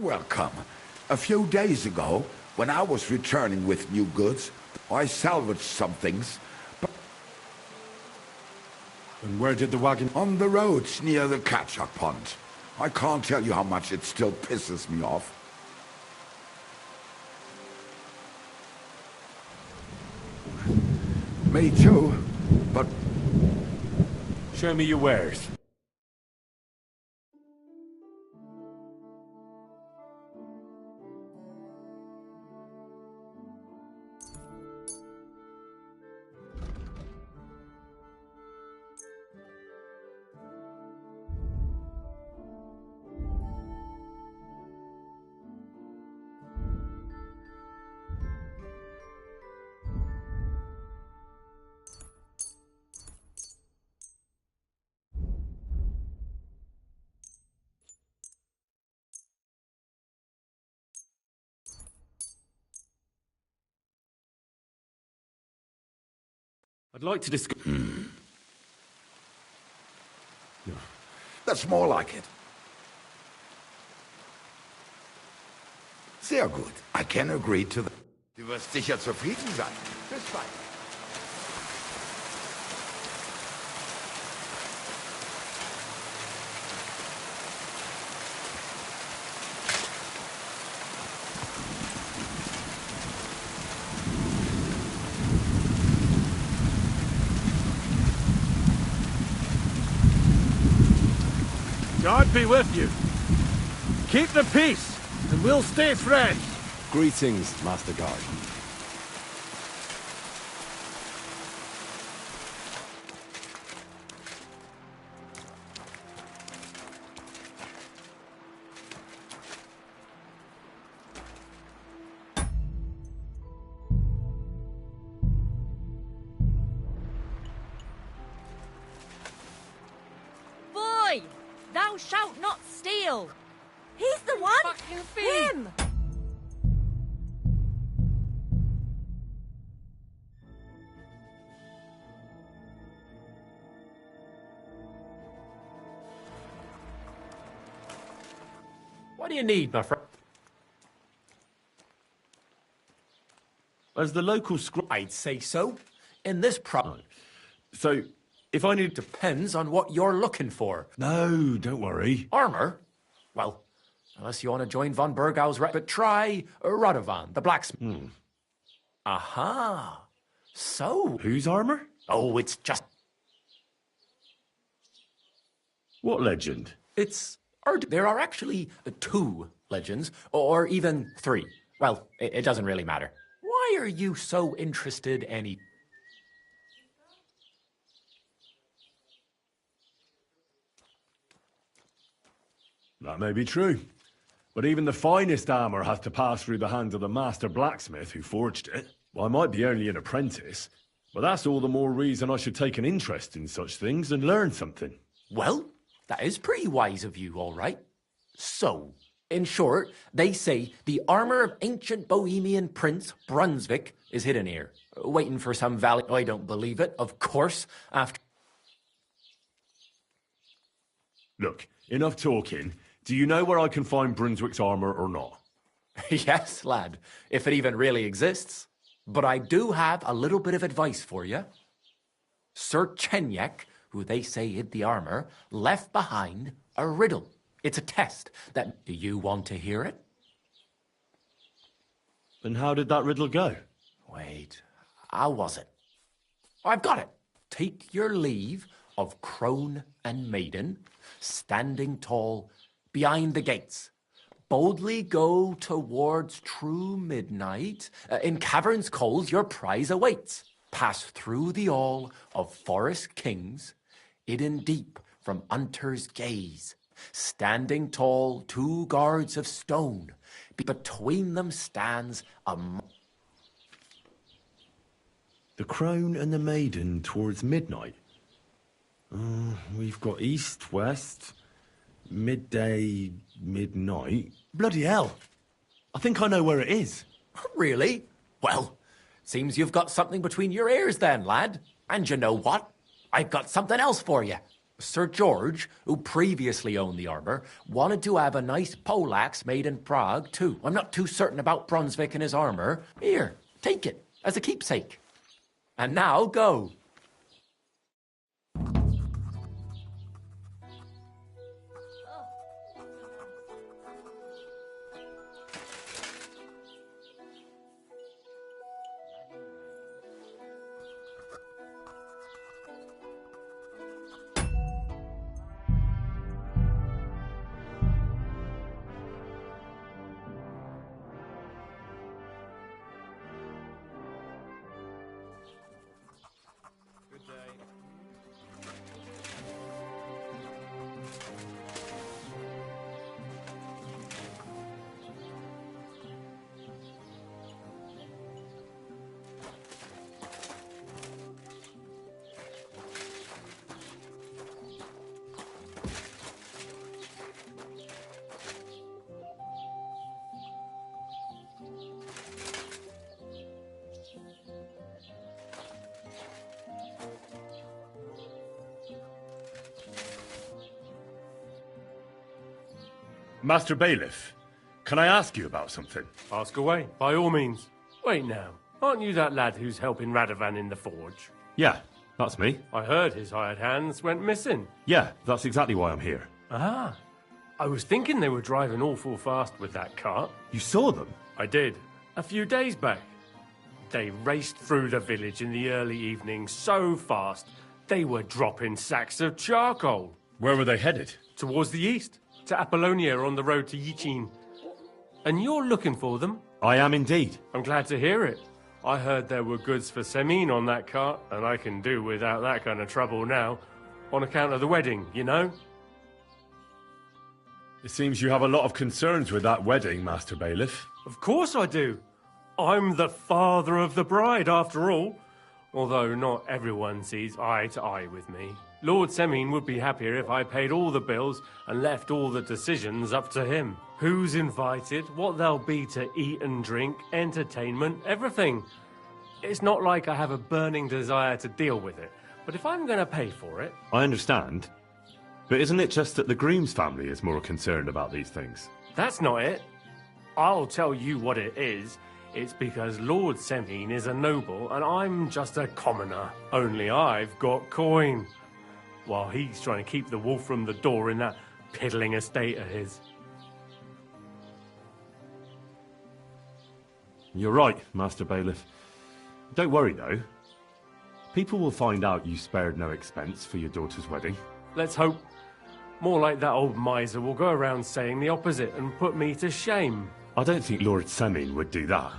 Speaker 15: Welcome. A few days ago, when I was returning with new goods, I salvaged some things, but
Speaker 16: And where did the wagon...
Speaker 15: On the roads near the catch-up pond. I can't tell you how much it still pisses me off. Me too, but...
Speaker 16: Show me your wares. I'd like to discuss...
Speaker 15: That's more like it. Sehr gut. I can agree to that. Du wirst sicher zufrieden sein. Bis bald.
Speaker 10: God be with you. Keep the peace, and we'll stay friends.
Speaker 1: Greetings, Master Guard.
Speaker 17: Boy! Thou shalt not steal! He's the one!
Speaker 6: Fucking thief!
Speaker 17: Him!
Speaker 7: What do you need, my friend?
Speaker 1: As the local
Speaker 7: I'd say so. In this
Speaker 1: So, if I need...
Speaker 7: Depends on what you're looking for.
Speaker 1: No, don't worry.
Speaker 7: Armor? Well, unless you want to join von Burgau's but try Radovan, the blacksmith. Aha. So...
Speaker 1: Whose armor?
Speaker 7: Oh, it's just...
Speaker 1: What legend?
Speaker 7: It's... There are actually 2 legends, or even 3. Well, it doesn't really matter. Why are you so interested any...
Speaker 1: That may be true. But even the finest armor has to pass through the hands of the master blacksmith who forged it. Well, I might be only an apprentice, but that's all the more reason I should take an interest in such things and learn something.
Speaker 7: Well, that is pretty wise of you, all right. So, in short, they say the armor of ancient Bohemian Prince Brunswick is hidden here, waiting for some valley. I don't believe it, of course, after...
Speaker 1: Look, enough talking. Do you know where I can find Brunswick's armor or not?
Speaker 7: Yes, lad, if it even really exists. But I do have a little bit of advice for you. Sir Chenyek, who they say hid the armor, left behind a riddle. It's a test that... Do you want to hear it?
Speaker 1: And how did that riddle go?
Speaker 7: Wait, how was it? I've got it. Take your leave of crone and maiden, standing tall behind the gates. Boldly go towards true midnight. In caverns cold your prize awaits. Pass through the all of forest kings, hidden deep from hunter's gaze. Standing tall, 2 guards of stone. Between them stands a...
Speaker 1: The crone and the maiden towards midnight. We've got east, west, midday, midnight. Bloody hell. I think I know where it is.
Speaker 7: Really? Well, seems you've got something between your ears then, lad. And you know what? I've got something else for you. Sir George, who previously owned the armor, wanted to have a nice poleaxe made in Prague, too. I'm not too certain about Brunswick and his armor. Here, take it as a keepsake. And now, go.
Speaker 1: Master Bailiff, can I ask you about something?
Speaker 16: Ask away, by all means. Wait now, aren't you that lad who's helping Radovan in the forge?
Speaker 1: Yeah, that's me.
Speaker 16: I heard his hired hands went missing.
Speaker 1: Yeah, that's exactly why I'm here.
Speaker 16: Ah, I was thinking they were driving awful fast with that cart.
Speaker 1: You saw them?
Speaker 16: I did, a few days back. They raced through the village in the early evening so fast, they were dropping sacks of charcoal.
Speaker 1: Where were they headed?
Speaker 16: Towards the east, to Apollonia on the road to Yichin. And you're looking for them?
Speaker 1: I am indeed.
Speaker 16: I'm glad to hear it. I heard there were goods for Semin on that cart, and I can do without that kind of trouble now, on account of the wedding, you know?
Speaker 1: It seems you have a lot of concerns with that wedding, Master Bailiff.
Speaker 16: Of course I do. I'm the father of the bride, after all. Although not everyone sees eye to eye with me. Lord Semin would be happier if I paid all the bills and left all the decisions up to him. Who's invited, what there'll be to eat and drink, entertainment, everything. It's not like I have a burning desire to deal with it, but if I'm going to pay for it...
Speaker 1: I understand. But isn't it just that the groom's family is more concerned about these things?
Speaker 16: That's not it. I'll tell you what it is. It's because Lord Semin is a noble and I'm just a commoner. Only I've got coin. While he's trying to keep the wolf from the door in that piddling estate of his.
Speaker 1: You're right, Master Bailiff. Don't worry, though. People will find out you spared no expense for your daughter's wedding.
Speaker 16: Let's hope. More like that old miser will go around saying the opposite and put me to shame.
Speaker 1: I don't think Lord Semin would do that.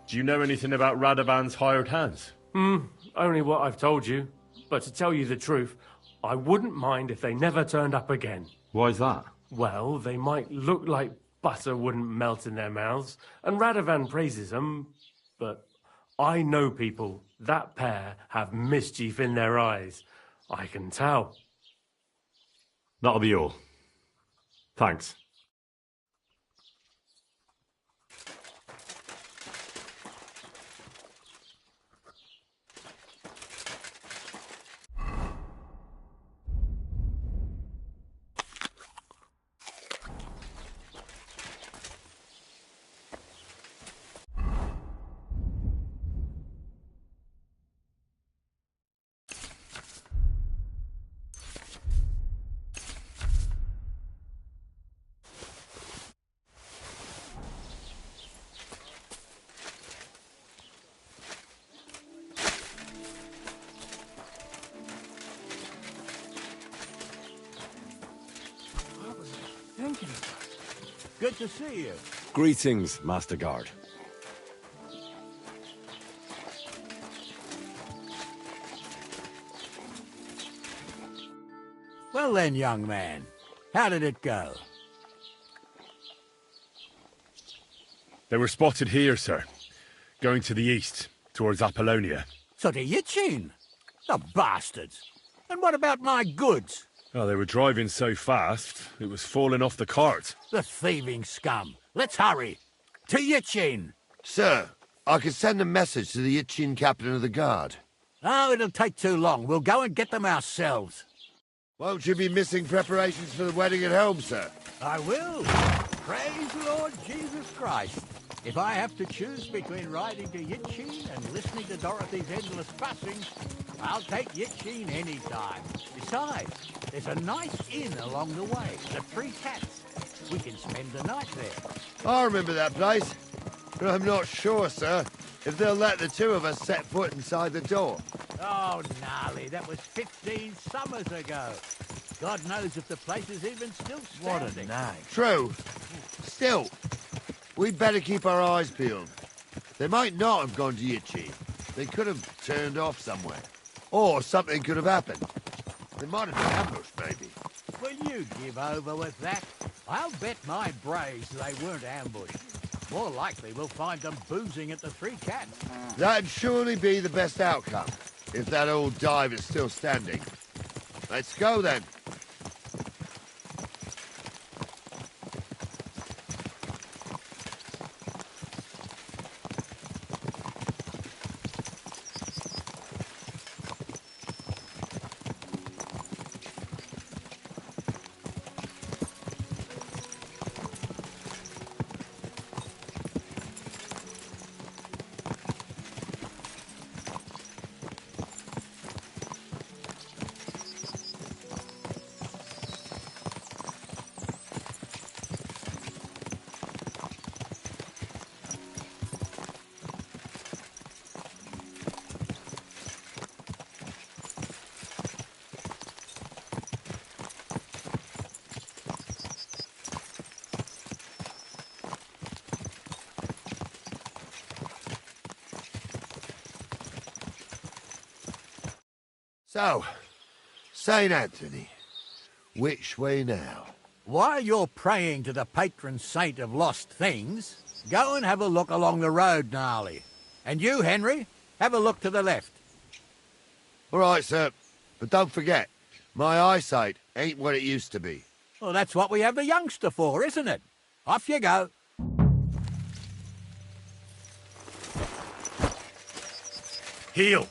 Speaker 1: Do you know anything about Radovan's hired hands?
Speaker 16: Only what I've told you. But to tell you the truth, I wouldn't mind if they never turned up again.
Speaker 1: Why's that?
Speaker 16: Well, they might look like butter wouldn't melt in their mouths, and Radovan praises them, but I know people. That pair have mischief in their eyes. I can tell.
Speaker 1: That'll be all. Thanks.
Speaker 9: Good to see you.
Speaker 18: Greetings, Master Guard.
Speaker 9: Well then, young man, how did it go?
Speaker 1: They were spotted here, sir. Going to the east, towards Apollonia.
Speaker 9: So to Yichin? The bastards! And what about my goods?
Speaker 1: Oh, they were driving so fast, it was falling off the cart.
Speaker 9: The thieving scum. Let's hurry. To Yichin.
Speaker 14: Sir, I could send a message to the Yichin captain of the guard.
Speaker 9: Oh, it'll take too long. We'll go and get them ourselves.
Speaker 14: Won't you be missing preparations for the wedding at home, sir?
Speaker 9: I will. Praise the Lord Jesus Christ. If I have to choose between riding to Yichin and listening to Dorothy's endless fussing, I'll take Yichin any time. Besides, there's a nice inn along the way, the Three Cats. We can spend the night there.
Speaker 14: I remember that place, but I'm not sure, sir, if they'll let the two of us set foot inside the door.
Speaker 9: Oh, gnarly, that was 15 summers ago. God knows if the place is even still standing.
Speaker 14: What a night. True. Still, we'd better keep our eyes peeled. They might not have gone to Yichin. They could have turned off somewhere. Or something could have happened. They might have been ambushed, maybe.
Speaker 9: Will you give over with that? I'll bet my braves they weren't ambushed. More likely we'll find them boozing at the Three Cats.
Speaker 14: That'd surely be the best outcome, if that old dive is still standing. Let's go, then. So, St. Anthony, which way now?
Speaker 9: While you're praying to the patron saint of lost things, go and have a look along the road, Gnarly. And you, Henry, have a look to the left.
Speaker 14: All right, sir. But don't forget, my eyesight ain't what it used to be.
Speaker 9: Well, that's what we have the youngster for, isn't it? Off you go.
Speaker 1: Heel.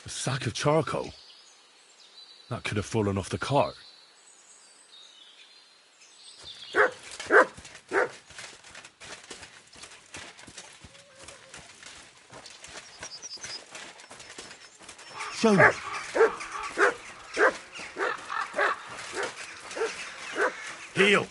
Speaker 1: A sack of charcoal? That could have fallen off the cart. Show me. Heel.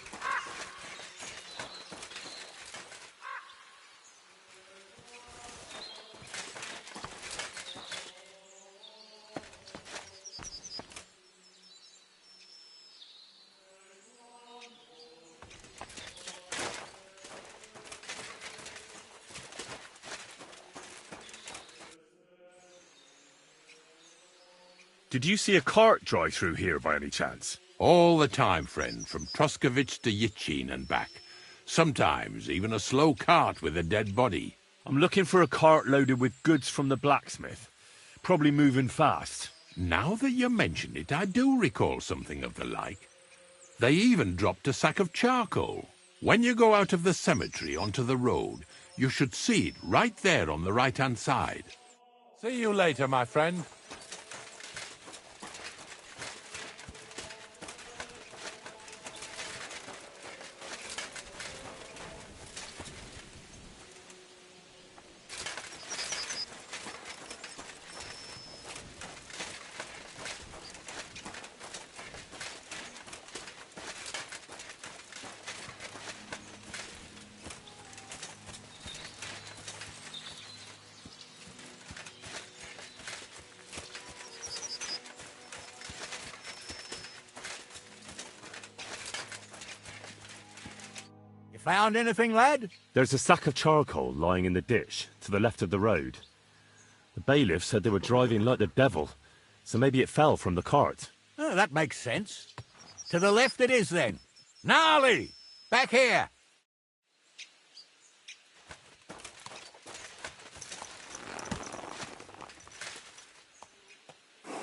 Speaker 1: Did you see a cart drive through here by any chance?
Speaker 19: All the time, friend, from Troskovich to Yitchin and back. Sometimes even a slow cart with a dead body.
Speaker 1: I'm looking for a cart loaded with goods from the blacksmith. Probably moving fast.
Speaker 19: Now that you mention it, I do recall something of the like. They even dropped a sack of charcoal. When you go out of the cemetery onto the road, you should see it right there on the right-hand side. See you later, my friend.
Speaker 9: Found anything, lad?
Speaker 1: There's a sack of charcoal lying in the ditch to the left of the road. The bailiff said they were driving like the devil, so maybe it fell from the cart.
Speaker 9: Oh, that makes sense. To the left it is, then. Gnarly! Back here!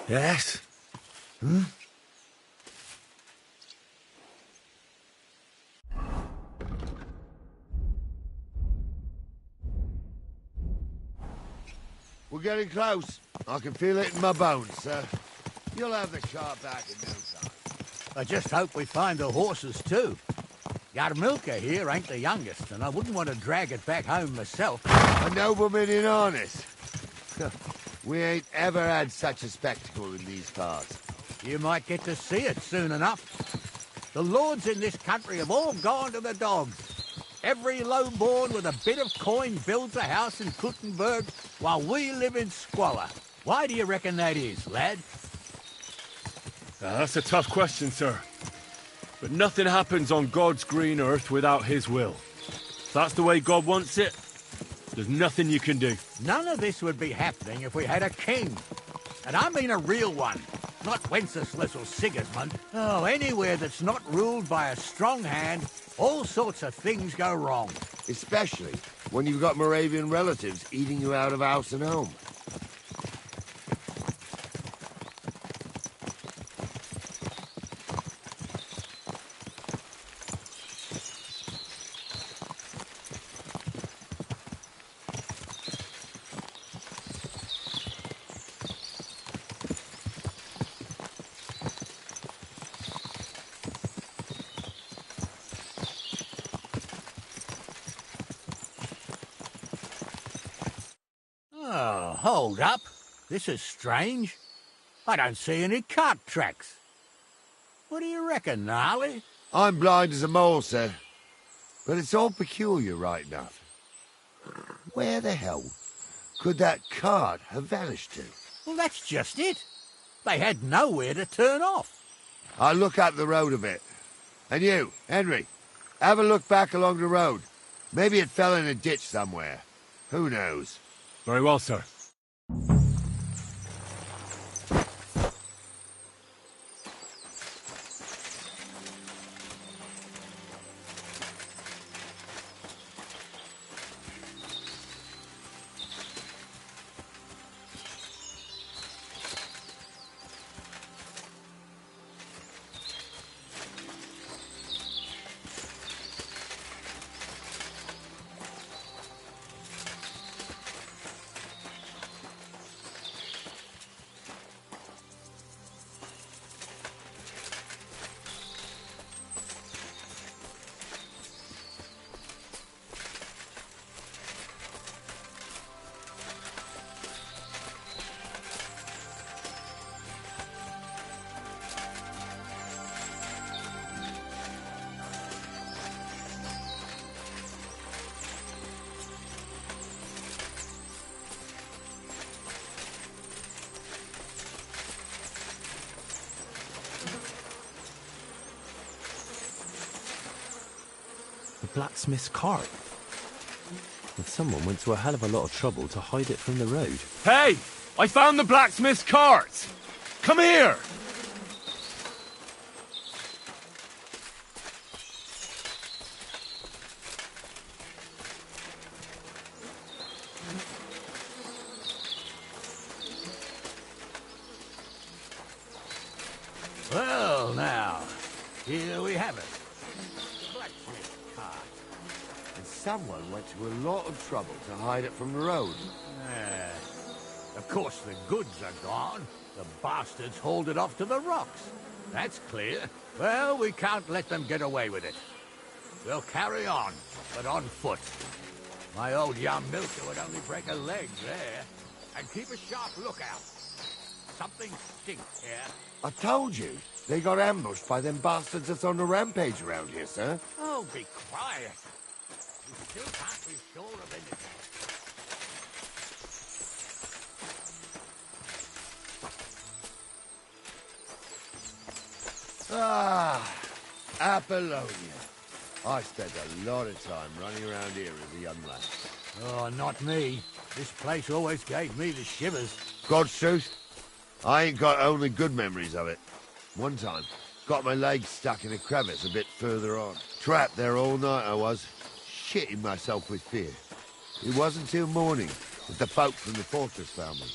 Speaker 5: Yes? Hmm?
Speaker 14: We're getting close. I can feel it in my bones, sir. You'll have the car back in no time.
Speaker 9: I just hope we find the horses, too. Yarmilka here ain't the youngest, and I wouldn't want to drag it back home myself.
Speaker 14: A nobleman in harness. We ain't ever had such a spectacle in these parts.
Speaker 9: You might get to see it soon enough. The lords in this country have all gone to the dogs. Every lowborn with a bit of coin builds a house in Kuttenberg while we live in squalor. Why do you reckon that is, lad?
Speaker 1: That's a tough question, sir. But nothing happens on God's green earth without his will. If that's the way God wants it, there's nothing you can do.
Speaker 9: None of this would be happening if we had a king. And I mean a real one, not Wenceslas or Sigismund. Oh, anywhere that's not ruled by a strong hand, all sorts of things go wrong.
Speaker 14: Especially when you've got Moravian relatives eating you out of house and home.
Speaker 9: Oh, hold up. This is strange. I don't see any cart tracks. What do you reckon, Gnarly?
Speaker 14: I'm blind as a mole, sir. But it's all peculiar, right enough. Where the hell could that cart have vanished to?
Speaker 9: Well, that's just it. They had nowhere to turn off.
Speaker 14: I'll look up the road a bit. And you, Henry, have a look back along the road. Maybe it fell in a ditch somewhere. Who knows?
Speaker 1: Very well, sir.
Speaker 20: Blacksmith's cart. But someone went to a hell of a lot of trouble to hide it from the road.
Speaker 1: Hey! I found the blacksmith's cart! Come here!
Speaker 9: Well, now, here we have it.
Speaker 14: Someone went to a lot of trouble to hide it from the road.
Speaker 9: Of course, the goods are gone. The bastards hauled it off to the rocks. That's clear. Well, we can't let them get away with it. We'll carry on, but on foot. My old young milker would only break a leg there. And keep a sharp lookout. Something stinks here.
Speaker 14: I told you, they got ambushed by them bastards that's on the rampage around here, sir.
Speaker 9: Oh, be quiet. We still can't be sure of anything.
Speaker 14: Ah, Apollonia. I spent a lot of time running around here as a young lad.
Speaker 9: Oh, not me. This place always gave me the shivers.
Speaker 14: God's truth, I ain't got only good memories of it. One time, got my leg stuck in a crevice a bit further on. Trapped there all night I was, shitting myself with fear. It wasn't till morning that the folk from the fortress found me.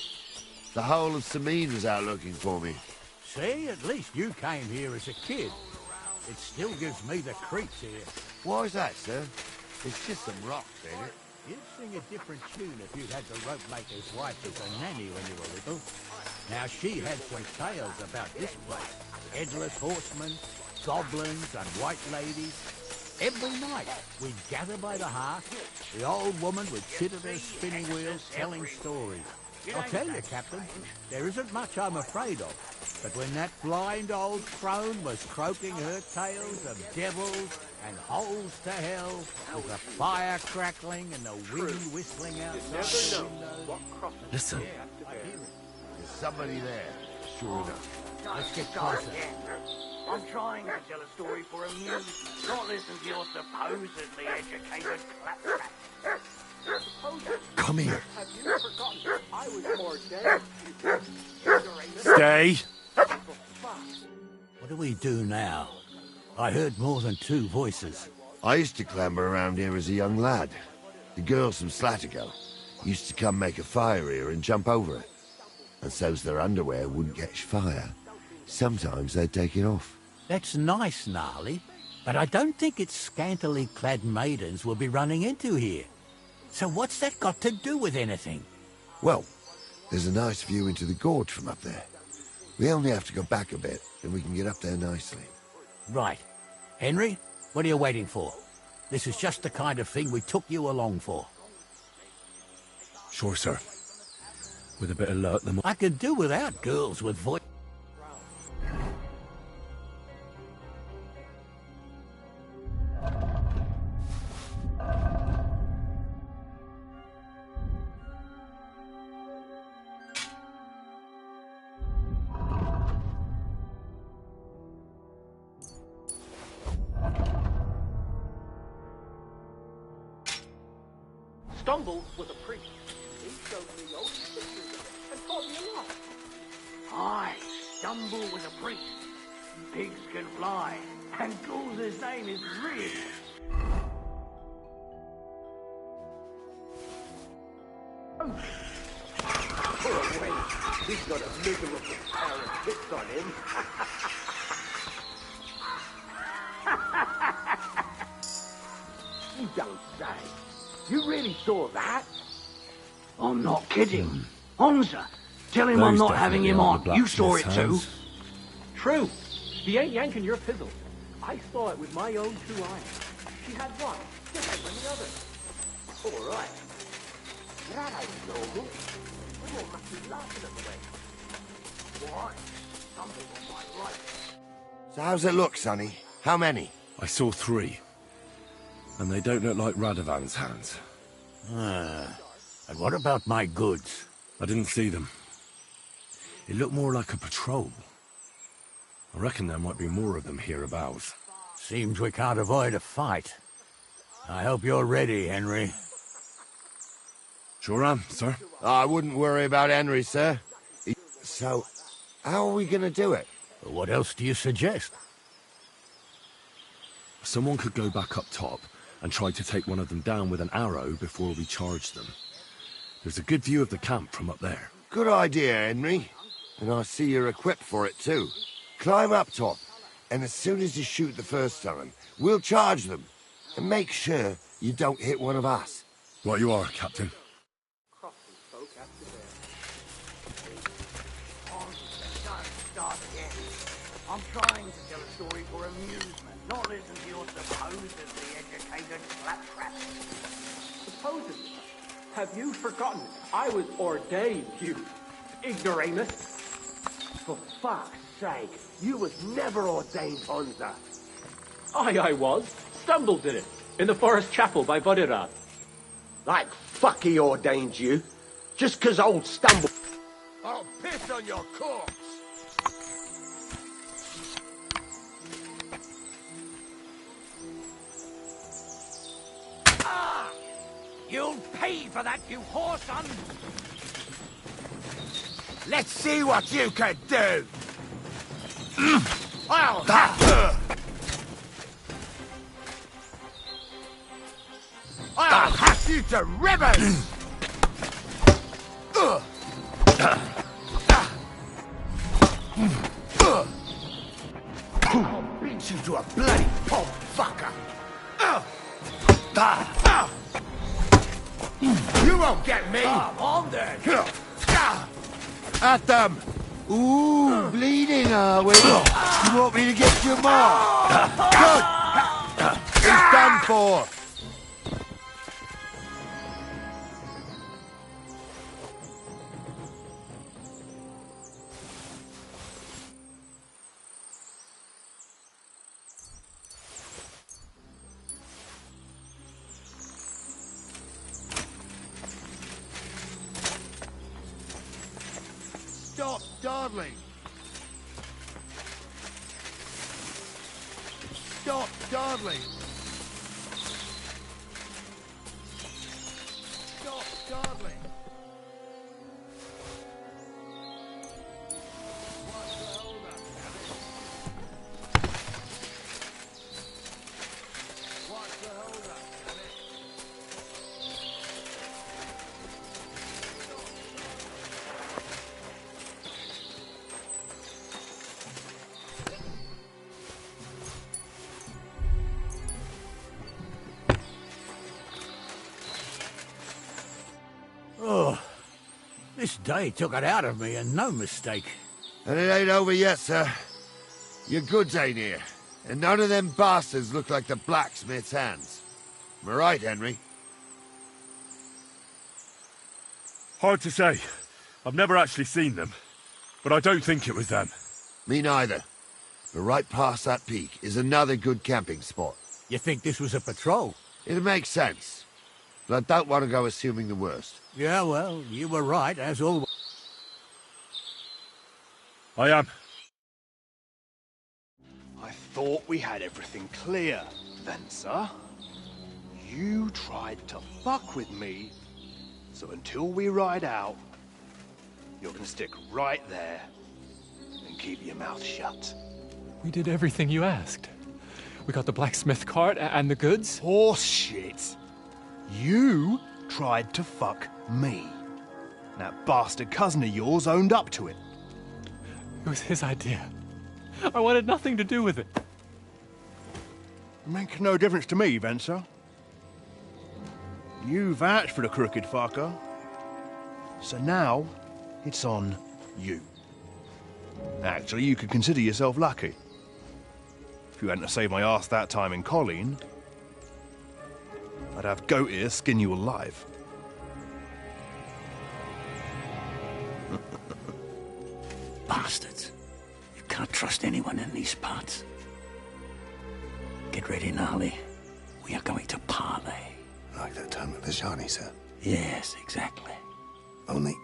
Speaker 14: The whole of Sameen was out looking for me.
Speaker 9: See, at least you came here as a kid. It still gives me the creeps here.
Speaker 14: Why's that, sir? It's just some rocks, ain't it?
Speaker 9: You'd sing a different tune if you'd had the rope maker's wife as a nanny when you were little. Now, she had some tales about this place. Headless horsemen, goblins and white ladies. Every night, we'd gather by the hearth. The old woman would sit at her spinning wheel telling stories. I'll tell you, Captain, there isn't much I'm afraid of. But when that blind old crone was croaking her tales of devils and holes to hell, with the fire crackling and the wind whistling outside the window...
Speaker 20: Listen.
Speaker 14: There's somebody there, sure enough.
Speaker 9: Let's get closer.
Speaker 21: I'm trying to tell a story for amusement, not listen to your supposedly educated claptrap.
Speaker 20: Come here.
Speaker 21: Have you forgotten I was more dead?
Speaker 1: Stay.
Speaker 9: What do we do now? I heard more than two voices.
Speaker 14: I used to clamber around here as a young lad. The girls from Slattergo used to come make a fire here and jump over it. And so's their underwear wouldn't catch fire, sometimes they'd take it off.
Speaker 9: That's nice, Gnarly, but I don't think it's scantily clad maidens we'll be running into here. So what's that got to do with anything?
Speaker 14: Well, there's a nice view into the gorge from up there. We only have to go back a bit, and we can get up there nicely.
Speaker 9: Right. Henry, what are you waiting for? This is just the kind of thing we took you along for.
Speaker 20: Sure, sir. With a bit of luck,
Speaker 9: I could do without girls with voice.
Speaker 21: Stumble was a priest. He showed me old pictures of it and taught me a lot. Aye, Stumble was a priest. Pigs can fly, and Ghoul's name is Rig.
Speaker 3: Poor wench. He's got a miserable pair of hits on him. You don't say. You really saw that?
Speaker 21: I'm not kidding. Honza, tell him I'm not having him on. You saw it too.
Speaker 10: True. He ain't yanking your fizzle. I saw it with my own 2 eyes. She had one, different than the other.
Speaker 3: All right. That ain't normal. We all must be laughing at the way. Why? Something was quite right.
Speaker 14: So how's it look, Sonny? How many?
Speaker 18: I saw 3. And they don't look like Radovan's hands.
Speaker 9: And what about my goods?
Speaker 18: I didn't see them. It looked more like a patrol. I reckon there might be more of them hereabouts.
Speaker 9: Seems we can't avoid a fight. I hope you're ready, Henry.
Speaker 18: Sure am, sir.
Speaker 14: I wouldn't worry about Henry, sir. So, how are we going to do it?
Speaker 9: What else do you suggest?
Speaker 18: Someone could go back up top and try to take one of them down with an arrow before we charge them. There's a good view of the camp from up there.
Speaker 14: Good idea, Henry. And I see you're equipped for it too. Climb up top, and as soon as you shoot the first time, we'll charge them. And make sure you don't hit one of us.
Speaker 18: Right you are, Captain.
Speaker 21: Start again. I'm trying to tell a story for amusement, not listen to your supposedly educated claptrap.
Speaker 10: Supposedly. Have you forgotten? I was ordained, you ignoramus.
Speaker 3: For fuck's sake, you was never ordained, Honza.
Speaker 10: I was. Stumble did it. In the forest chapel by Vodirad.
Speaker 3: Like fuck he ordained you. Just 'cause old Stumble... I'll piss on your corpse.
Speaker 7: You'll pay for that, you whoreson!
Speaker 3: Let's see what you can do.
Speaker 7: I'll
Speaker 3: hack you to ribbons! I'll beat you to a bloody pulp fucker! You won't get me!
Speaker 7: Come on then!
Speaker 14: At them! Ooh, bleeding, are we? You want me to get you more? Good! He's done for! Stop dawdling! Stop dawdling! Stop dawdling! What's the hold up, damn it? What's the hold up, damn it?
Speaker 9: Oh, this day took it out of me, and no mistake.
Speaker 14: And it ain't over yet, sir. Your goods ain't here. And none of them bastards look like the blacksmith's hands. Am I right, Henry?
Speaker 1: Hard to say. I've never actually seen them. But I don't think it was them.
Speaker 14: Me neither. But right past that peak is another good camping spot.
Speaker 9: You think this was a patrol?
Speaker 14: It makes sense. But I don't want to go assuming the worst.
Speaker 9: Yeah, well, you were right, as always.
Speaker 1: I am.
Speaker 11: I thought we had everything clear, then, sir. You tried to fuck with me, so until we ride out, you're gonna stick right there and keep your mouth shut.
Speaker 22: We did everything you asked. We got the blacksmith cart and the goods.
Speaker 11: Horse shit. You tried to fuck me. That bastard cousin of yours owned up to it.
Speaker 22: It was his idea. I wanted nothing to do with it.
Speaker 11: Make no difference to me, Venser. You vouched for the crooked fucker. So now, it's on you. Actually, you could consider yourself lucky. If you hadn't saved my ass that time in Colleen, I'd have goat ear skin you alive.
Speaker 21: Bastards. You can't trust anyone in these parts. Get ready, Gnarly. We are going to parley.
Speaker 23: Like that time at the Shani, sir?
Speaker 21: Yes, exactly.
Speaker 23: Only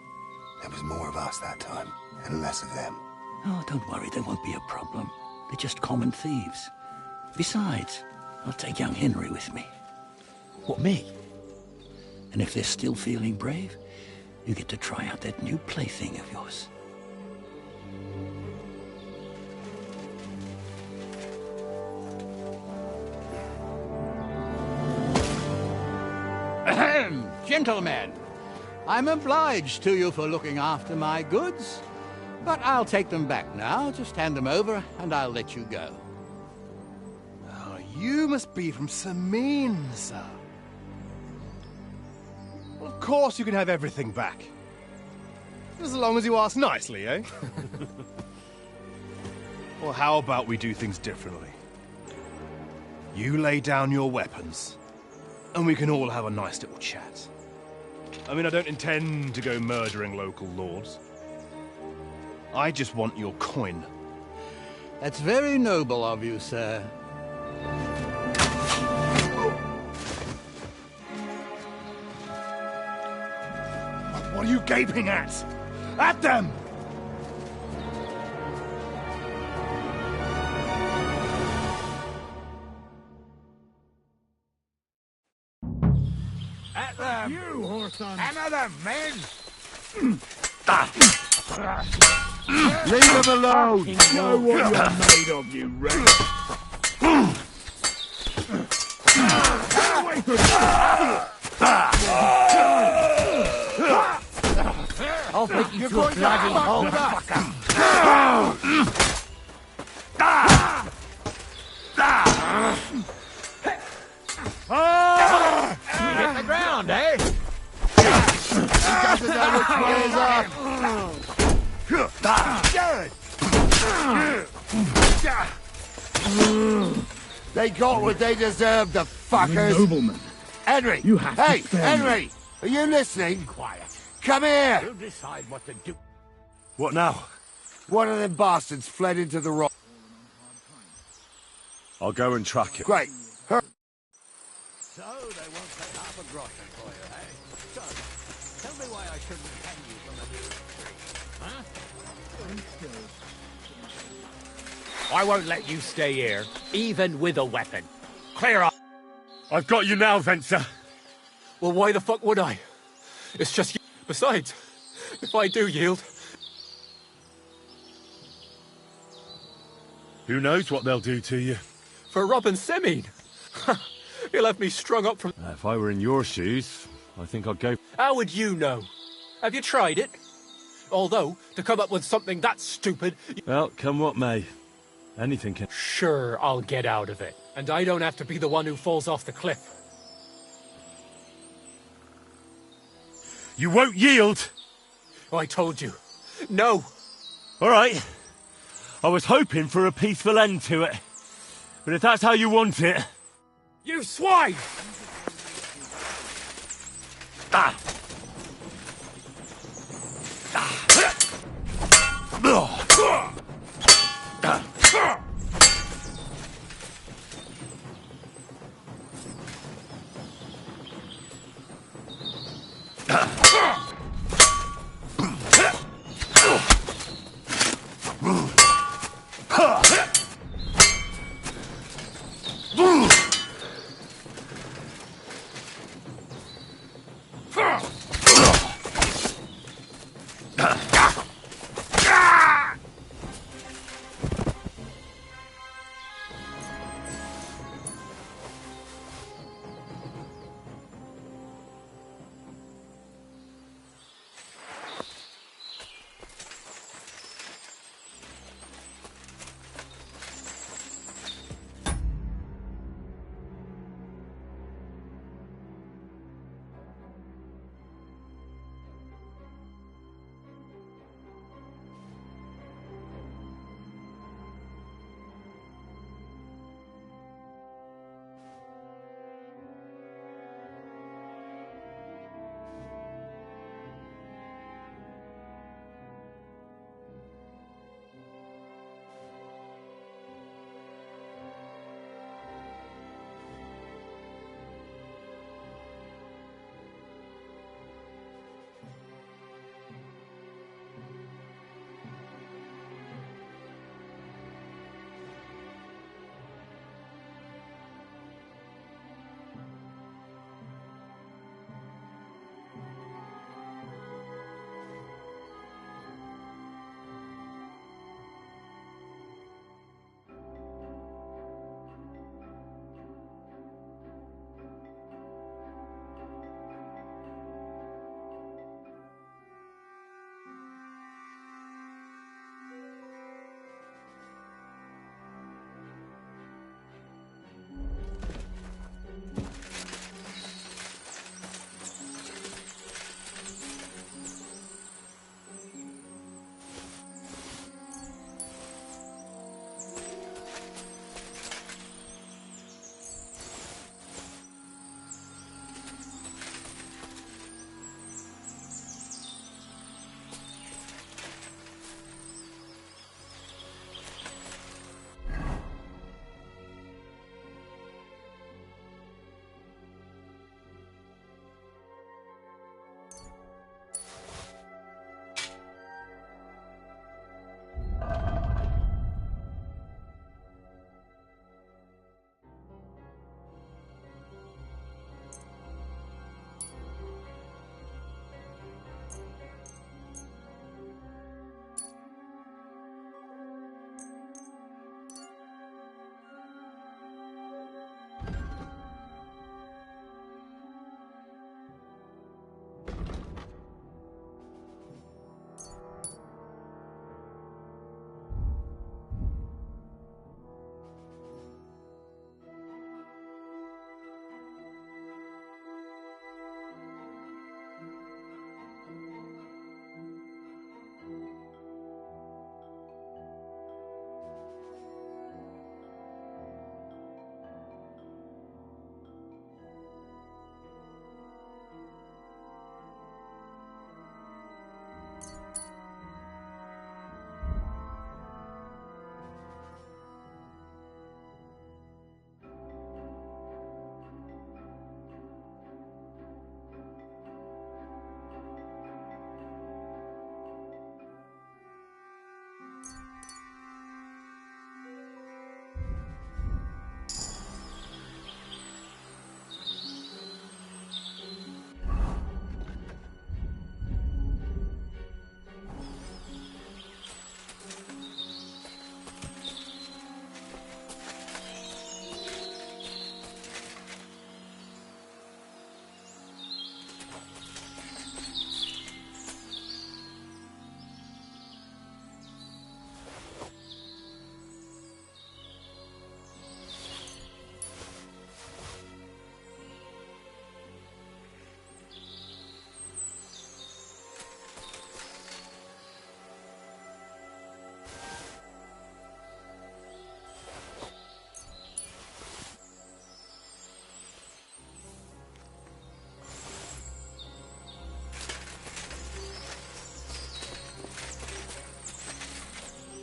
Speaker 23: there was more of us that time, and less of them.
Speaker 21: Oh, don't worry, there won't be a problem. They're just common thieves. Besides, I'll take young Henry with me. What, me? And if they're still feeling brave, you get to try out that new plaything of yours.
Speaker 9: Ahem, gentlemen, I'm obliged to you for looking after my goods, but I'll take them back now. Just hand them over and I'll let you go.
Speaker 11: Oh, you must be from Samin, sir. Well, of course you can have everything back. As long as you ask nicely, eh? Well, how about we do things differently? You lay down your weapons, and we can all have a nice little chat. I mean, I don't intend to go murdering local lords. I just want your coin.
Speaker 9: That's very noble of you, sir.
Speaker 11: What are you gaping at? At them!
Speaker 3: At them!
Speaker 21: You, Horton!
Speaker 3: Hammer them, men!
Speaker 14: Leave them alone!
Speaker 21: You know what you're made of, you wretch! Get away from I'll make you to a bloody hole, fucker! You hit the ground, eh?
Speaker 14: He doesn't know which way is up! They got what they deserved, the fuckers!
Speaker 21: Nobleman.
Speaker 14: Henry!
Speaker 21: You have to
Speaker 14: Hey,
Speaker 21: spare me.
Speaker 14: Henry! Are you listening?
Speaker 21: Quiet.
Speaker 14: Come here!
Speaker 21: You decide what to do.
Speaker 1: What now?
Speaker 14: One of them bastards fled into the rock.
Speaker 1: I'll go and track it.
Speaker 14: Great.
Speaker 9: So they won't pay half a groschen for you, eh? So, tell me why I shouldn't hang you from a nearest tree, huh?
Speaker 7: I won't let you stay here, even with a weapon. Clear up.
Speaker 1: I've got you now, Venser.
Speaker 22: Well, why the fuck would I? It's just you. Besides, if I do yield...
Speaker 1: Who knows what they'll do to you?
Speaker 22: For robbing Semine? He'll have me strung up from...
Speaker 1: If I were in your shoes, I think I'd go...
Speaker 22: How would you know? Have you tried it? Although, to come up with something that stupid...
Speaker 1: Well, come what may. Anything can...
Speaker 22: Sure, I'll get out of it. And I don't have to be the one who falls off the cliff.
Speaker 1: You won't yield!
Speaker 22: Oh, I told you. No!
Speaker 1: All right. I was hoping for a peaceful end to it. But if that's how you want it...
Speaker 7: You swine!
Speaker 1: Ah!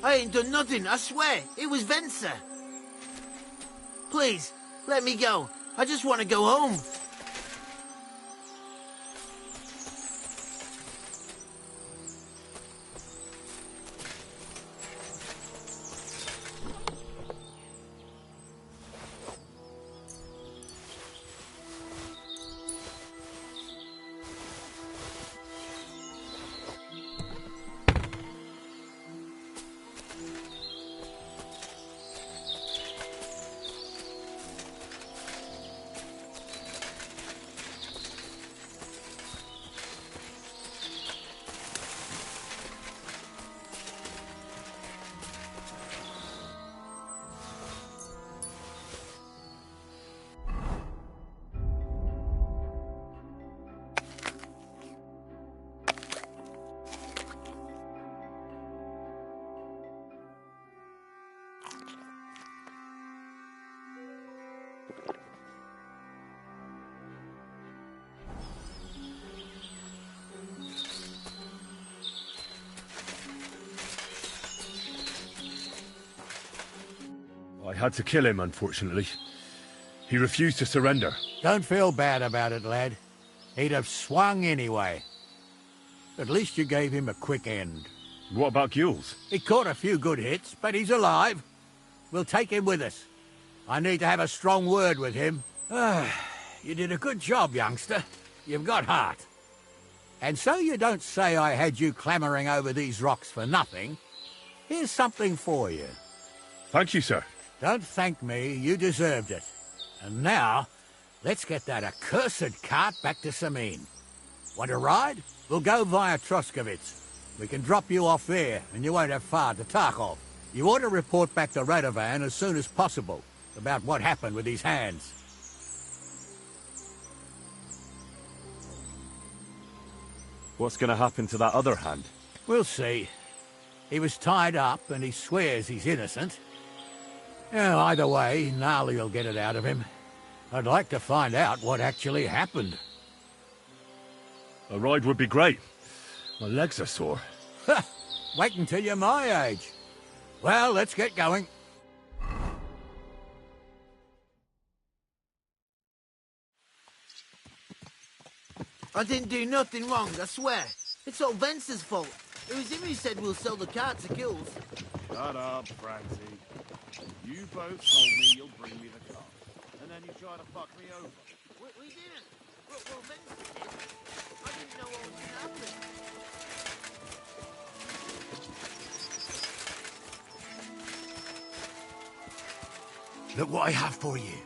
Speaker 2: I ain't done nothing, I swear. It was Venser. Please, let me go. I just want to go home.
Speaker 18: I had to kill him, unfortunately. He refused to surrender.
Speaker 9: Don't feel bad about it, lad. He'd have swung anyway. At least you gave him a quick end.
Speaker 18: What about Gules?
Speaker 9: He caught a few good hits, but he's alive. We'll take him with us. I need to have a strong word with him. You did a good job, youngster. You've got heart. And so you don't say I had you clambering over these rocks for nothing. Here's something for you.
Speaker 18: Thank you, sir.
Speaker 9: Don't thank me, you deserved it. And now, let's get that accursed cart back to Sameen. Want to ride? We'll go via Troskovitz. We can drop you off there, and you won't have far to Tarkov. You ought to report back to Radovan as soon as possible about what happened with these hands.
Speaker 18: What's going to happen to that other hand?
Speaker 9: We'll see. He was tied up, and he swears he's innocent. Yeah, either way, Gnarly will get it out of him. I'd like to find out what actually happened.
Speaker 18: A ride would be great. My legs are sore.
Speaker 9: Wait until you're my age. Well, let's get going.
Speaker 2: I didn't do nothing wrong, I swear. It's all Venser's fault. It was him who said we'll sell the car to Gules.
Speaker 10: Shut up, Francie. You both told me you'll bring me the car, and then you try to fuck me over.
Speaker 2: We didn't. Well, Venser did. I didn't know what was going to happen.
Speaker 5: Look what I have for you.